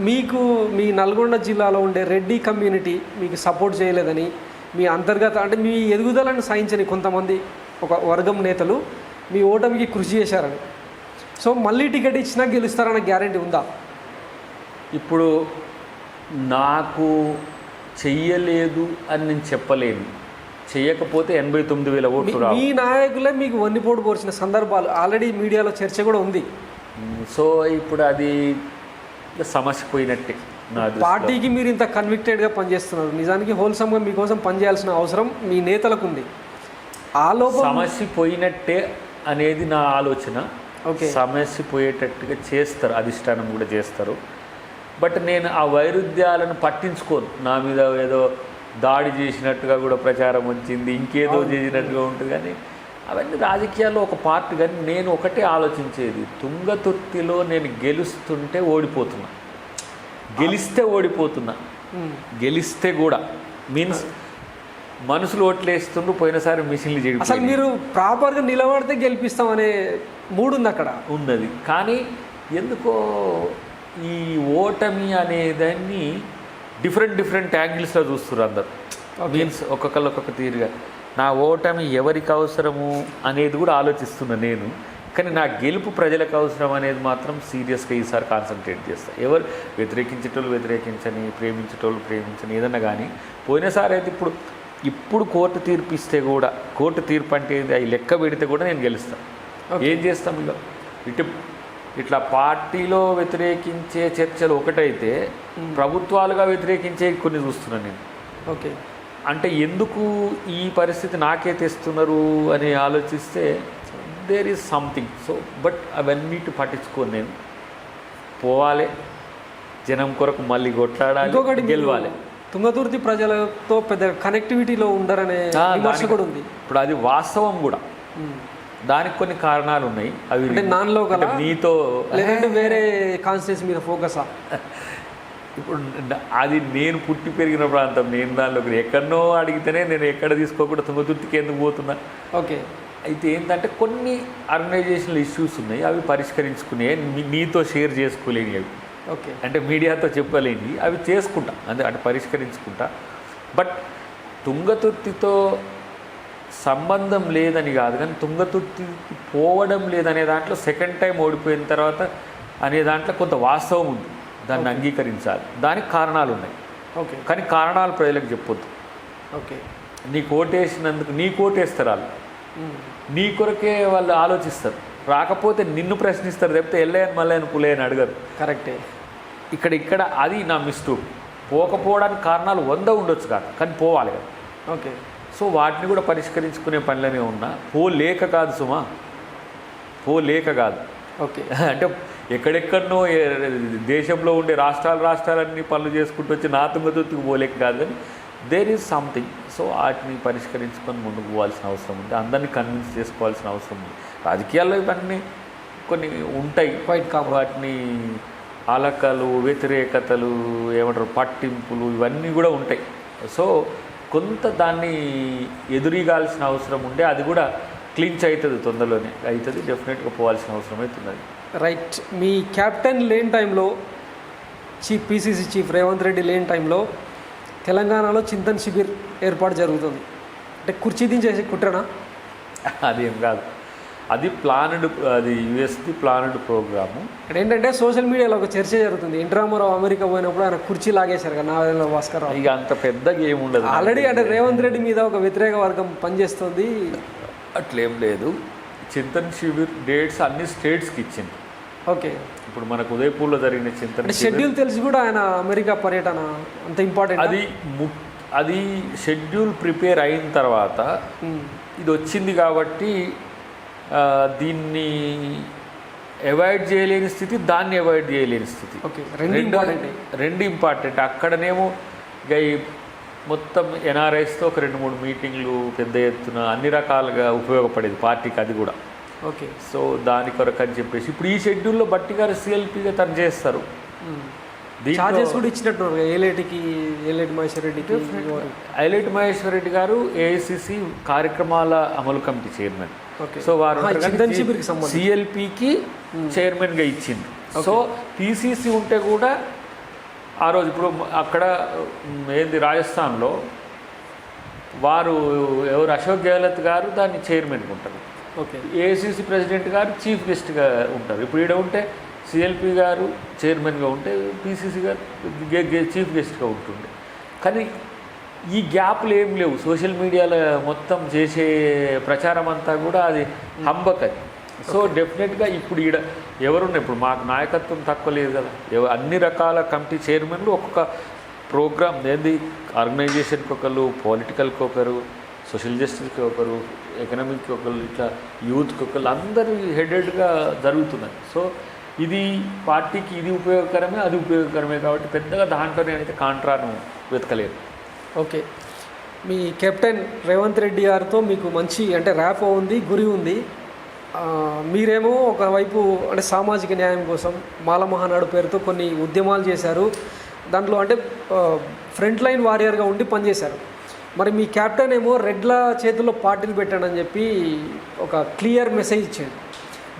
మీకు మీ నల్గొండ జిల్లాలో ఉండే రెడ్డి కమ్యూనిటీ మీకు సపోర్ట్ చేయలేదని, మీ అంతర్గత అంటే మీ ఎదుగుదలను సహించని కొంతమంది ఒక వర్గం నేతలు మీ ఓటమికి కృషి చేశారని. సో మళ్ళీ టికెట్ ఇచ్చినా గెలుస్తారన్న గ్యారంటీ ఉందా? ఇప్పుడు నాకు చెయ్యలేదు అని నేను చెప్పలేను. చెయ్యకపోతే 89,000 ఓట్లు రావు. మీ నాయకులే మీకు వన్నిపోటు పోర్చిన సందర్భాలు ఆల్రెడీ మీడియాలో చర్చ కూడా ఉంది. సో ఇప్పుడు అది సమస్య పోయినట్టే. పార్టీకి మీరు ఇంత కన్విక్టెడ్గా పనిచేస్తున్నారు, నిజానికి హోల్సమ్గా మీకోసం పనిచేయాల్సిన అవసరం మీ నేతలకు ఉంది. ఆ లోపల సమస్య పోయినట్టే అనేది నా ఆలోచన. సమస్య పోయేటట్టుగా చేస్తారు, అధిష్టానం కూడా చేస్తారు. బట్ నేను ఆ వైరుధ్యాలను పట్టించుకోను. నా మీద ఏదో దాడి చేసినట్టుగా కూడా ప్రచారం వచ్చింది, ఇంకేదో చేసినట్టుగా ఉంటుంది. కానీ అవన్నీ రాజకీయాల్లో ఒక పార్ట్. కానీ నేను ఒకటే ఆలోచించేది, తుంగతుర్తిలో నేను గెలుస్తుంటే ఓడిపోతున్నా, గెలిస్తే కూడా మీన్స్ మనుషులు ఓట్లేస్తుండ్రు. పోయినసారి మిషన్లు చేయడం, అసలు మీరు ప్రాపర్గా నిలబడితే గెలిపిస్తామనే మూడు ఉంది అక్కడ ఉన్నది. కానీ ఎందుకో ఈ ఓటమి అనేదాన్ని డిఫరెంట్ యాంగిల్స్లో చూస్తున్నారు అందరు. మీన్స్ ఒక్కొక్కరు ఒక్కొక్క తీరుగా. నా ఓటమి ఎవరికి అవసరము అనేది కూడా ఆలోచిస్తున్నా నేను. కానీ నా గెలుపు ప్రజలకు అవసరం అనేది మాత్రం సీరియస్గా ఈసారి కాన్సన్ట్రేట్ చేస్తాను. ఎవరు వ్యతిరేకించేటోళ్ళు వ్యతిరేకించని, ప్రేమించేటోళ్ళు ప్రేమించని, ఏదన్నా కానీ. పోయినసారి అయితే ఇప్పుడు కోర్టు తీర్పు ఇస్తే కూడా, కోర్టు తీర్పు అంటే అవి లెక్క పెడితే కూడా నేను గెలుస్తాను. ఏం చేస్తాం ఇట్లా పార్టీలో వ్యతిరేకించే చర్చలు ఒకటైతే ప్రభుత్వాలుగా వ్యతిరేకించే కొన్ని చూస్తున్నాను నేను. ఓకే. అంటే ఎందుకు ఈ పరిస్థితి నాకే తెస్తున్నారు అని ఆలోచిస్తే there is something. So but అవన్నిటి పట్టించుకోను నేను. పోవాలి, జనం కొరకు మళ్ళీ కొట్లాడాలి, గెలవాలి. తుంగతుర్తి ప్రజలతో పెద్ద కనెక్టివిటీలో ఉండరనే విమర్శ కూడా ఉంది. ఇప్పుడు అది వాస్తవం కూడా. దానికి కొన్ని కారణాలు ఉన్నాయి. అవి అంటే నాన్ లోకల్ నీతో లేదంటే వేరే కాన్స్టిట్యూన్సీ మీద ఫోకసా? ఇప్పుడు అది నేను పుట్టి పెరిగిన ప్రాంతం, నేను దానిలోకి ఎక్కడనో అడిగితేనే నేను ఎక్కడ తీసుకోకుండా తుంగతుర్తికి ఎందుకు పోతున్నా. ఓకే. అయితే ఏంటంటే కొన్ని ఆర్గనైజేషనల్ ఇష్యూస్ ఉన్నాయి, అవి పరిష్కరించుకునే నీతో షేర్ చేసుకోలేని అవి. ఓకే. అంటే మీడియాతో చెప్పలేని అవి చేసుకుంటా అంటే పరిష్కరించుకుంటా. బట్ తుంగతుర్తితో సంబంధం లేదని కాదు, కానీ తుంగతుర్తికి పోవడం లేదనే దాంట్లో సెకండ్ టైం ఓడిపోయిన తర్వాత అనే దాంట్లో కొంత వాస్తవం ఉంది, దాన్ని అంగీకరించాలి. దానికి కారణాలు ఉన్నాయి. ఓకే. కానీ కారణాలు ప్రజలకు చెప్పొద్దు. ఓకే. నీకు ఓటేసినందుకు నీకు ఓటేస్తారు వాళ్ళు, నీ కొరకే వాళ్ళు ఆలోచిస్తారు. రాకపోతే నిన్ను ప్రశ్నిస్తారు తప్పితే ఎల్లయ్యని మళ్ళీ పులేయని అడగరు. కరెక్టే. ఇక్కడ అది నా మిస్టేక్. పోకపోవడానికి కారణాలు 100 ఉండొచ్చు కాదు, కానీ పోవాలి కదా. ఓకే. సో వాటిని కూడా పరిష్కరించుకునే పనిలోనే ఉన్నా. పోలేక కాదు సుమా, పోలేక కాదు. ఓకే. అంటే ఎక్కడెక్కడనో దేశంలో ఉండే రాష్ట్రాలన్నీ పనులు చేసుకుంటూ వచ్చి నా తుంగతుర్తికి పోలేక కాదు, కానీ దేర్ ఈజ్ సంథింగ్. సో వాటిని పరిష్కరించుకొని ముందుకు పోవాల్సిన అవసరం ఉంది, అందరినీ కన్విన్స్ చేసుకోవాల్సిన అవసరం ఉంది. రాజకీయాల్లో ఇవన్నీ కొన్ని ఉంటాయి, వాటిని అలకలు, వ్యతిరేకతలు, ఏమంటారు పట్టింపులు, ఇవన్నీ కూడా ఉంటాయి. సో కొంత దాన్ని ఎదురీగాల్సిన అవసరం ఉండే, అది కూడా క్లించ్ అవుతుంది, తొందరలోనే అవుతుంది, డెఫినెట్గా పోవాల్సిన అవసరం అవుతుంది. రైట్. మీ క్యాప్టెన్ లేని టైంలో, పీసీసీ చీఫ్ రేవంత్ రెడ్డి లేని టైంలో తెలంగాణలో చింతన్ శిబిర్ ఏర్పాటు జరుగుతుంది. అంటే కుర్చీ దించేసి కుట్రనా? అదేం కాదు, అది ప్లానడ్, అది యుఎస్ది ప్లానడ్ ప్రోగ్రాము. ఇక్కడ ఏంటంటే సోషల్ మీడియాలో ఒక చర్చ జరుగుతుంది. ఎన్టీ రామారావు అమెరికా పోయినప్పుడు ఆయన కుర్చీ లాగేశారు కదా నారాయణ భాస్కర్ రావు. ఇక అంత పెద్దగా ఏముండదు ఆల్రెడీ. అంటే రేవంత్ రెడ్డి మీద ఒక వ్యతిరేక వర్గం పనిచేస్తుంది. అట్లేం లేదు. చింతన్ శిబిర్ డేట్స్ అన్ని స్టేట్స్కి ఇచ్చింది. ఓకే. ఇప్పుడు మనకు ఉదయపూర్లో జరిగిన చింతన్ షెడ్యూల్ తెలిసి కూడా ఆయన అమెరికా పర్యటన అంత ఇంపార్టెంట్. అది షెడ్యూల్ ప్రిపేర్ అయిన తర్వాత ఇది వచ్చింది కాబట్టి దీన్ని అవాయిడ్ చేయలేని స్థితి, దాన్ని అవాయిడ్ చేయలేని స్థితి. రెండు ఇంపార్టెంట్. అక్కడనేమో ఇక మొత్తం ఎన్ఆర్ఐస్తో ఒక 2-3 మీటింగ్లు పెద్ద ఎత్తున అన్ని రకాలుగా ఉపయోగపడేది పార్టీకి, అది కూడా. ఓకే. సో దాని కొరకు అని చెప్పేసి ఇప్పుడు ఈ షెడ్యూల్లో బట్టి గారు సిఎల్పీగా తను చేస్తారు. కూడా ఇచ్చినట్టు ఏలేటి మహేశ్వర్ రెడ్డి గారు ఏఐసిసి కార్యక్రమాల అమలు కమిటీ చైర్మన్. సో వారు సిఎల్పికి చైర్మన్గా ఇచ్చింది. సో పిసిసి ఉంటే కూడా ఆ రోజు ఇప్పుడు అక్కడ ఏంది రాజస్థాన్లో వారు ఎవరు అశోక్ గెహ్లోట్ గారు దాన్ని చైర్మన్గా ఉంటారు. ఓకే. ఏఐసిసి ప్రెసిడెంట్ గారు చీఫ్ గెస్ట్గా ఉంటారు. ఇప్పుడు ఈడ ఉంటే సిఎల్పి గారు చైర్మన్గా ఉంటే పిసిసి గారు చీఫ్ గెస్ట్గా ఉంటుండే. కానీ ఈ గ్యాప్లు ఏం లేవు. సోషల్ మీడియాలో మొత్తం చేసే ప్రచారం అంతా కూడా అది హంబక్ అది. సో డెఫినెట్గా ఇప్పుడు ఈడ ఎవరున్నా, ఇప్పుడు మాకు నాయకత్వం తక్కువ లేదు కదా, అన్ని రకాల కమిటీ చైర్మన్లు ఒక్కొక్క ప్రోగ్రామ్ ఏంది, ఆర్గనైజేషన్కి ఒకరు, పొలిటికల్కి ఒకరు, సోషల్ జస్టిస్కి ఒకరు, ఎకనామిక్కి ఒకరు, ఇట్లా యూత్కి ఒకరు, అందరూ హెడెడ్గా జరుగుతున్నది. సో ఇది పార్టీకి ఇది ఉపయోగకరమే, అది ఉపయోగకరమే కాబట్టి పెద్దగా దాంట్లో నేనైతే కాంట్రాను వెతకలేదు. ఓకే. మీ కెప్టెన్ రేవంత్ రెడ్డి గారితో మీకు మంచి అంటే ర్యాపో ఉంది, గురి ఉంది. మీరేమో ఒకవైపు అంటే సామాజిక న్యాయం కోసం మాల మహానాడు పేరుతో కొన్ని ఉద్యమాలు చేశారు. దాంట్లో అంటే ఫ్రంట్ లైన్ వారియర్గా ఉండి పనిచేశారు. మరి మీ కెప్టెన్ ఏమో రెడ్ల చేతుల్లో పార్టీలు పెట్టాడని చెప్పి ఒక క్లియర్ మెసేజ్ ఇచ్చాడు.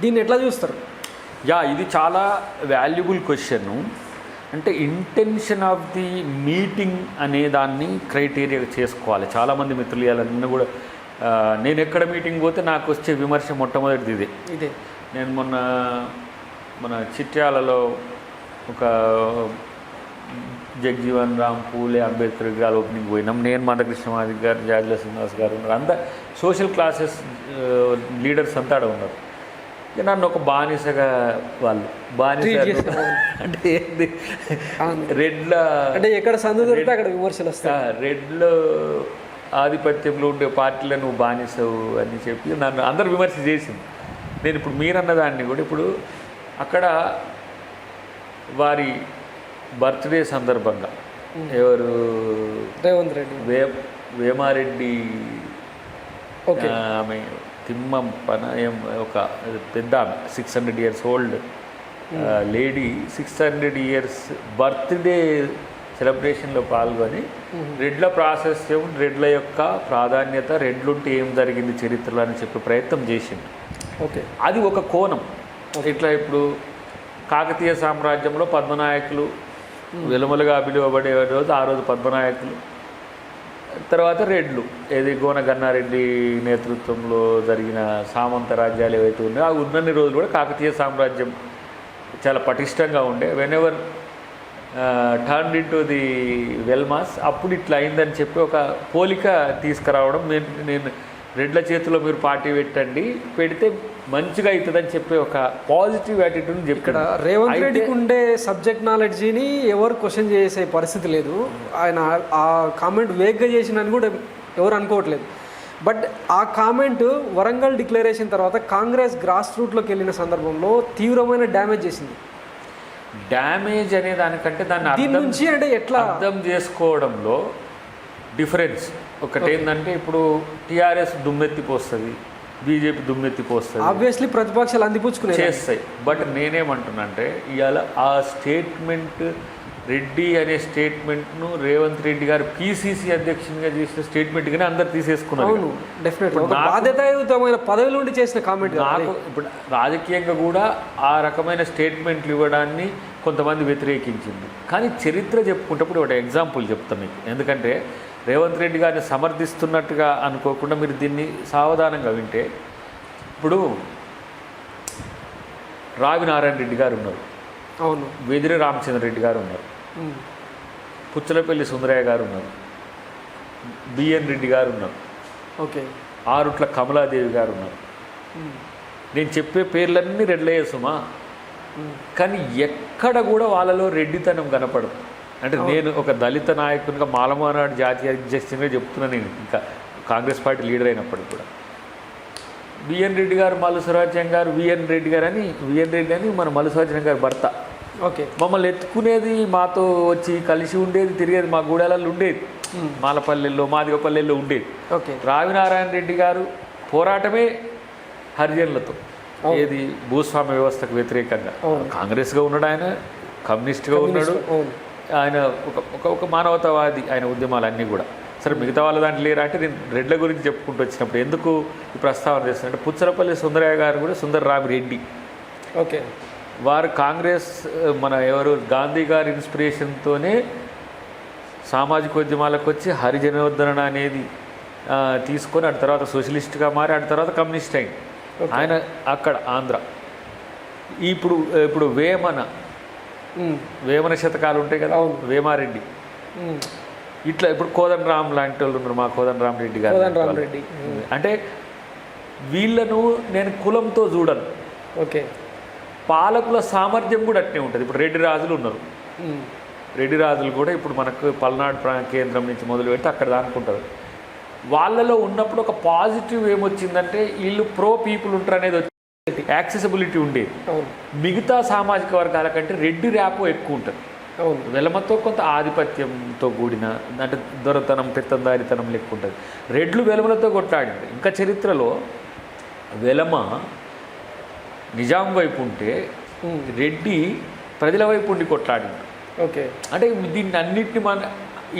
దీన్ని ఎట్లా చూస్తారు? ఇది చాలా వాల్యుబుల్ క్వశ్చన్. అంటే ఇంటెన్షన్ ఆఫ్ ది మీటింగ్ అనే దాన్ని క్రైటీరియా చేసుకోవాలి. చాలామంది మిత్రులు ఇవ్వాలన్నీ కూడా నేను ఎక్కడ మీటింగ్ పోతే నాకు వచ్చే విమర్శ మొట్టమొదటిది ఇదే. నేను మన చిట్యాలలో ఒక జగ్జీవన్ రామ్, పూలే, అంబేద్కర్ గారు ఓపెనింగ్ పోయినాం. నేను మందకృష్ణ మాదిక్ గారు, జాజుల శ్రీనివాస్ గారు ఉన్నారు. అంతా సోషల్ క్లాసెస్ లీడర్స్ అంతా ఆడ ఉన్నారు. నన్ను ఒక బానిసగా వాళ్ళు అంటే ఏంది రెడ్ల అంటే ఎక్కడ సందు దొరికితే అక్కడ విమర్శలు వస్తాయి. రెడ్ల ఆధిపత్యంలో ఉండే పార్టీలో నువ్వు బానిసవు అని చెప్పి నన్ను అందరు విమర్శ చేసింది. నేను ఇప్పుడు మీరన్న దాన్ని కూడా ఇప్పుడు అక్కడ వారి బర్త్డే సందర్భంగా ఎవరు రేవంత్ రెడ్డి వేమారెడ్డి ఆమె తిమ్మం పనయం ఒక పెద్ద 600 years old lady 600 years birthday సెలబ్రేషన్లో పాల్గొని రెడ్ల ప్రాశస్త్యం, రెడ్ల యొక్క ప్రాధాన్యత, రెడ్లుంటే ఏం జరిగింది చరిత్రలో అని చెప్పే ప్రయత్నం చేసింది. ఓకే, అది ఒక కోణం. ఇట్లా ఇప్పుడు కాకతీయ సామ్రాజ్యంలో పద్మనాయకులు వెలుమలుగా పిలువబడే రోజు ఆ రోజు పద్మనాయకులు, తర్వాత రెడ్లు, ఏది గోన గన్నారెడ్డి నేతృత్వంలో జరిగిన సామంత రాజ్యాలు ఏవైతే ఉన్నాయో ఆ ఉన్నన్ని రోజులు కూడా కాకతీయ సామ్రాజ్యం చాలా పటిష్టంగా ఉండే. Whenever turn into the Velamas అప్పుడు ఇట్లా అయిందని చెప్పి ఒక పోలిక తీసుకురావడం, నేను రెడ్ల చేతిలో మీరు పార్టీ పెట్టండి, పెడితే మంచిగా అవుతుందని చెప్పి ఒక పాజిటివ్ యాటిట్యూడ్ చెప్పి ఇక్కడ రేవంత్ రెడ్డికి ఉండే సబ్జెక్ట్ నాలెడ్జీని ఎవరు క్వశ్చన్ చేసే పరిస్థితి లేదు. ఆయన ఆ కామెంట్ వేగ్గా చేసినని కూడా ఎవరు అనుకోవట్లేదు. బట్ ఆ కామెంట్ వరంగల్ డిక్లరేషన్ తర్వాత కాంగ్రెస్ గ్రాస్ రూట్లోకి వెళ్ళిన సందర్భంలో తీవ్రమైన డ్యామేజ్ చేసింది. డ్యామేజ్ అనే దానికంటే దాన్ని నుంచి అంటే ఎట్లా అర్థం చేసుకోవడంలో డిఫరెన్స్ ఒకటి ఏంటంటే, ఇప్పుడు టీఆర్ఎస్ దుమ్మెత్తిపోస్తుంది, బీజేపీ దుమ్మెత్తిపోస్తుంది, ఆబ్వియస్లీ ప్రతిపక్షాలు అందిపుచ్చుకునే చేస్తాయి. బట్ నేనేమంటున్నా అంటే ఇవాళ ఆ స్టేట్మెంట్ రెడ్డి అనే స్టేట్మెంట్ను రేవంత్ రెడ్డి గారు పిసిసి అధ్యక్షునిగా చేసిన స్టేట్మెంట్గానే అందరు తీసేసుకున్నారు. డెఫినెట్లీ బాధ్యతాయుతమైన పదవి నుండి చేసిన కామెంట్. నాకు ఇప్పుడు రాజకీయంగా కూడా ఆ రకమైన స్టేట్మెంట్లు ఇవ్వడాన్ని కొంతమంది వ్యతిరేకించింది. కానీ చరిత్ర చెప్పుకుంటప్పుడు ఒక ఎగ్జాంపుల్ చెప్తాను మీకు. ఎందుకంటే రేవంత్ రెడ్డి గారిని సమర్థిస్తున్నట్టుగా అనుకోకుండా మీరు దీన్ని సావధానంగా వింటే, ఇప్పుడు రావి నారాయణ రెడ్డి గారు ఉన్నారు, అవును, వెదిరి రామచంద్రరెడ్డి గారు ఉన్నారు, పుచ్చలపల్లి సుందరయ్య గారు ఉన్నారు, బిఎన్ రెడ్డి గారు ఉన్నారు, ఓకే, ఆరుట్ల కమలాదేవి గారు ఉన్నారు. నేను చెప్పే పేర్లన్నీ రెడ్లయ్యే సుమా, కానీ ఎక్కడ కూడా వాళ్ళలో రెడ్డితనం కనపడదు. అంటే నేను ఒక దళిత నాయకునిగా మాలమానాడు జాతీయ అధ్యక్షునిగా చెప్తున్నా, నేను ఇంకా కాంగ్రెస్ పార్టీ లీడర్ అయినప్పటికి కూడా. బిఎన్ రెడ్డి గారు, మల్లుస్వరాజ్యం గారు, విఎన్ రెడ్డి అని మన మల్లుస్వరాజ్యం గారి భర్త. ఓకే, మమ్మల్ని ఎత్తుకునేది, మాతో వచ్చి కలిసి ఉండేది, తిరిగేది, మా గూడాలలో ఉండేది, మాలపల్లెల్లో, మాదిగపల్లెల్లో ఉండేది. ఓకే, రావినారాయణ రెడ్డి గారు పోరాటమే హరిజనులతో, ఏది భూస్వామ్య వ్యవస్థకు వ్యతిరేకంగా. కాంగ్రెస్గా ఉన్నాడు ఆయన, కమ్యూనిస్ట్గా ఉన్నాడు ఆయన, ఒక మానవతావాది ఆయన ఉద్యమాలన్నీ కూడా. సరే మిగతా వాళ్ళ దాంట్లో లేరా అంటే, నేను రెడ్ల గురించి చెప్పుకుంటూ వచ్చినప్పుడు ఎందుకు ఈ ప్రస్తావన చేస్తానంటే, పుచ్చలపల్లి సుందరయ్య గారు కూడా సుందరరామిరెడ్డి, ఓకే, వారు కాంగ్రెస్ మన ఎవరు గాంధీ గారి ఇన్స్పిరేషన్తోనే సామాజిక ఉద్యమాలకు వచ్చి హరిజనోద్ధరణ అనేది తీసుకొని ఆ తర్వాత సోషలిస్ట్గా మారి ఆ తర్వాత కమ్యూనిస్ట్ అయింది ఆయన అక్కడ ఆంధ్ర. ఇప్పుడు వేమన శతకాలు ఉంటాయి కదా, వేమారెడ్డి, ఇట్లా ఇప్పుడు కోదండరామ్ లాంటి వాళ్ళు ఉన్నారు, మా కోదండరామరెడ్డి గారు. అంటే వీళ్ళను నేను కులంతో చూడను. ఓకే, పాలకుల సామర్థ్యం కూడా అట్నే ఉంటుంది. ఇప్పుడు రెడ్డి రాజులు ఉన్నారు, రెడ్డి రాజులు కూడా ఇప్పుడు మనకు పల్నాడు కేంద్రం నుంచి మొదలు పెడితే అక్కడ దానుకుంటారు. వాళ్ళలో ఉన్నప్పుడు ఒక పాజిటివ్ ఏమొచ్చిందంటే, వీళ్ళు ప్రో పీపుల్ ఉంటారు అనేది వచ్చి యాక్సెసిబిలిటీ ఉండేది. మిగతా సామాజిక వర్గాల కంటే రెడ్డి ర్యాపో ఎక్కువ ఉంటుంది. వెలమతో కొంత ఆధిపత్యంతో కూడిన, అంటే దొరతనం, పెత్తందారితనం లెక్క ఉంటుంది. రెడ్లు వెలమలతో కొట్లాడింది. ఇంకా చరిత్రలో వెలమ నిజాం వైపు ఉంటే రెడ్డి ప్రజల వైపు ఉండి కొట్లాడింది. ఓకే, అంటే దీన్ని అన్నింటినీ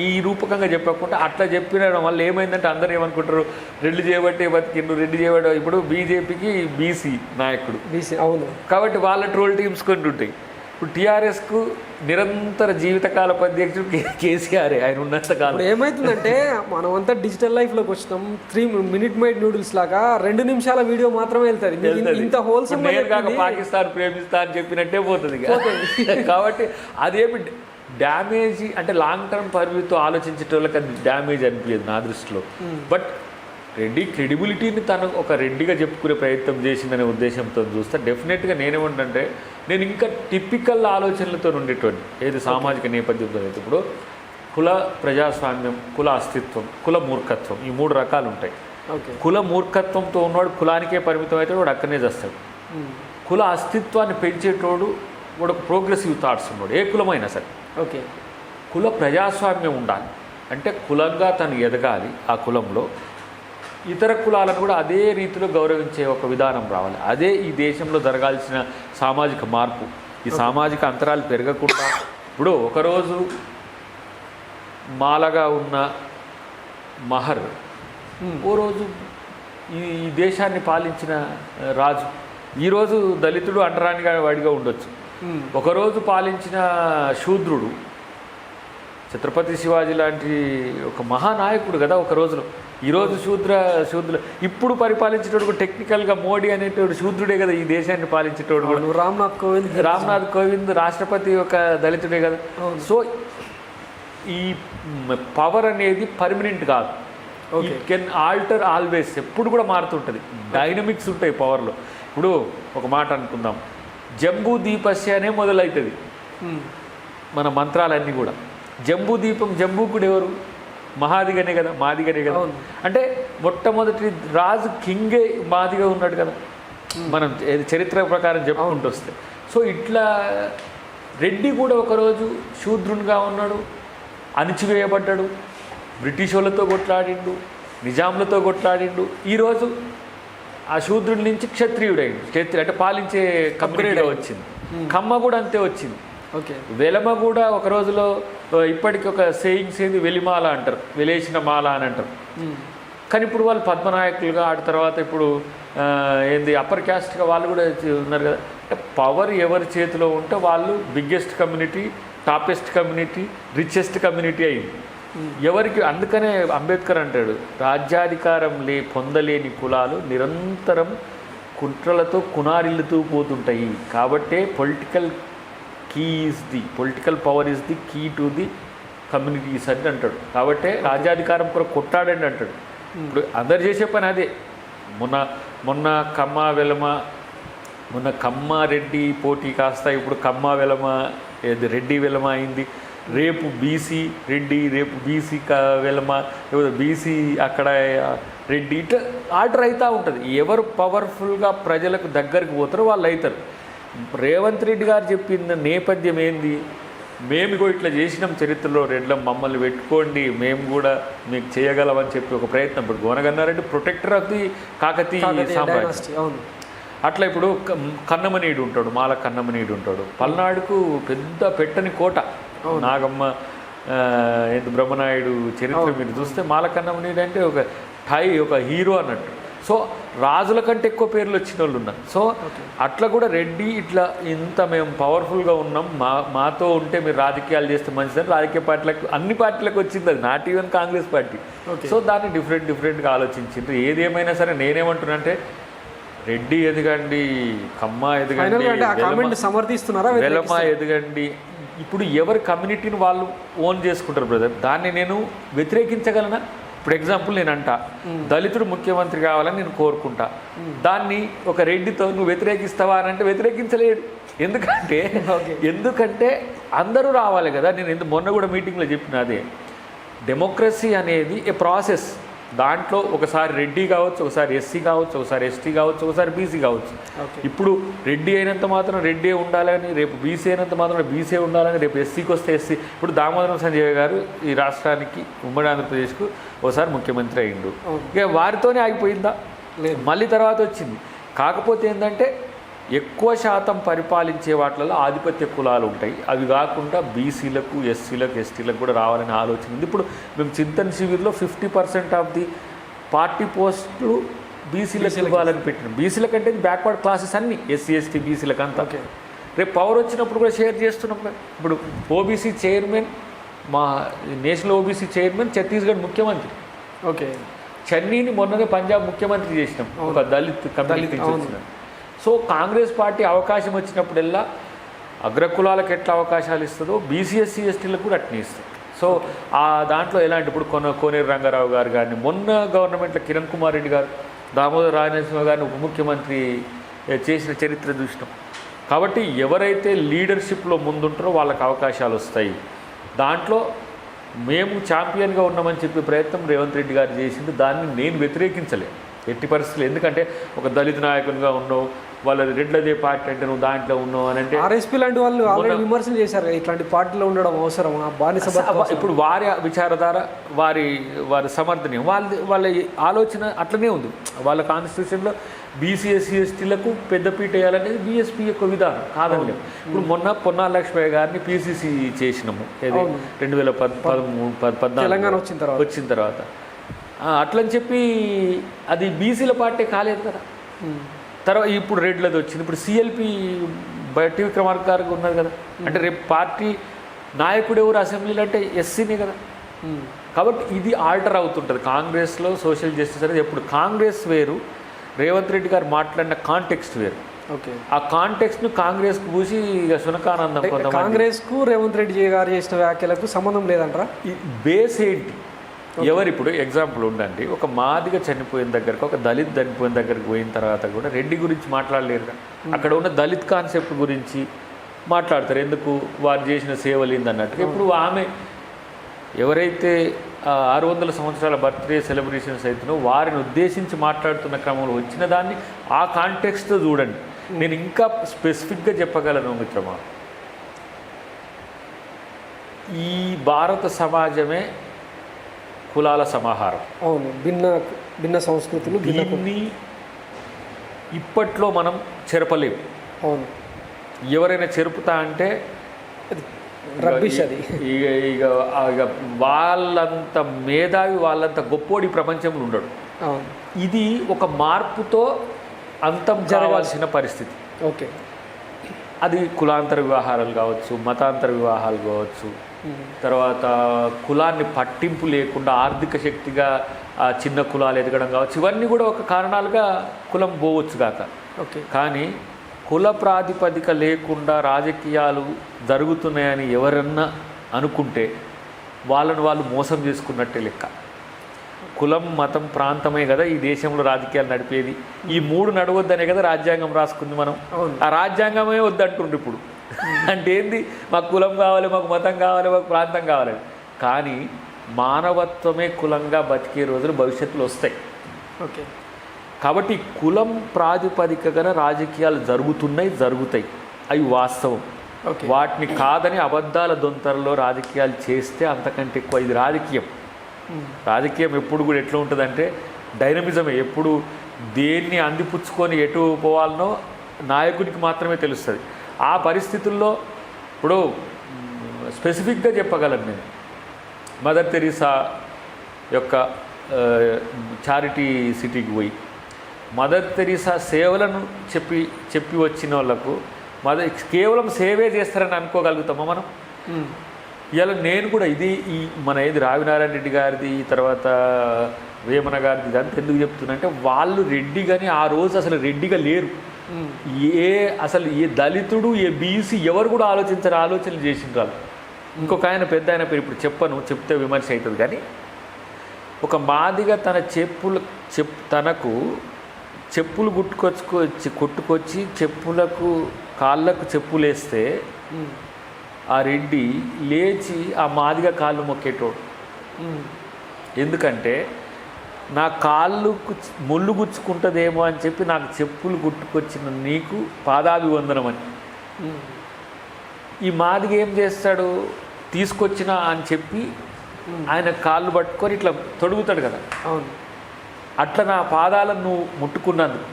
ఈ రూపకంగా చెప్పకుండా అట్లా చెప్పిన వల్ల ఏమైందంటే అందరూ ఏమనుకుంటారు, రెడ్లు చేయబట్టే బతికిండు, రెడ్డి చేయబట్టే. ఇప్పుడు బీజేపీకి బీసీ నాయకుడు, అవును, కాబట్టి వాళ్ళ ట్రోల్ టీమ్స్ కొన్ని ఉంటాయి. ఇప్పుడు టీఆర్ఎస్కు నిరంతర జీవితకాలపు అధ్యక్షుడు కేసీఆర్ ఆయన ఉన్నంతకాలం. ఏమవుతుందంటే మనమంతా డిజిటల్ లైఫ్లోకి వచ్చినాం. 3 minute made నూడిల్స్ లాగా 2 నిమిషాల వీడియో మాత్రమే వెళ్తుంది. ఇంత హోల్సమ్ పాకిస్తాన్ ప్రేమిస్తా అని చెప్పినట్టే పోతుంది. కాబట్టి అదేమి డ్యామేజ్ అంటే లాంగ్ టర్మ్ పర్వ్యూతో ఆలోచించేటోళ్ళకి అది డ్యామేజ్ అనిపించదు నా దృష్టిలో. బట్ రెడ్డి క్రెడిబిలిటీని తను ఒక రెడ్డిగా చెప్పుకునే ప్రయత్నం చేసిందనే ఉద్దేశంతో చూస్తే డెఫినెట్గా నేనేమంటే, నేను ఇంకా టిపికల్ ఆలోచనలతో ఉండేటువంటి ఏది సామాజిక నేపథ్యంతో అయితే, ఇప్పుడు కుల ప్రజాస్వామ్యం, కుల అస్తిత్వం, కుల మూర్ఖత్వం, ఈ 3 రకాలు ఉంటాయి. కుల మూర్ఖత్వంతో ఉన్నవాడు కులానికే పరిమితం అయితే వాడు అక్కడనే చేస్తాడు. కుల అస్తిత్వాన్ని పెంచేటోడు వాడు ప్రోగ్రెసివ్ థాట్స్ ఉన్నాడు, ఏ కులమైనా సరే. ఓకే, కుల ప్రజాస్వామ్యం ఉండాలి అంటే కులంగా తను ఎదగాలి. ఆ కులంలో ఇతర కులాలను కూడా అదే రీతిలో గౌరవించే ఒక విధానం రావాలి. అదే ఈ దేశంలో జరగాల్సిన సామాజిక మార్పు. ఈ సామాజిక అంతరాలు పెరగకుండా ఇప్పుడు ఒకరోజు మాలగా ఉన్న మహర్ ఓ రోజు ఈ దేశాన్ని పాలించిన రాజు ఈరోజు దళితుడు అంటరానిగా వాడిగా ఉండొచ్చు. ఒకరోజు పాలించిన శూద్రుడు ఛత్రపతి శివాజీ లాంటి ఒక మహానాయకుడు కదా ఒక రోజులో. ఈరోజు శూద్రులు ఇప్పుడు పరిపాలించేటోడు టెక్నికల్గా మోడీ అనేటోడు శూద్రుడే కదా ఈ దేశాన్ని పాలించేటోడు కూడా. రామ్నాథ్ కోవింద్ రాష్ట్రపతి ఒక దళితుడే కదా. సో ఈ పవర్ అనేది పర్మనెంట్ కాదు. ఇట్ కెన్ ఆల్టర్ ఆల్వేస్, ఎప్పుడు కూడా మారుతుంటుంది. డైనమిక్స్ ఉంటాయి పవర్లో. ఇప్పుడు ఒక మాట అనుకుందాం, జంబూ దీపస్య అనే మొదలవుతుంది మన మంత్రాలన్నీ కూడా. జంబూ దీపం జంబూకుడు ఎవరు? మాదిగనే కదా. అంటే మొట్టమొదటి రాజు కింగే మాదిగా ఉన్నాడు కదా మనం చరిత్ర ప్రకారం చెప్పుకుంటూ వస్తే. సో ఇట్లా రెడ్డి కూడా ఒకరోజు శూద్రునిగా ఉన్నాడు, అణిచివేయబడ్డాడు, బ్రిటిష్ వాళ్ళతో కొట్లాడిండు, నిజాంలతో కొట్లాడిండు. ఈరోజు ఆ శూద్రుడి నుంచి క్షత్రియుడైండు. అంటే పాలించే కమ్యూనిటీగా వచ్చింది. కమ్మ కూడా అంతే వచ్చింది. వెలమ కూడా ఒక రోజులో ఇప్పటికి ఒక సేయింగ్స్ ఏంది, వెలిమాల అంటారు, వెలేసిన మాల అని అంటారు. కానీ ఇప్పుడు వాళ్ళు పద్మనాయకులుగా ఆడిన తర్వాత ఇప్పుడు ఏంది అప్పర్ క్యాస్ట్గా వాళ్ళు కూడా ఉన్నారు కదా. అంటే పవర్ ఎవరి చేతిలో ఉంటే వాళ్ళు biggest community, toppest community, richest community అయింది ఎవరికి. అందుకనే అంబేద్కర్ అంటాడు, రాజ్యాధికారం పొందలేని కులాలు నిరంతరం కుట్రలతో కునారిల్లుతూ పోతుంటాయి. కాబట్టే political power is the key to the communities అని అంటాడు. కాబట్టే రాజ్యాధికారం కూడా కొట్టాడండి అంటాడు. ఇప్పుడు అందరు చేసే పని అదే. మొన్న కమ్మ రెడ్డి పోటీ కాస్త ఇప్పుడు కమ్మ వెలమ రెడ్డి వెలమ అయింది. రేపు బీసీ రెడ్డి, రేపు బీసీ వెలమ, బీసీ అక్కడ రెడ్డి, ఇట్లా ఆర్డర్ అవుతూ ఉంటుంది. ఎవరు పవర్ఫుల్గా ప్రజలకు దగ్గరికి పోతారో వాళ్ళు అవుతారు. రేవంత్ రెడ్డి గారు చెప్పిన నేపథ్యం ఏంది, మేము ఇట్లా చేసినాం చరిత్రలో, రెడ్లం మమ్మల్ని పెట్టుకోండి, మేము కూడా మీకు చేయగలమని చెప్పి ఒక ప్రయత్నం. ఇప్పుడు Gona Ganna Reddy protector of the Kakatiya సామ్రాజ్యం. అట్లా ఇప్పుడు కన్నమనీయుడు ఉంటాడు, మాల కన్నమనీయుడు ఉంటాడు. పల్నాడుకు పెద్ద పెట్టని కోట నాగమ్మ బ్రహ్మనాయుడు చరిత్ర మీరు చూస్తే మాల కన్నమనీయుడు అంటే ఒక హీరో అన్నట్టు. సో రాజుల కంటే ఎక్కువ పేర్లు వచ్చిన వాళ్ళు ఉన్నారు. సో అట్లా కూడా రెడ్డి ఇట్లా ఇంత మేము పవర్ఫుల్గా ఉన్నాం, మాతో ఉంటే మీరు రాజకీయాలు చేస్తే మంచిదని రాజకీయ పార్టీలకు అన్ని పార్టీలకు వచ్చింది. అది not even Congress party. So దాన్ని డిఫరెంట్గా ఆలోచించిండ్రు. ఏదేమైనా సరే నేనేమంటున్నా అంటే రెడ్డి ఎదగండి, కమ్మ ఎదగండి, వెలమ ఎదగండి. ఇప్పుడు ఎవరి కమ్యూనిటీని వాళ్ళు ఓన్ చేసుకుంటారు బ్రదర్. దాన్ని నేను వ్యతిరేకించగలనా? ఇప్పుడు ఎగ్జాంపుల్ నేను అంటా, దళితుడు ముఖ్యమంత్రి కావాలని నేను కోరుకుంటా. దాన్ని ఒక రెడ్డితో నువ్వు వ్యతిరేకిస్తావా అని అంటే వ్యతిరేకించలేడు. ఎందుకంటే అందరూ రావాలి కదా. నేను మొన్న కూడా మీటింగ్లో చెప్పిన అదే, డెమోక్రసీ అనేది ఏ ప్రాసెస్. దాంట్లో ఒకసారి రెడ్డి కావచ్చు, ఒకసారి ఎస్సీ కావచ్చు, ఒకసారి ఎస్టీ కావచ్చు, ఒకసారి బీసీ కావచ్చు. ఇప్పుడు రెడ్డి అయినంత మాత్రం రెడ్డి ఉండాలని, రేపు బీసీ అయినంత మాత్రం బీసీ ఉండాలని, రేపు ఎస్సీకి వస్తే ఎస్సీ. ఇప్పుడు దామోదరం సంజయ్ గారు ఈ రాష్ట్రానికి ఉమ్మడి ఆంధ్రప్రదేశ్కు ఒకసారి ముఖ్యమంత్రి అయ్యిండు. ఇక వారితోనే ఆగిపోయిందా? మళ్ళీ తర్వాత వచ్చింది. కాకపోతే ఏంటంటే ఎక్కువ శాతం పరిపాలించే వాటిలలో ఆధిపత్య కులాలు ఉంటాయి. అవి కాకుండా బీసీలకు, ఎస్సీలకు, ఎస్టీలకు కూడా రావాలనే ఆలోచన ఉంది. ఇప్పుడు మేము చింతన్ శిబిర్లో 50% ఆఫ్ ది పార్టీ పోస్టులు బీసీలకు ఇవ్వాలని పెట్టినాం. బీసీల కంటే బ్యాక్వర్డ్ క్లాసెస్ అన్నీ ఎస్సీ, ఎస్టీ, బీసీలకు అంతా. రేపు పవర్ వచ్చినప్పుడు కూడా షేర్ చేస్తున్నాం కదా. ఇప్పుడు ఓబీసీ చైర్మన్, మా నేషనల్ ఓబీసీ చైర్మన్ ఛత్తీస్గఢ్ ముఖ్యమంత్రి. చన్నీని మొన్ననే పంజాబ్ ముఖ్యమంత్రి చేసినాం, ఒక దళిత్ కమ్యూనిటీ నుంచి వచ్చిన. సో కాంగ్రెస్ పార్టీ అవకాశం వచ్చినప్పుడల్లా అగ్రకులాలకు ఎట్లా అవకాశాలు ఇస్తుందో బీసీ, ఎస్సీ, ఎస్టీలకు కూడా అట్నే ఇస్తుంది. సో ఆ దాంట్లో ఎలాంటి ఇప్పుడు కోనేరు రంగారావు గారు కానీ, మొన్న గవర్నమెంట్లో కిరణ్ కుమార్ రెడ్డి గారు, దామోదర్ రాజనరసింహ గారిని ఉప ముఖ్యమంత్రి చేసిన చరిత్ర చూసినాం. కాబట్టి ఎవరైతే లీడర్షిప్లో ముందుంటారో వాళ్ళకి అవకాశాలు వస్తాయి. దాంట్లో మేము ఛాంపియన్గా ఉన్నామని చెప్పే ప్రయత్నం రేవంత్ రెడ్డి గారు చేసింది. దాన్ని నేను వ్యతిరేకించలేను. ఎట్టి పరిస్థితులు. ఎందుకంటే ఒక దళిత నాయకునిగా ఉన్నావు, వాళ్ళ రెడ్లదే పార్టీ అంటే నువ్వు దాంట్లో ఉన్నావు అని అంటే ఆర్ఎస్పీ లాంటి వాళ్ళు ఆల్రెడీ విమర్శలు చేశారు కదా, ఇట్లాంటి పార్టీలో ఉండడం అవసరమా, బానిస ఇప్పుడు వారి విచారధార వారి సమర్థనీయం, వాళ్ళ ఆలోచన అట్లనే ఉంది. వాళ్ళ కాన్స్టిట్యూషన్లో బీసీ ఎస్సీ ఎస్టీలకు పెద్దపీట వేయాలనేది బీఎస్పీ యొక్క విధానం కాదండి. ఇప్పుడు మొన్న పొన్నాల లక్ష్మయ్య గారిని పీసీసీ చేసినాము 2014 తెలంగాణ వచ్చిన తర్వాత. అట్లని చెప్పి అది బీసీల పార్టీ కాలేదు కదా. తర్వాత ఇప్పుడు రెడ్లది వచ్చింది. ఇప్పుడు సిఎల్పి బట్టి విక్రమార్క గారికి ఉన్నది కదా. అంటే రేపు పార్టీ నాయకుడు ఎవరు అసెంబ్లీలో అంటే ఎస్సీనే కదా. కాబట్టి ఇది ఆల్టర్ అవుతుంటుంది. కాంగ్రెస్లో సోషల్ జస్టిస్ అనేది ఎప్పుడు కాంగ్రెస్ వేరు, రేవంత్ రెడ్డి గారు మాట్లాడిన కాంటెక్స్ట్ వేరు. ఓకే, ఆ కాంటెక్స్ట్ను కాంగ్రెస్కు పూసి ఇక సునకానందం కాంగ్రెస్కు రేవంత్ రెడ్డి గారు చేసిన వ్యాఖ్యలకు సంబంధం లేదంటారా? బేస్ ఏంటి? ఎవరు ఇప్పుడు ఎగ్జాంపుల్ ఉండండి, ఒక మాదిగ చనిపోయిన దగ్గరకు, ఒక దళిత్ చనిపోయిన దగ్గరికి పోయిన తర్వాత కూడా రెడ్డి గురించి మాట్లాడలేరుగా. అక్కడ ఉన్న దళిత్ కాన్సెప్ట్ గురించి మాట్లాడతారు. ఎందుకు? వారు చేసిన సేవలు ఏందన్నట్టుగా. ఇప్పుడు ఆమె ఎవరైతే 600 సంవత్సరాల బర్త్డే సెలబ్రేషన్స్ అవుతున్నాయో వారిని ఉద్దేశించి మాట్లాడుతున్న క్రమంలో వచ్చిన దాన్ని ఆ కాంటెక్స్ట్తో చూడండి. నేను ఇంకా స్పెసిఫిక్గా చెప్పగలను మిత్రమా, ఈ భారత సమాజమే కులాల సమాహారం. అవును, భిన్న సంస్కృతులు. దీన్ని ఇప్పట్లో మనం చెరపలేము. అవును, ఎవరైనా చెరుపుతా అంటే రబ్బిష్ అది. ఇక వాళ్ళంత మేధావి, వాళ్ళంత గొప్పోడి ప్రపంచంలో ఉండడు. ఇది ఒక మార్పుతో అంతం జరగాల్సిన పరిస్థితి. ఓకే, అది కులాంతర వివాహాలు కావచ్చు, మతాంతర వివాహాలు కావచ్చు, తర్వాత కులాన్ని పట్టింపు లేకుండా ఆర్థిక శక్తిగా చిన్న కులాలు ఎదగడం కావచ్చు, ఇవన్నీ కూడా ఒక కారణాలుగా కులం పోవచ్చు కాక. ఓకే, కానీ కుల ప్రాతిపదిక లేకుండా రాజకీయాలు జరుగుతున్నాయని ఎవరన్నా అనుకుంటే వాళ్ళు మోసం చేసుకున్నట్టే లెక్క. కులం, మతం, ప్రాంతమే కదా ఈ దేశంలో రాజకీయాలు నడిపేది. ఈ 3 నడవద్దనే కదా రాజ్యాంగం రాసుకుంది మనం. ఆ రాజ్యాంగమే వద్దంటుండ్రు ఇప్పుడు. అంటే ఏంది? మాకు కులం కావాలి, మాకు మతం కావాలి, మాకు ప్రాంతం కావాలి. కానీ మానవత్వమే కులంగా బతికే రోజులు భవిష్యత్తులో వస్తాయి. ఓకే, కాబట్టి కులం ప్రాతిపదికగా రాజకీయాలు జరుగుతాయి, అవి వాస్తవం. వాటిని కాదని అబద్ధాల దొంతరలో రాజకీయాలు చేస్తే అంతకంటే ఎక్కువ ఇది రాజకీయం. రాజకీయం ఎప్పుడు కూడా ఎట్లా ఉంటుందంటే డైనమిజమే. ఎప్పుడు దేన్ని అందిపుచ్చుకొని ఎటు పోవాలనో నాయకుడికి మాత్రమే తెలుస్తుంది. ఆ పరిస్థితుల్లో ఇప్పుడు స్పెసిఫిక్గా చెప్పగలను నేను, మదర్ తెరీసా యొక్క చారిటీ సిటీకి పోయి మదర్ తెరీసా సేవలను చెప్పి వచ్చిన వాళ్ళకు కేవలం సేవే చేస్తారని అనుకోగలుగుతామా మనం? ఇలా నేను కూడా మన రావినారాయణ రెడ్డి గారిది, తర్వాత వేమన గారిది, ఇదంతా ఎందుకు చెప్తున్నా అంటే వాళ్ళు రెడ్డి కానీ ఆ రోజు అసలు రెడ్డిగా లేరు. అసలు ఏ దళితుడు, ఏ బీసీ ఎవరు కూడా ఆలోచనలు చేసిండ్రు. ఇంకొక ఆయన పెద్ద ఆయన పేరు ఇప్పుడు చెప్తే విమర్శ అవుతుంది. కానీ ఒక మాదిగా తనకు చెప్పులు కొట్టుకొచ్చి చెప్పులకు కాళ్ళకు చెప్పులు వేస్తే ఆ రెడ్డి లేచి ఆ మాదిగా కాళ్ళు మొక్కేటోడు. ఎందుకంటే నా కాళ్ళకు ముళ్ళు గుచ్చుకుంటుందేమో అని చెప్పి నాకు చెప్పులు గుట్టుకొచ్చిన నీకు పాదాభివందనం అని. ఈ మాదిగా ఏం చేస్తాడు? తీసుకొచ్చినా అని చెప్పి ఆయన కాళ్ళు పట్టుకొని ఇట్లా తొడుగుతాడు కదా. అవును, అట్లా నా పాదాలను నువ్వు ముట్టుకున్నందుకు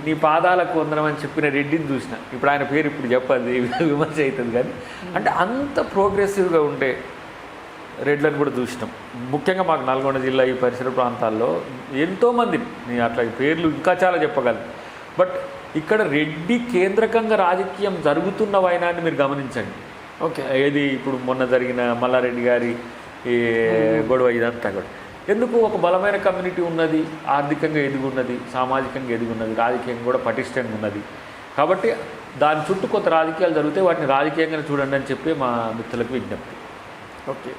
నీ పాదాలకు వందనం అని చెప్పిన రెడ్డిని చూసిన. ఇప్పుడు ఆయన పేరు ఇప్పుడు చెప్పదు, విమర్శ అవుతుంది. కానీ అంటే అంత ప్రోగ్రెసివ్గా ఉండే రెడ్లను కూడా చూసినాం. ముఖ్యంగా మాకు నల్గొండ జిల్లా ఈ పరిసర ప్రాంతాల్లో ఎంతోమంది, నేను అట్లా పేర్లు ఇంకా చాలా చెప్పగలను. బట్ ఇక్కడ రెడ్డి కేంద్రకంగా రాజకీయం జరుగుతున్న వైనాన్ని మీరు గమనించండి. ఓకే, ఏది ఇప్పుడు మొన్న జరిగిన మల్లారెడ్డి గారి గొడవ, ఇదంతా కూడా ఎందుకు? ఒక బలమైన కమ్యూనిటీ ఉన్నది, ఆర్థికంగా ఎదుగున్నది, సామాజికంగా ఎదుగున్నది, రాజకీయంగా కూడా పటిష్టంగా ఉన్నది. కాబట్టి దాని చుట్టూ కొత్త రాజకీయాలు జరిగితే వాటిని రాజకీయంగా చూడండి అని చెప్పి మా మిత్రులకు విజ్ఞప్తి. Okay,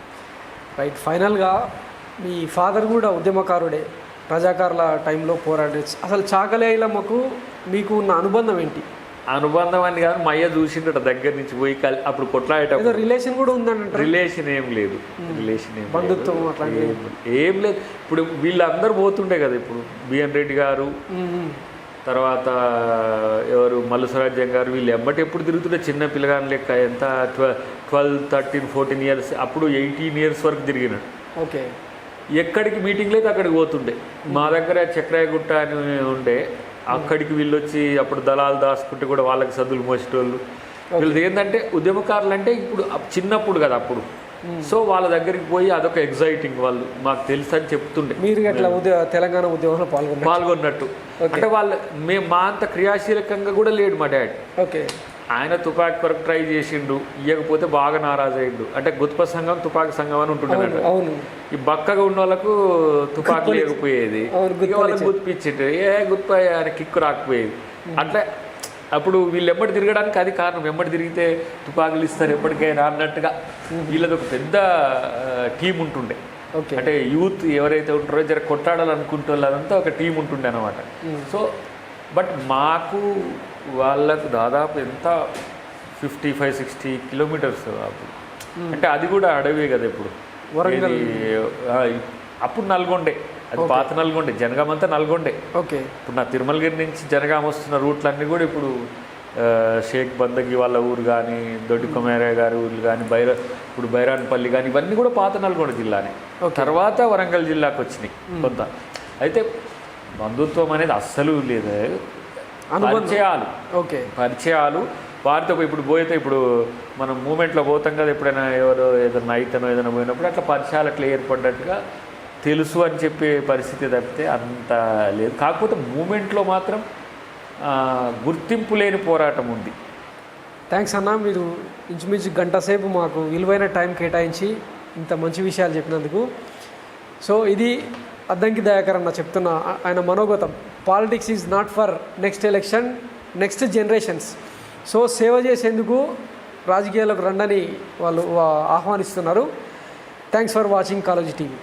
right. ఫైనల్గా మీ ఫాదర్ కూడా ఉద్యమకారుడే, ప్రజాకారుల టైంలో పోరాడే. అసలు చాకలి ఐలమ్మకు మీకు ఉన్న అనుబంధం ఏంటి? అనుబంధం అని కాదు, మా అయ్య చూసిండట దగ్గర నుంచి పోయి అప్పుడు ఏదో కొట్లాడేటప్పుడు. రిలేషన్ కూడా ఉందంట. రిలేషన్ ఏం లేదు, రిలేషన్ ఏం బంధుత్వం అట్లాంటివి ఏం లేదు. ఇప్పుడు వీళ్ళందరూ పోతుండే కదా, ఇప్పుడు బిఎన్ రెడ్డి గారు, తర్వాత ఎవరు మల్లుసరాజ్యం గారు, వీళ్ళు ఎమ్మటి ఎప్పుడు తిరుగుతుంటే చిన్న పిల్లగాని లెక్క. ఎంత 12, 13, 14 ఇయర్స్, అప్పుడు 18 ఇయర్స్ వరకు తిరిగిన. ఓకే. ఎక్కడికి మీటింగ్ లేదు అక్కడికి పోతుండే. మా దగ్గర చక్రాయగుట్ట అని ఉండే, అక్కడికి వీళ్ళు వచ్చి అప్పుడు దళాలు దాచుకుంటే కూడా వాళ్ళకి సద్దులు మోసేటోళ్ళు. వీళ్ళది ఏంటంటే ఉద్యమకారులు అంటే ఇప్పుడు చిన్నప్పుడు కదా అప్పుడు, సో వాళ్ళ దగ్గరికి పోయి అదొక ఎగ్జైటింగ్. వాళ్ళు మాకు తెలుసు అని చెప్తుండే. మీరు అట్లా తెలంగాణ ఉద్యమంలో పాల్గొన్నట్టు. అంటే వాళ్ళు మా అంత క్రియాశీలకంగా కూడా లేడు మా డాడీ. ఓకే. ఆయన తుపాకీ కొరకు ట్రై చేసిండు, ఇవ్వకపోతే బాగా నారాజు అయ్యిండు. అంటే గుత్ప సంఘం తుపాకీ సంఘం అని ఉంటుండే. ఈ బక్కగా ఉన్న వాళ్ళకు తుపాకీ లేకపోయేది, వాళ్ళకి గుర్తిపించిండు. గుత్ప ఆయన కిక్కు రాకపోయేది. అట్లా అప్పుడు వీళ్ళు ఎమ్మటి తిరగడానికి అది కారణం. ఎమ్మటి తిరిగితే తుపాకులు ఇస్తారు ఎప్పటికైనా అన్నట్టుగా వీళ్ళది ఒక పెద్ద టీం ఉంటుండే. అంటే యూత్ ఎవరైతే ఉంటారో జర కొట్టాడాలనుకుంటే వాళ్ళంతా ఒక టీం ఉంటుండే అనమాట. సో బట్ మాకు వాళ్ళకు దాదాపు ఎంత 55-60 కిలోమీటర్స్ అప్పుడు. అంటే అది కూడా అడవి కదా. ఇప్పుడు అప్పుడు నల్గొండే, అది పాత నల్గొండే, జనగాం అంతా నల్గొండే. ఓకే. ఇప్పుడు నా తిరుమలగిరి నుంచి జనగాం వస్తున్న రూట్లన్నీ కూడా ఇప్పుడు షేక్ బందగి వాళ్ళ ఊరు కానీ, దొడ్డి కొమేరయ్య గారి ఊరు కానీ, ఇప్పుడు బైరాన్పల్లి కానీ, ఇవన్నీ కూడా పాత నల్గొండ జిల్లానే. తర్వాత వరంగల్ జిల్లాకు వచ్చినాయి కొంత. అయితే బంధుత్వం అనేది అస్సలు లేదు, పరిచయాలు. ఓకే. పరిచయాలు వారితో ఇప్పుడు పోతే, ఇప్పుడు మనం మూమెంట్లో పోతాం కదా, ఎప్పుడైనా ఎవరో ఏదైనా అయితేనో ఏదైనా పోయినప్పుడు అట్లా పరిచయాలు అట్లా ఏర్పడ్డట్టుగా తెలుసు అని చెప్పే పరిస్థితి తప్పితే అంత లేదు. కాకపోతే మూమెంట్లో మాత్రం గుర్తింపు లేని పోరాటం ఉంది. థ్యాంక్స్ అన్న, మీరు ఇంచుమించు గంట సేపు మాకు విలువైన టైం కేటాయించి ఇంత మంచి విషయాలు చెప్పినందుకు. సో ఇది అద్దంకి దయాకర్ అన్న చెప్తున్న ఆయన మనోగతం. Politics is not for next election, next generations. So సేవ చేసేందుకు రాజకీయాలకు రండని వాళ్ళు ఆహ్వానిస్తున్నారు. Thanks for watching college TV.